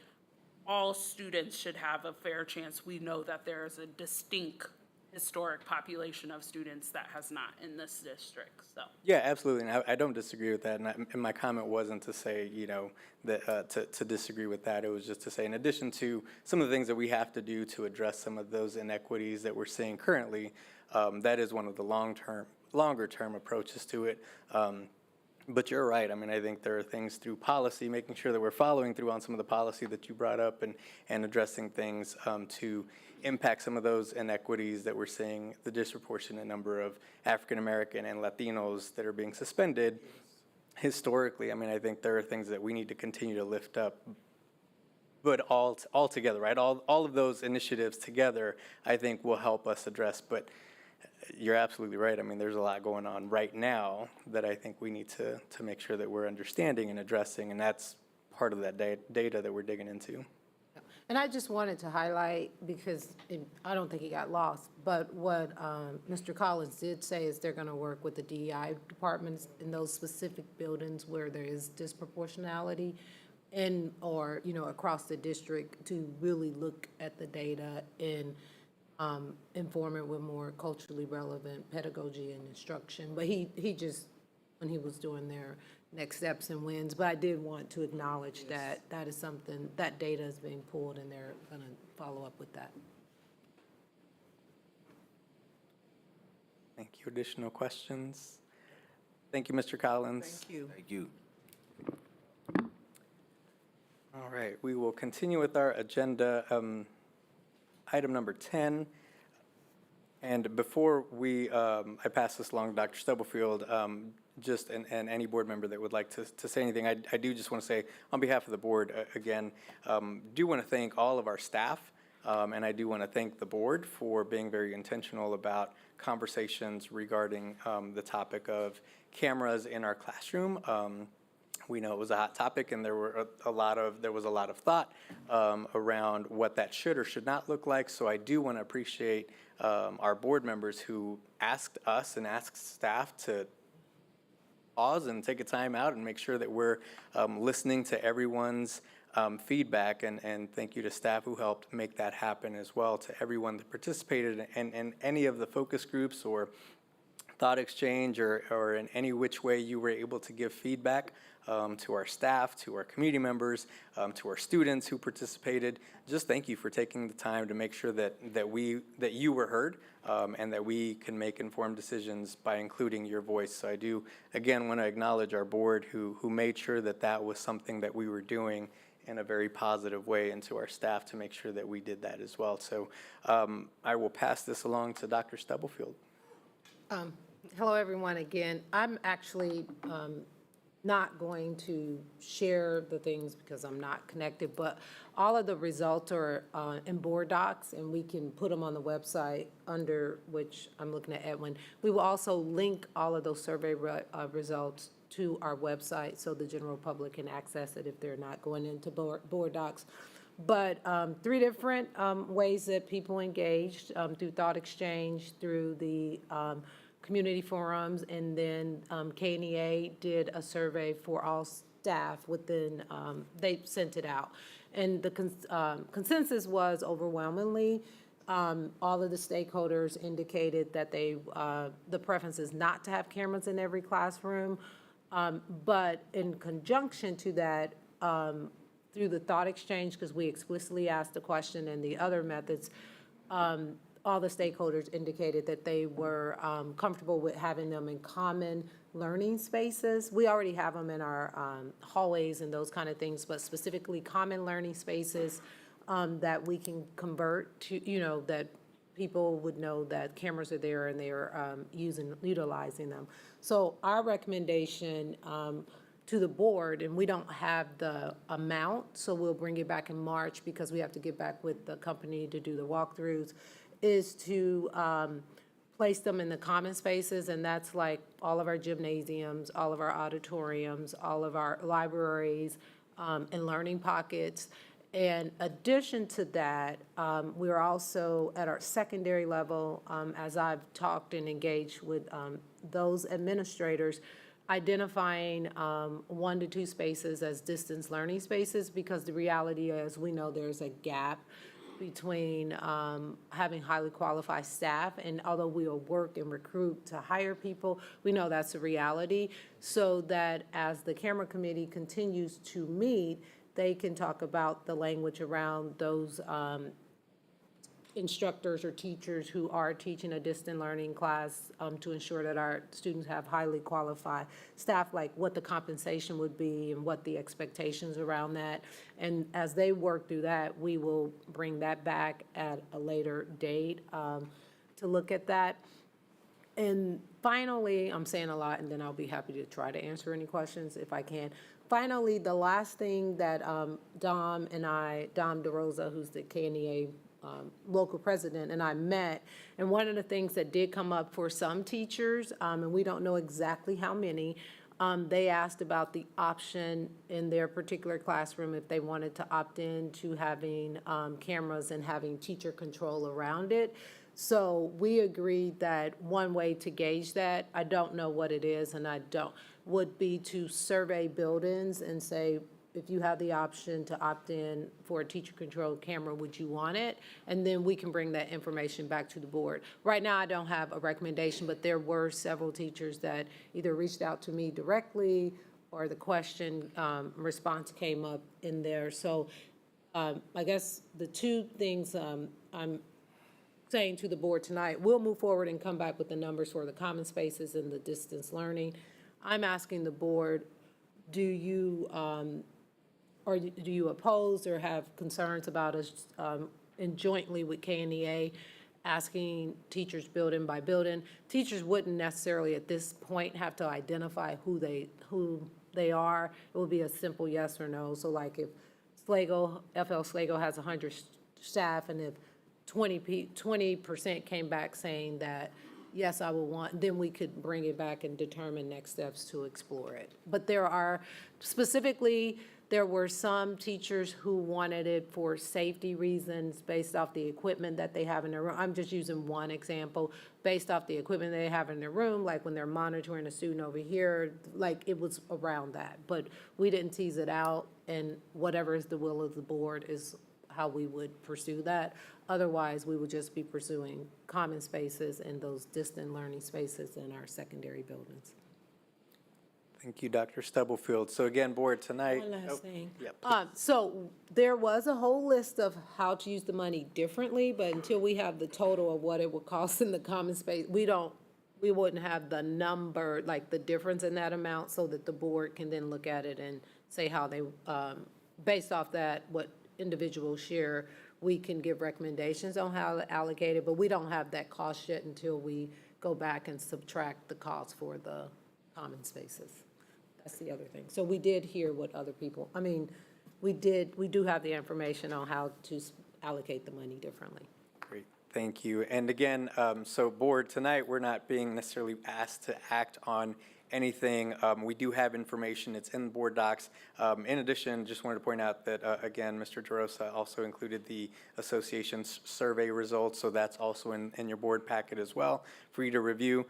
all students should have a fair chance, we know that there is a distinct historic population of students that has not in this district. So Yeah, absolutely, and I don't disagree with that. And my comment wasn't to say, that to disagree with that. It was just to say, in addition to some of the things that we have to do to address some of those inequities that we're seeing currently, that is one of the longer term approaches to it. But you're right. I mean, I think there are things through policy, making sure that we're following through on some of the policy that you brought up, and addressing things to impact some of those inequities that we're seeing, the disproportionate number of African American and Latinos that are being suspended historically. I mean, I think there are things that we need to continue to lift up, but all together, right? All of those initiatives together, I think, will help us address. But you're absolutely right. I mean, there's a lot going on right now that I think we need to make sure that we're understanding and addressing, and that's part of that data that we're digging into. And I just wanted to highlight, because I don't think it got lost, but what Mr. Collins did say is they're going to work with the DEI departments in those specific buildings where there is disproportionality or across the district, to really look at the data and inform it with more culturally relevant pedagogy and instruction. But he just, when he was doing their next steps and wins, but I did want to acknowledge that is something, that data is being pulled, and they're going to follow up with that. Thank you. Additional questions? Thank you, Mr. Collins. Thank you. Thank you. All right, we will continue with our agenda. Item number 10, and before I pass this along to Dr. Stubblefield, and any board member that would like to say anything, I do just want to say, on behalf of the board, again, do want to thank all of our staff, and I do want to thank the board for being very intentional about conversations regarding the topic of cameras in our classroom. We know it was a hot topic, and there was a lot of thought around what that should or should not look like. So I do want to appreciate our board members who asked us and asked staff to pause and take a time out and make sure that we're listening to everyone's feedback. And thank you to staff who helped make that happen as well, to everyone that participated in any of the focus groups or thought exchange or in any which way you were able to give feedback. to our staff, to our community members, to our students who participated. Just thank you for taking the time to make sure that you were heard, and that we can make informed decisions by including your voice. So I do, again, want to acknowledge our board who made sure that that was something that we were doing in a very positive way, and to our staff to make sure that we did that as well. So I will pass this along to Dr. Stubblefield. Hello, everyone, again. I'm actually not going to share the things because I'm not connected, but all of the results are in board docs, and we can put them on the website, under which I'm looking at Edwin. We will also link all of those survey results to our website so the general public can access it if they're not going into board docs. But 3 different ways that people engaged, through thought exchange, through the community forums, and then KNEA did a survey for all staff within, they sent it out. And the consensus was overwhelmingly, all of the stakeholders indicated that the preference is not to have cameras in every classroom. But in conjunction to that, through the thought exchange, because we explicitly asked the question, and the other methods, all the stakeholders indicated that they were comfortable with having them in common learning spaces. We already have them in our hallways and those kind of things, but specifically common learning spaces that we can convert to, that people would know that cameras are there and they're utilizing them. So our recommendation to the board, and we don't have the amount, so we'll bring it back in March because we have to get back with the company to do the walkthroughs, is to place them in the common spaces, and that's like all of our gymnasiums, all of our auditoriums, all of our libraries, and learning pockets. In addition to that, we're also at our secondary level, as I've talked and engaged with those administrators, identifying 1 to 2 spaces as distance learning spaces, because the reality is we know there's a gap between having highly qualified staff, and although we'll work and recruit to hire people, we know that's a reality, so that as the camera committee continues to meet, they can talk about the language around those instructors or teachers who are teaching a distant learning class to ensure that our students have highly qualified staff, like what the compensation would be and what the expectations around that. And as they work through that, we will bring that back at a later date to look at that. And finally, I'm saying a lot, and then I'll be happy to try to answer any questions if I can. Finally, the last thing that Dom DeRosa, who's the KNEA local president, and I met, and one of the things that did come up for some teachers, and we don't know exactly how many, they asked about the option in their particular classroom if they wanted to opt in to having cameras and having teacher control around it. So we agreed that one way to gauge that, I don't know what it is, and would be to survey buildings and say, if you have the option to opt in for a teacher-controlled camera, would you want it? And then we can bring that information back to the board. Right now, I don't have a recommendation, but there were several teachers that either reached out to me directly or the question response came up in there. So I guess the 2 things I'm saying to the board tonight, we'll move forward and come back with the numbers for the common spaces and the distance learning. I'm asking the board, do you oppose or have concerns about us and jointly with KNEA asking teachers building by building? Teachers wouldn't necessarily at this point have to identify who they are. It would be a simple yes or no. So like if FL Sligo has 100 staff, and if 20% came back saying that, yes, I will want, then we could bring it back and determine next steps to explore it. But there were some teachers who wanted it for safety reasons based off the equipment that they have in their room. I'm just using one example, based off the equipment they have in their room, like when they're monitoring a student over here, like it was around that. But we didn't tease it out, and whatever is the will of the board is how we would pursue that. Otherwise, we would just be pursuing common spaces and those distant learning spaces in our secondary buildings. Thank you, Dr. Stubblefield. So again, board, tonight. One Oh, last thing. yeah, please. So there was a whole list of how to use the money differently, but until we have the total of what it would cost in the common space, we wouldn't have the number, like the difference in that amount, so that the board can then look at it and say how they, based off that, what individuals share, we can give recommendations on how to allocate it, but we don't have that cost yet until we go back and subtract the cost for the common spaces. That's the other thing. So we did hear what other people, we do have the information on how to allocate the money differently. Great, thank you. And again, so board, tonight, we're not being necessarily asked to act on anything. We do have information, it's in the board docs. In addition, just wanted to point out that, again, Mr. DeRosa also included the association's survey results, so that's also in your board packet as well for you to review.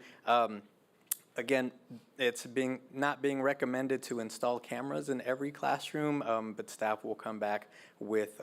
Again, it's not being recommended to install cameras in every classroom, but staff will come back with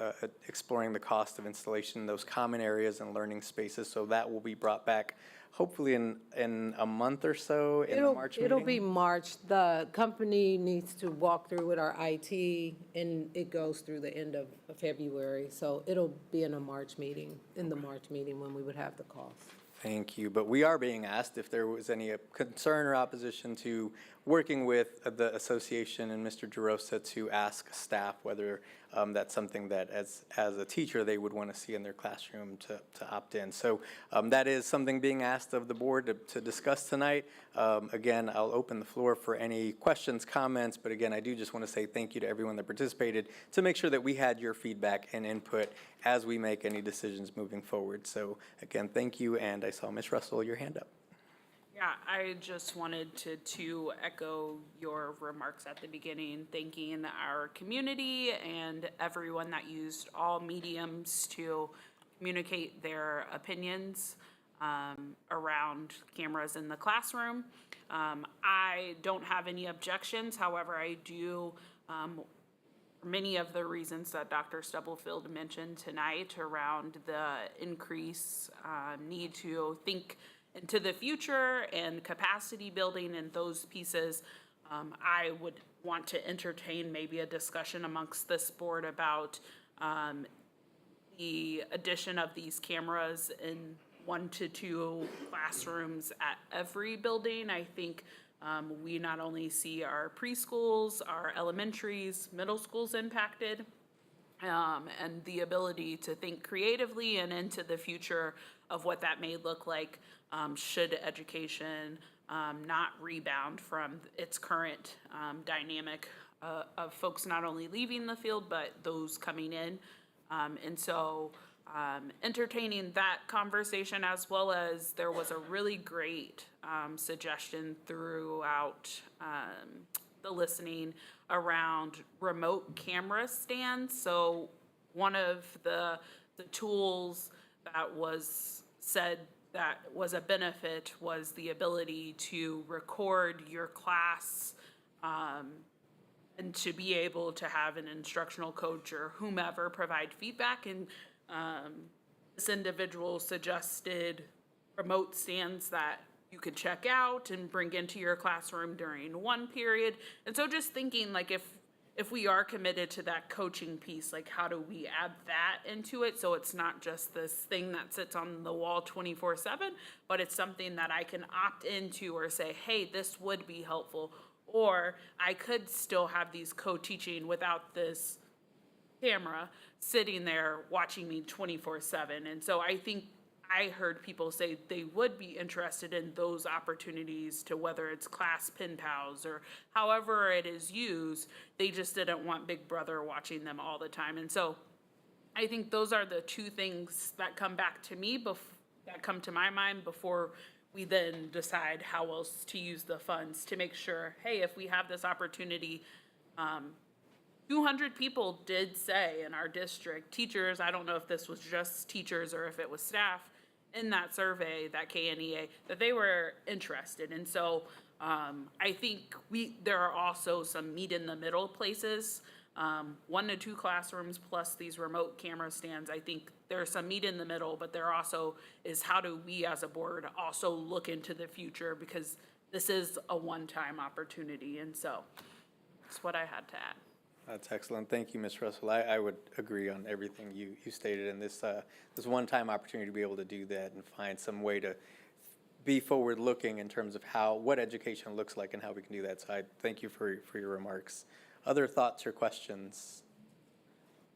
exploring the cost of installation in those common areas and learning spaces. So that will be brought back hopefully in a month or so in the March meeting. It'll be March. The company needs to walk through with our IT, and it goes through the end of February. So it'll be in the March meeting when we would have the cost. Thank you. But we are being asked if there was any concern or opposition to working with the association and Mr. DeRosa to ask staff whether that's something that as a teacher they would want to see in their classroom to opt in. So that is something being asked of the board to discuss tonight. Again, I'll open the floor for any questions, comments, but again, I do just want to say thank you to everyone that participated to make sure that we had your feedback and input as we make any decisions moving forward. So again, thank you, and I saw Ms. Russell, your hand up. Yeah, I just wanted to echo your remarks at the beginning, thanking our community and everyone that used all mediums to communicate their opinions around cameras in the classroom. I don't have any objections, however, I do, many of the reasons that Dr. Stubblefield mentioned tonight around the increase need to think into the future and capacity building and those pieces, I would want to entertain maybe a discussion amongst this board about the addition of these cameras in 1 to 2 classrooms at every building. I think we not only see our preschools, our elementaries, middle schools impacted, and the ability to think creatively and into the future of what that may look like should education not rebound from its current dynamic of folks not only leaving the field, but those coming in. And so entertaining that conversation, as well as there was a really great suggestion throughout the listening around remote camera stands. So one of the tools that was said that was a benefit was the ability to record your class and to be able to have an instructional coach or whomever provide feedback. And this individual suggested remote stands that you could check out and bring into your classroom during one period. And so just thinking, like, if we are committed to that coaching piece, like, how do we add that into it so it's not just this thing that sits on the wall 24/7, but it's something that I can opt into or say, hey, this would be helpful, or I could still have these co-teaching without this camera sitting there watching me 24/7. And so I think I heard people say they would be interested in those opportunities to, whether it's class pen pals or however it is used, they just didn't want Big Brother watching them all the time. And so I think those are the two things that come back to me, that come to my mind before we then decide how else to use the funds to make sure, hey, if we have this opportunity, 200 people did say in our district, teachers, I don't know if this was just teachers or if it was staff, in that survey, that KNEA, that they were interested. And so I think there are also some meet in the middle places, 1 to 2 classrooms plus these remote camera stands. I think there's some meet in the middle, but there also is how do we as a board also look into the future, because this is a one-time opportunity, and so that's what I had to add. That's excellent. Thank you, Ms. Russell. I would agree on everything you stated in this, this one-time opportunity to be able to do that and find some way to be forward-looking in terms of what education looks like and how we can do that. So I thank you for your remarks. Other thoughts or questions,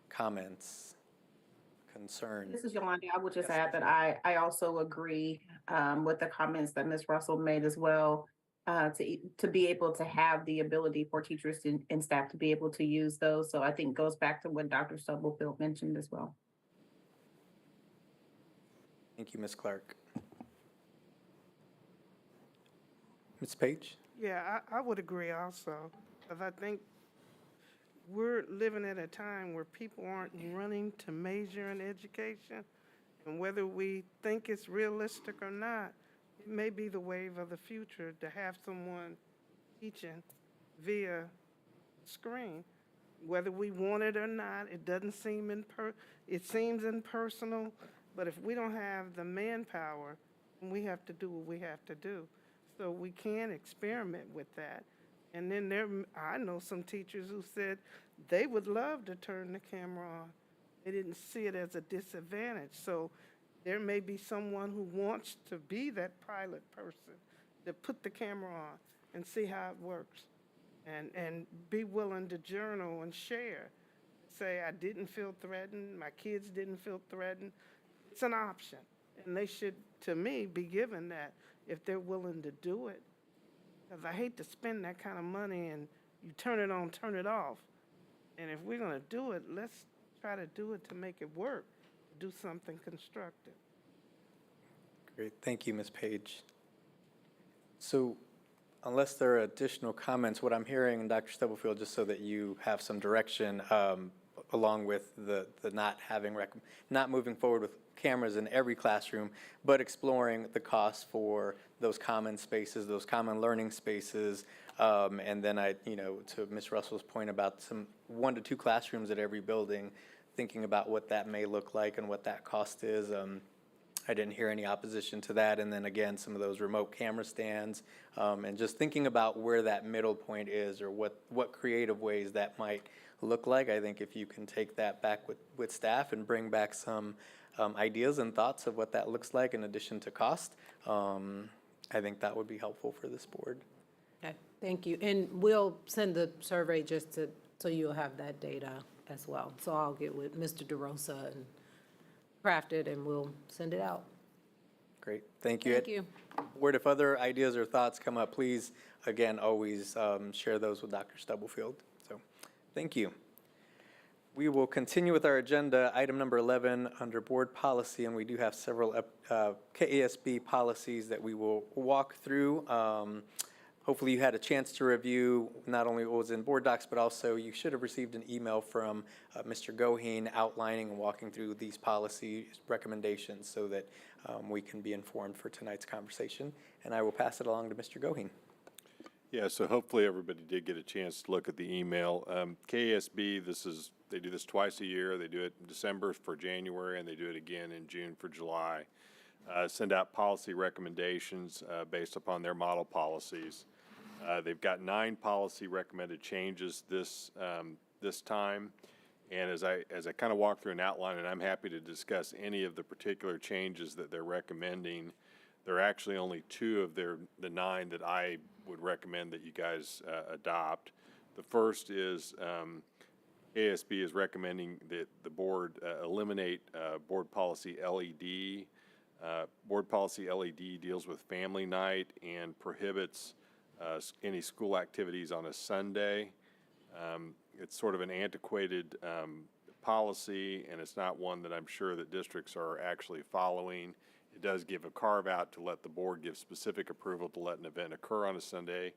comments, concerns? This is Yolanda. I would just add that I also agree with the comments that Ms. Russell made as well, to be able to have the ability for teachers and staff to be able to use those. So I think goes back to what Dr. Stubblefield mentioned as well. Thank you, Ms. Clark. Ms. Page? Yeah, I would agree also, because I think we're living at a time where people aren't running to major in education, and whether we think it's realistic or not, it may be the wave of the future to have someone teaching via screen. Whether we want it or not, it doesn't seem it seems impersonal, but if we don't have the manpower, then we have to do what we have to do. So we can experiment with that. And then I know some teachers who said they would love to turn the camera on. They didn't see it as a disadvantage. So there may be someone who wants to be that pilot person to put the camera on and see how it works, and be willing to journal and share. Say, I didn't feel threatened, my kids didn't feel threatened. It's an option, and they should, to me, be given that if they're willing to do it. Because I hate to spend that kind of money and you turn it on, turn it off. And if we're going to do it, let's try to do it to make it work, do something constructive. Great. Thank you, Ms. Page. So unless there are additional comments, what I'm hearing, Dr. Stubblefield, just so that you have some direction, along with the not moving forward with cameras in every classroom, but exploring the costs for those common spaces, those common learning spaces, and then to Ms. Russell's point about some 1 to 2 classrooms at every building, thinking about what that may look like and what that cost is. I didn't hear any opposition to that. And then again, some of those remote camera stands, and just thinking about where that middle point is, or what creative ways that might look like. I think if you can take that back with staff and bring back some ideas and thoughts of what that looks like in addition to cost, I think that would be helpful for this board. Okay, thank you. And we'll send the survey so you'll have that data as well. So I'll get with Mr. DeRosa and craft it, and we'll send it out. Great, thank you. Thank you. Board, if other ideas or thoughts come up, please, again, always share those with Dr. Stubblefield. So, thank you. We will continue with our agenda, item number 11 under board policy, and we do have several KASB policies that we will walk through. Hopefully you had a chance to review not only what was in board docs, but also you should have received an email from Mr. Goheen outlining and walking through these policy recommendations so that we can be informed for tonight's conversation. And I will pass it along to Mr. Goheen. Yeah, so hopefully everybody did get a chance to look at the email. KASB, they do this twice a year. They do it in December for January, and they do it again in June for July. Send out policy recommendations based upon their model policies. They've got 9 policy recommended changes this time. And as I kind of walk through an outline, and I'm happy to discuss any of the particular changes that they're recommending, there are actually only 2 of the 9 that I would recommend that you guys adopt. The first is ASB is recommending that the board eliminate board policy LED. Board policy LED deals with family night and prohibits any school activities on a Sunday. It's sort of an antiquated policy, and it's not one that I'm sure that districts are actually following. It does give a carve-out to let the board give specific approval to let an event occur on a Sunday.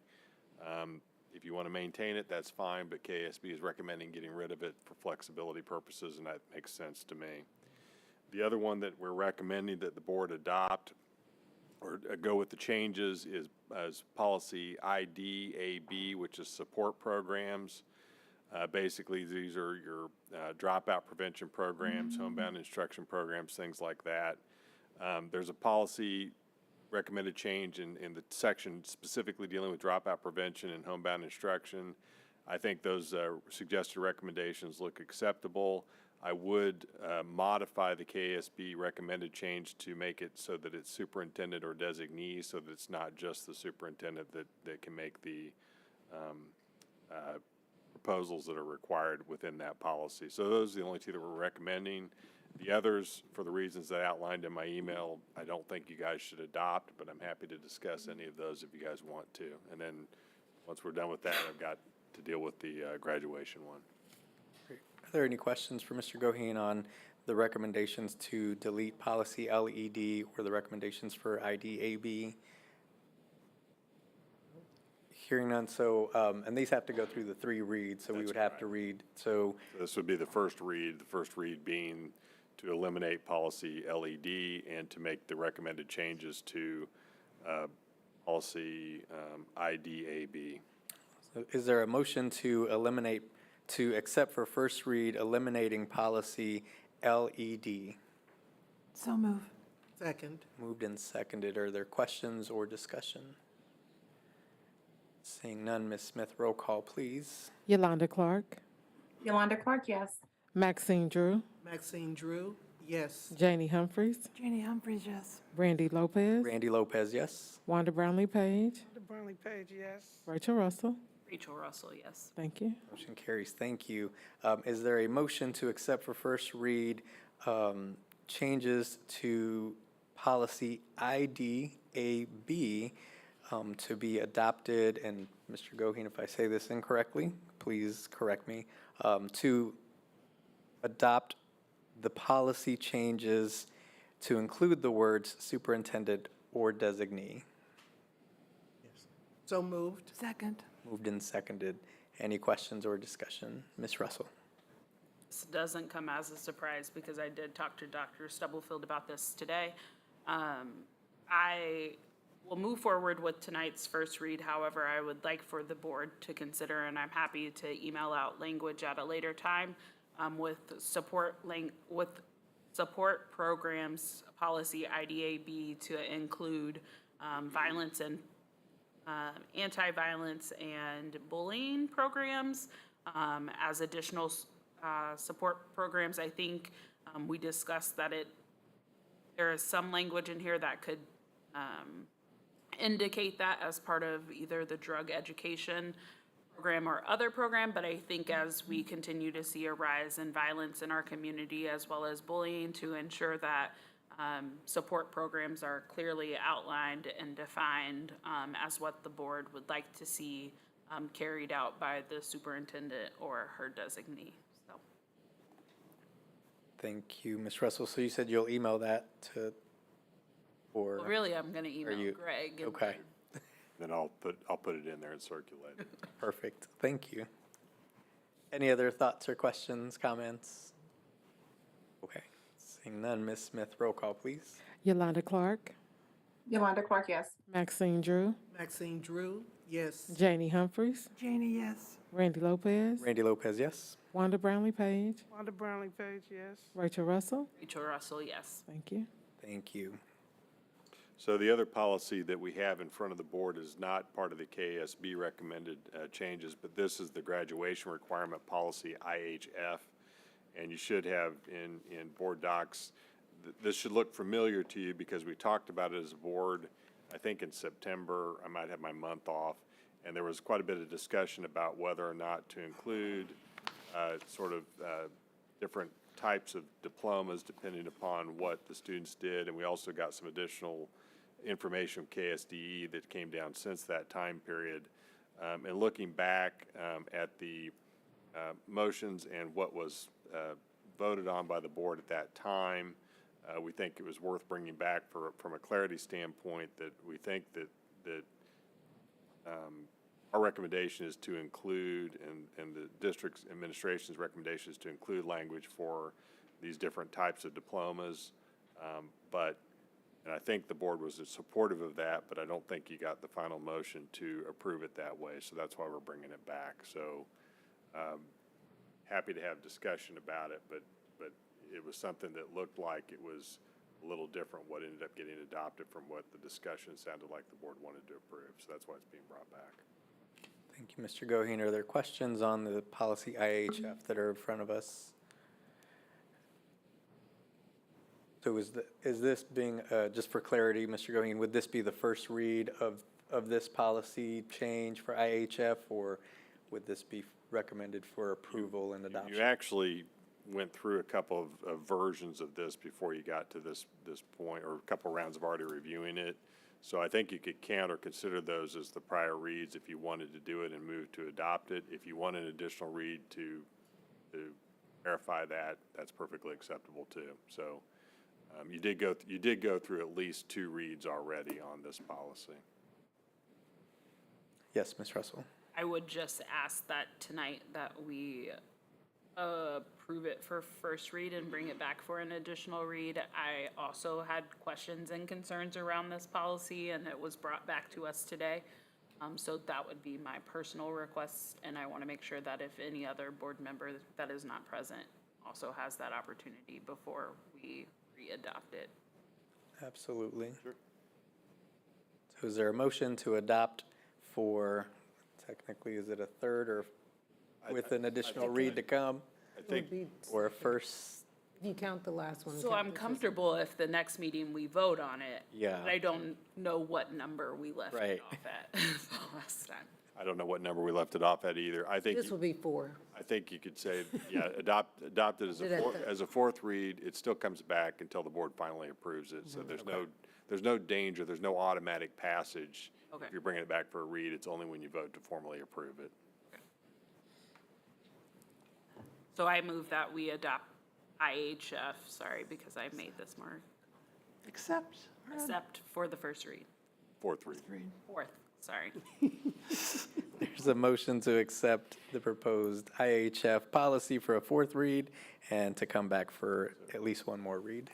If you want to maintain it, that's fine, but KSB is recommending getting rid of it for flexibility purposes, and that makes sense to me. The other one that we're recommending that the board adopt or go with the changes is policy IDAB, which is support programs. Basically, these are your dropout prevention programs, homebound instruction programs, things like that. There's a policy recommended change in the section specifically dealing with dropout prevention and homebound instruction. I think those suggested recommendations look acceptable. I would modify the KSB recommended change to make it so that it's superintendent or designee, so that it's not just the superintendent that can make the proposals that are required within that policy. So those are the only two that we're recommending. The others, for the reasons that I outlined in my email, I don't think you guys should adopt, but I'm happy to discuss any of those if you guys want to. And then, once we're done with that, I've got to deal with the graduation one. Are there any questions for Mr. Goheen on the recommendations to delete policy LED or the recommendations for IDAB? Hearing none, so, and these have to go through the 3 reads, so we would have to read, so. This would be the first read being to eliminate policy LED and to make the recommended changes to policy IDAB. So is there a motion to eliminate, to accept for first read, eliminating policy LED? So move. Second. Moved and seconded. Are there questions or discussion? Seeing none, Ms. Smith, roll call, please. Yolanda Clark, Yolanda Clark, yes. Maxine Drew, Maxine Drew, yes. Janie Humphries, Janie Humphries, yes. Randy Lopez, Randy Lopez, yes. Wanda Brownlee Page, The Brownlee Page, yes. Rachel Russell. Rachel Russell, yes. Thank you. Motion carries. Thank you. Is there a motion to accept for first read changes to policy IDAB to be adopted, and Mr. Goheen, if I say this incorrectly, please correct me, to adopt the policy changes to include the words superintendent or designee? So moved. Second. Moved and seconded. Any questions or discussion? Ms. Russell? This doesn't come as a surprise because I did talk to Dr. Stubblefield about this today. I will move forward with tonight's first read. However, I would like for the board to consider, and I'm happy to email out language at a later time with support programs, policy IDAB, to include violence and anti-violence and bullying programs as additional support programs. I think we discussed that there is some language in here that could indicate that as part of either the drug education program or other program, but I think as we continue to see a rise in violence in our community as well as bullying, to ensure that support programs are clearly outlined and defined as what the board would like to see carried out by the superintendent or her designee. So. Thank you, Ms. Russell. So you said you'll email that to, or? Well, really, I'm going to email Greg. And okay. Then I'll put it in there and circulate it. Perfect. Thank you. Any other thoughts or questions, comments? Okay. Seeing none, Ms. Smith, roll call, please. Yolanda Clark, Yolanda Clark, yes. Maxine Drew, Maxine Drew, yes. Janie Humphries, Janie, yes. Randy Lopez, Randy Lopez, yes. Wanda Brownlee Page, Wanda Brownlee Page, yes. Rachel Russell. Rachel Russell, yes. Thank you. Thank you. So the other policy that we have in front of the board is not part of the KSB recommended changes, but this is the graduation requirement policy, IHF. And you should have in board docs, this should look familiar to you because we talked about it as a board, I think in September. I might have my month off. And there was quite a bit of discussion about whether or not to include different types of diplomas depending upon what the students did. And we also got some additional information from KSDE that came down since that time period. And looking back at the motions and what was voted on by the board at that time, we think it was worth bringing back from a clarity standpoint, that we think that our recommendation is to include, and the district's administration's recommendation is to include language for these different types of diplomas. And I think the board was supportive of that, but I don't think you got the final motion to approve it that way. So that's why we're bringing it back. So happy to have discussion about it, but it was something that looked like it was a little different what ended up getting adopted from what the discussion sounded like the board wanted to approve. So that's why it's being brought back. Thank you, Mr. Goheen. Are there questions on the policy IHF that are in front of us? So is this being, just for clarity, Mr. Goheen, would this be the first read of this policy change for IHF, or would this be recommended for approval and adoption? You actually went through a couple of versions of this before you got to this point, or a couple rounds of already reviewing it. So I think you could count or consider those as the prior reads if you wanted to do it and move to adopt it. If you want an additional read to verify that, that's perfectly acceptable too. So you did go through at least 2 reads already on this policy. Yes, Ms. Russell. I would just ask that tonight that we approve it for first read and bring it back for an additional read. I also had questions and concerns around this policy, and it was brought back to us today. So that would be my personal request, and I want to make sure that if any other board member that is not present also has that opportunity before we re-adopt it. Absolutely. Sure. So is there a motion to adopt for, technically, is it a third or with an additional read to come? I think, or a first? If you count the last one. So I'm comfortable if the next meeting we vote on it. Yeah. But I don't know what number we left Right. it off at the last time. I don't know what number we left it off at either. I think. This will be 4. I think you could say, yeah, adopt it as a fourth read. It still comes back until the board finally approves it. So there's no danger, there's no automatic passage. Okay. If you're bringing it back for a read, it's only when you vote to formally approve it. So I move that we adopt IHF, sorry, because I made this more, Accept. except for the first read. Fourth read. Fourth, sorry. There's a motion to accept the proposed IHF policy for a fourth read and to come back for at least one more read.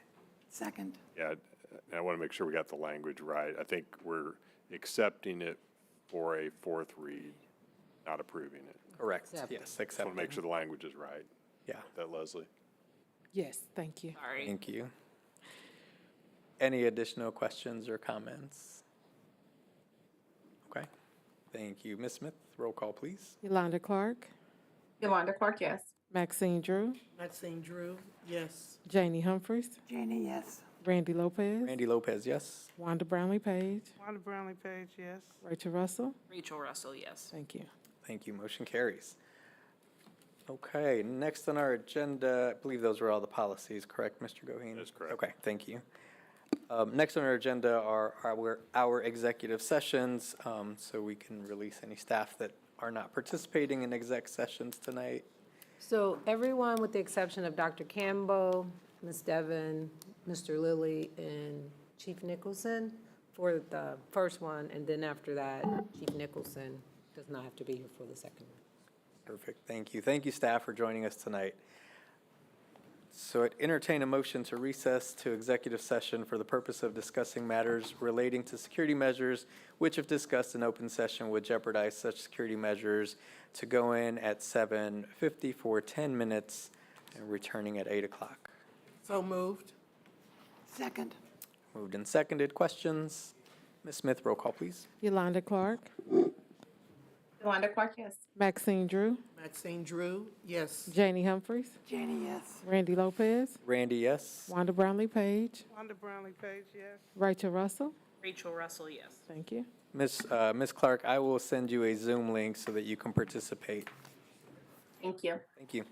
Second. Yeah, and I want to make sure we got the language right. I think we're accepting it for a fourth read, not approving it. Correct. Accept. Yes, Just want accept. to make sure the language is right. Yeah. That, Leslie? Yes, thank you. Sorry. Thank you. Any additional questions or comments? Okay. Thank you. Ms. Smith, roll call, please. Yolanda Clark, Yolanda Clark, yes. Maxine Drew, Maxine Drew, yes. Janie Humphries, Janie, yes. Randy Lopez, Randy Lopez, yes. Wanda Brownlee Page, Wanda Brownlee Page, yes. Rachel Russell. Rachel Russell, yes. Thank you. Thank you. Motion carries. Okay, next on our agenda, I believe those were all the policies, correct, Mr. Goheen? That's correct. Okay, thank you. Next on our agenda are our executive sessions, so we can release any staff that are not participating in exec sessions tonight. So everyone, with the exception of Dr. Campbell, Ms. Devon, Mr. Lilly, and Chief Nicholson for the first one, and then after that, Chief Nicholson does not have to be here for the second one. Perfect, thank you. Thank you, staff, for joining us tonight. So I'd entertain a motion to recess to executive session for the purpose of discussing matters relating to security measures, which if discussed in open session would jeopardize such security measures, to go in at 7:50 for 10 minutes and returning at 8 o'clock. So moved. Second. Moved and seconded. Questions? Ms. Smith, roll call, please. Yolanda Clark, Yolanda Clark, yes. Maxine Drew, Maxine Drew, yes. Janie Humphries, Janie, yes. Randy Lopez, Randy, yes. Wanda Brownlee Page, Wanda Brownlee Page, yes. Rachel Russell. Rachel Russell, yes. Thank you. Ms. Clark, I will send you a Zoom link so that you can participate. Thank you. Thank you.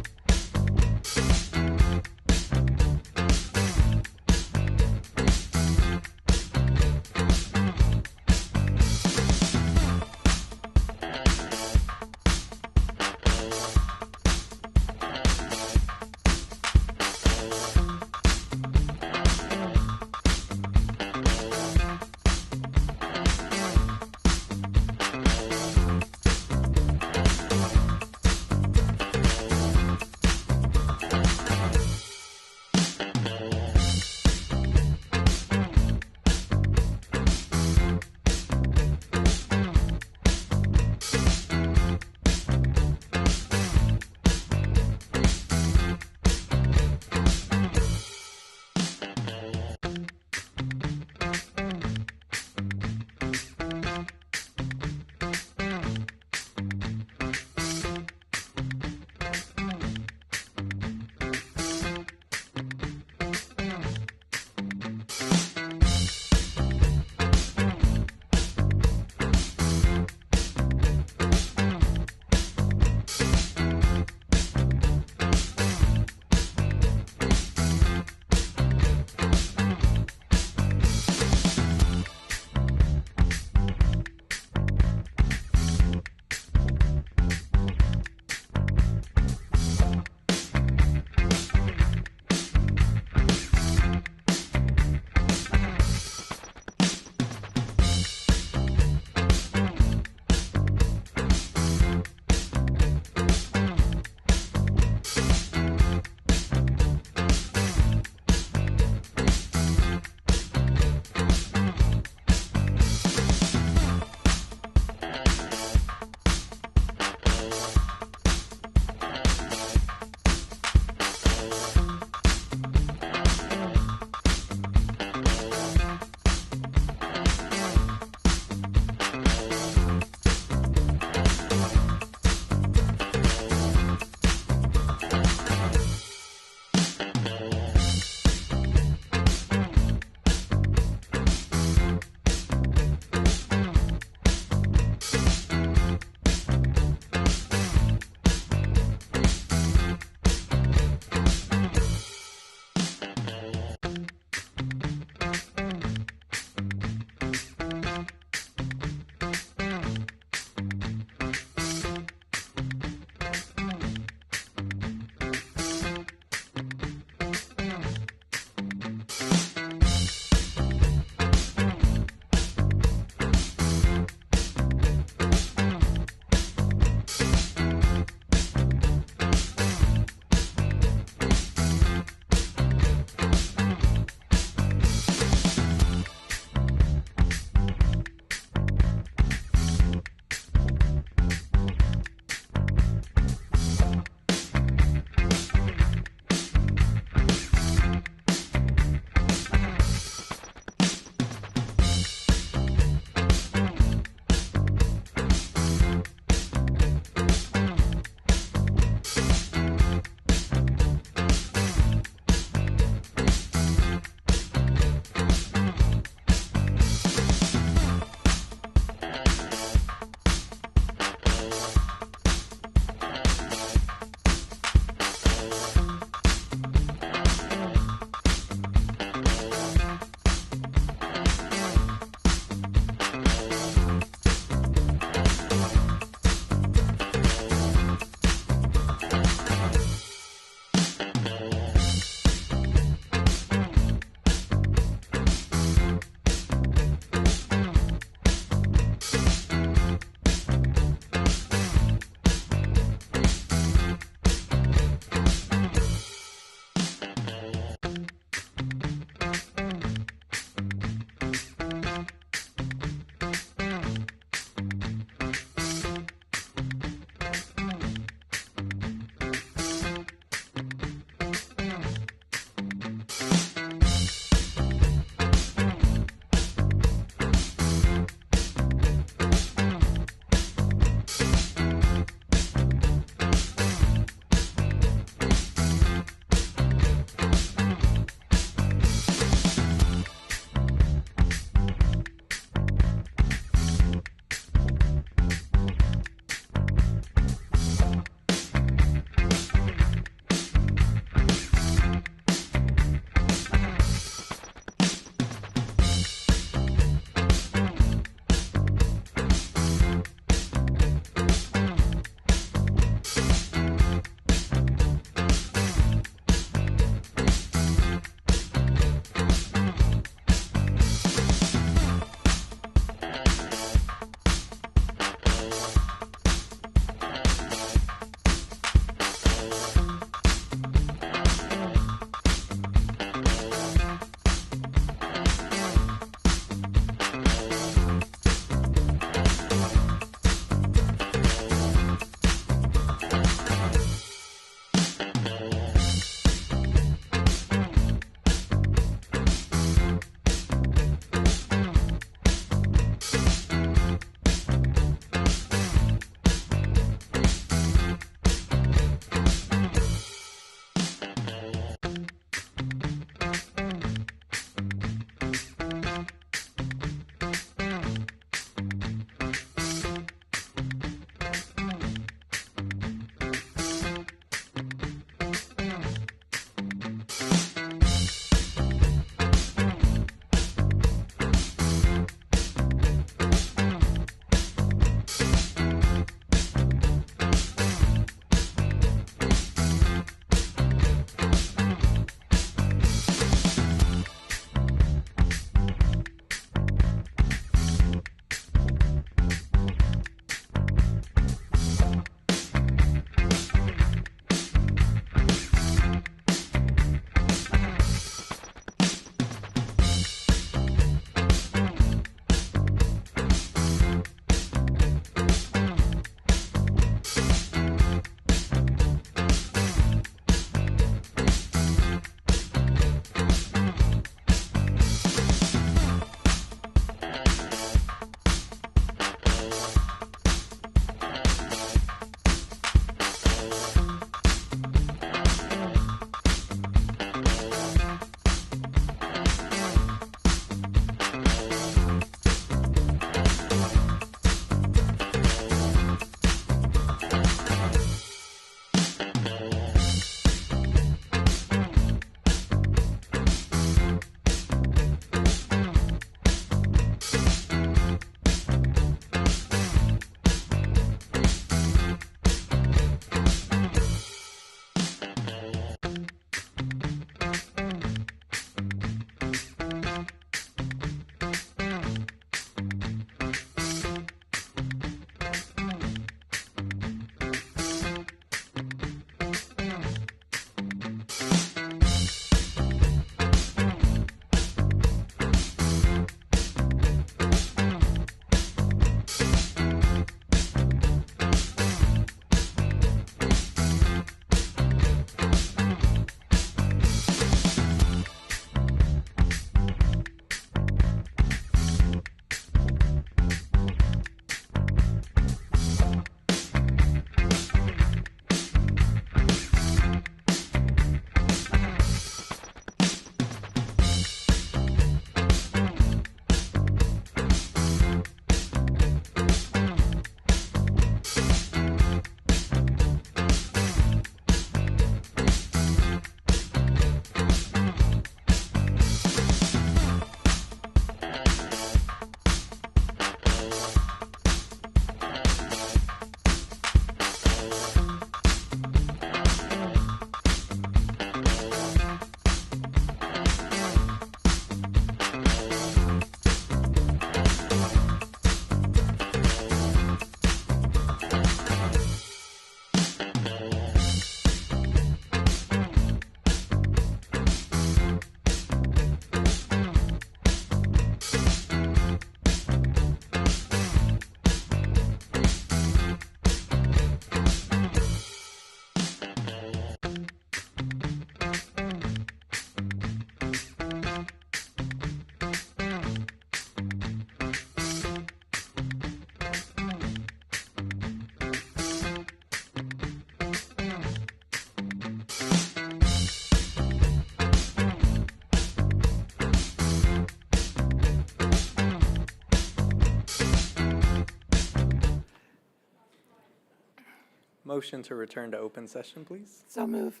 Motion to return to open session, please. So move.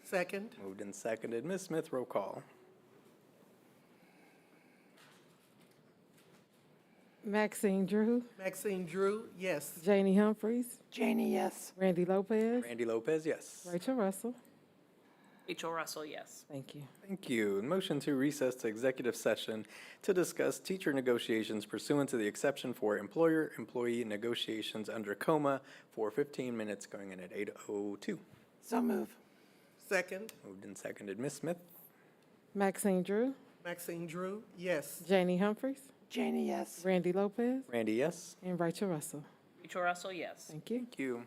Second. Moved and seconded. Ms. Smith, roll call. Maxine Drew, Maxine Drew, yes. Janie Humphries, Janie, yes. Randy Lopez, Randy Lopez, yes. Rachel Russell. Rachel Russell, yes. Thank you. Thank you. Motion to recess to executive session to discuss teacher negotiations pursuant to the exception for employer-employee negotiations under COMA for 15 minutes going in at 8:02. So move. Second. Moved and seconded. Ms. Smith? Maxine Drew, Maxine Drew, yes. Janie Humphries, Janie, yes. Randy Lopez, Randy, yes. and Rachel Russell. Rachel Russell, yes. Thank you. Thank you.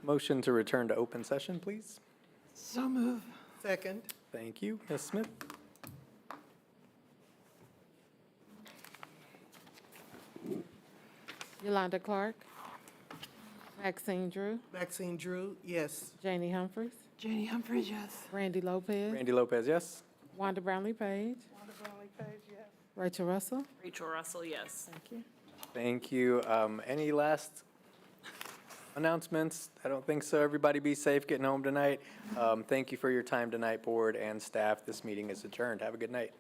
Motion to return to open session, please. So move. Second. Thank you. Ms. Smith? Yolanda Clark, Maxine Drew, Maxine Drew, yes. Janie Humphries, Janie Humphries, yes. Randy Lopez, Randy Lopez, yes? Wanda Brownlee Page, Wanda Brownlee Page, yes. Rachel Russell. Rachel Russell, yes. Thank you. Thank you. Any last announcements? I don't think so. Everybody be safe getting home tonight. Thank you for your time tonight, board and staff. This meeting is adjourned. Have a good night.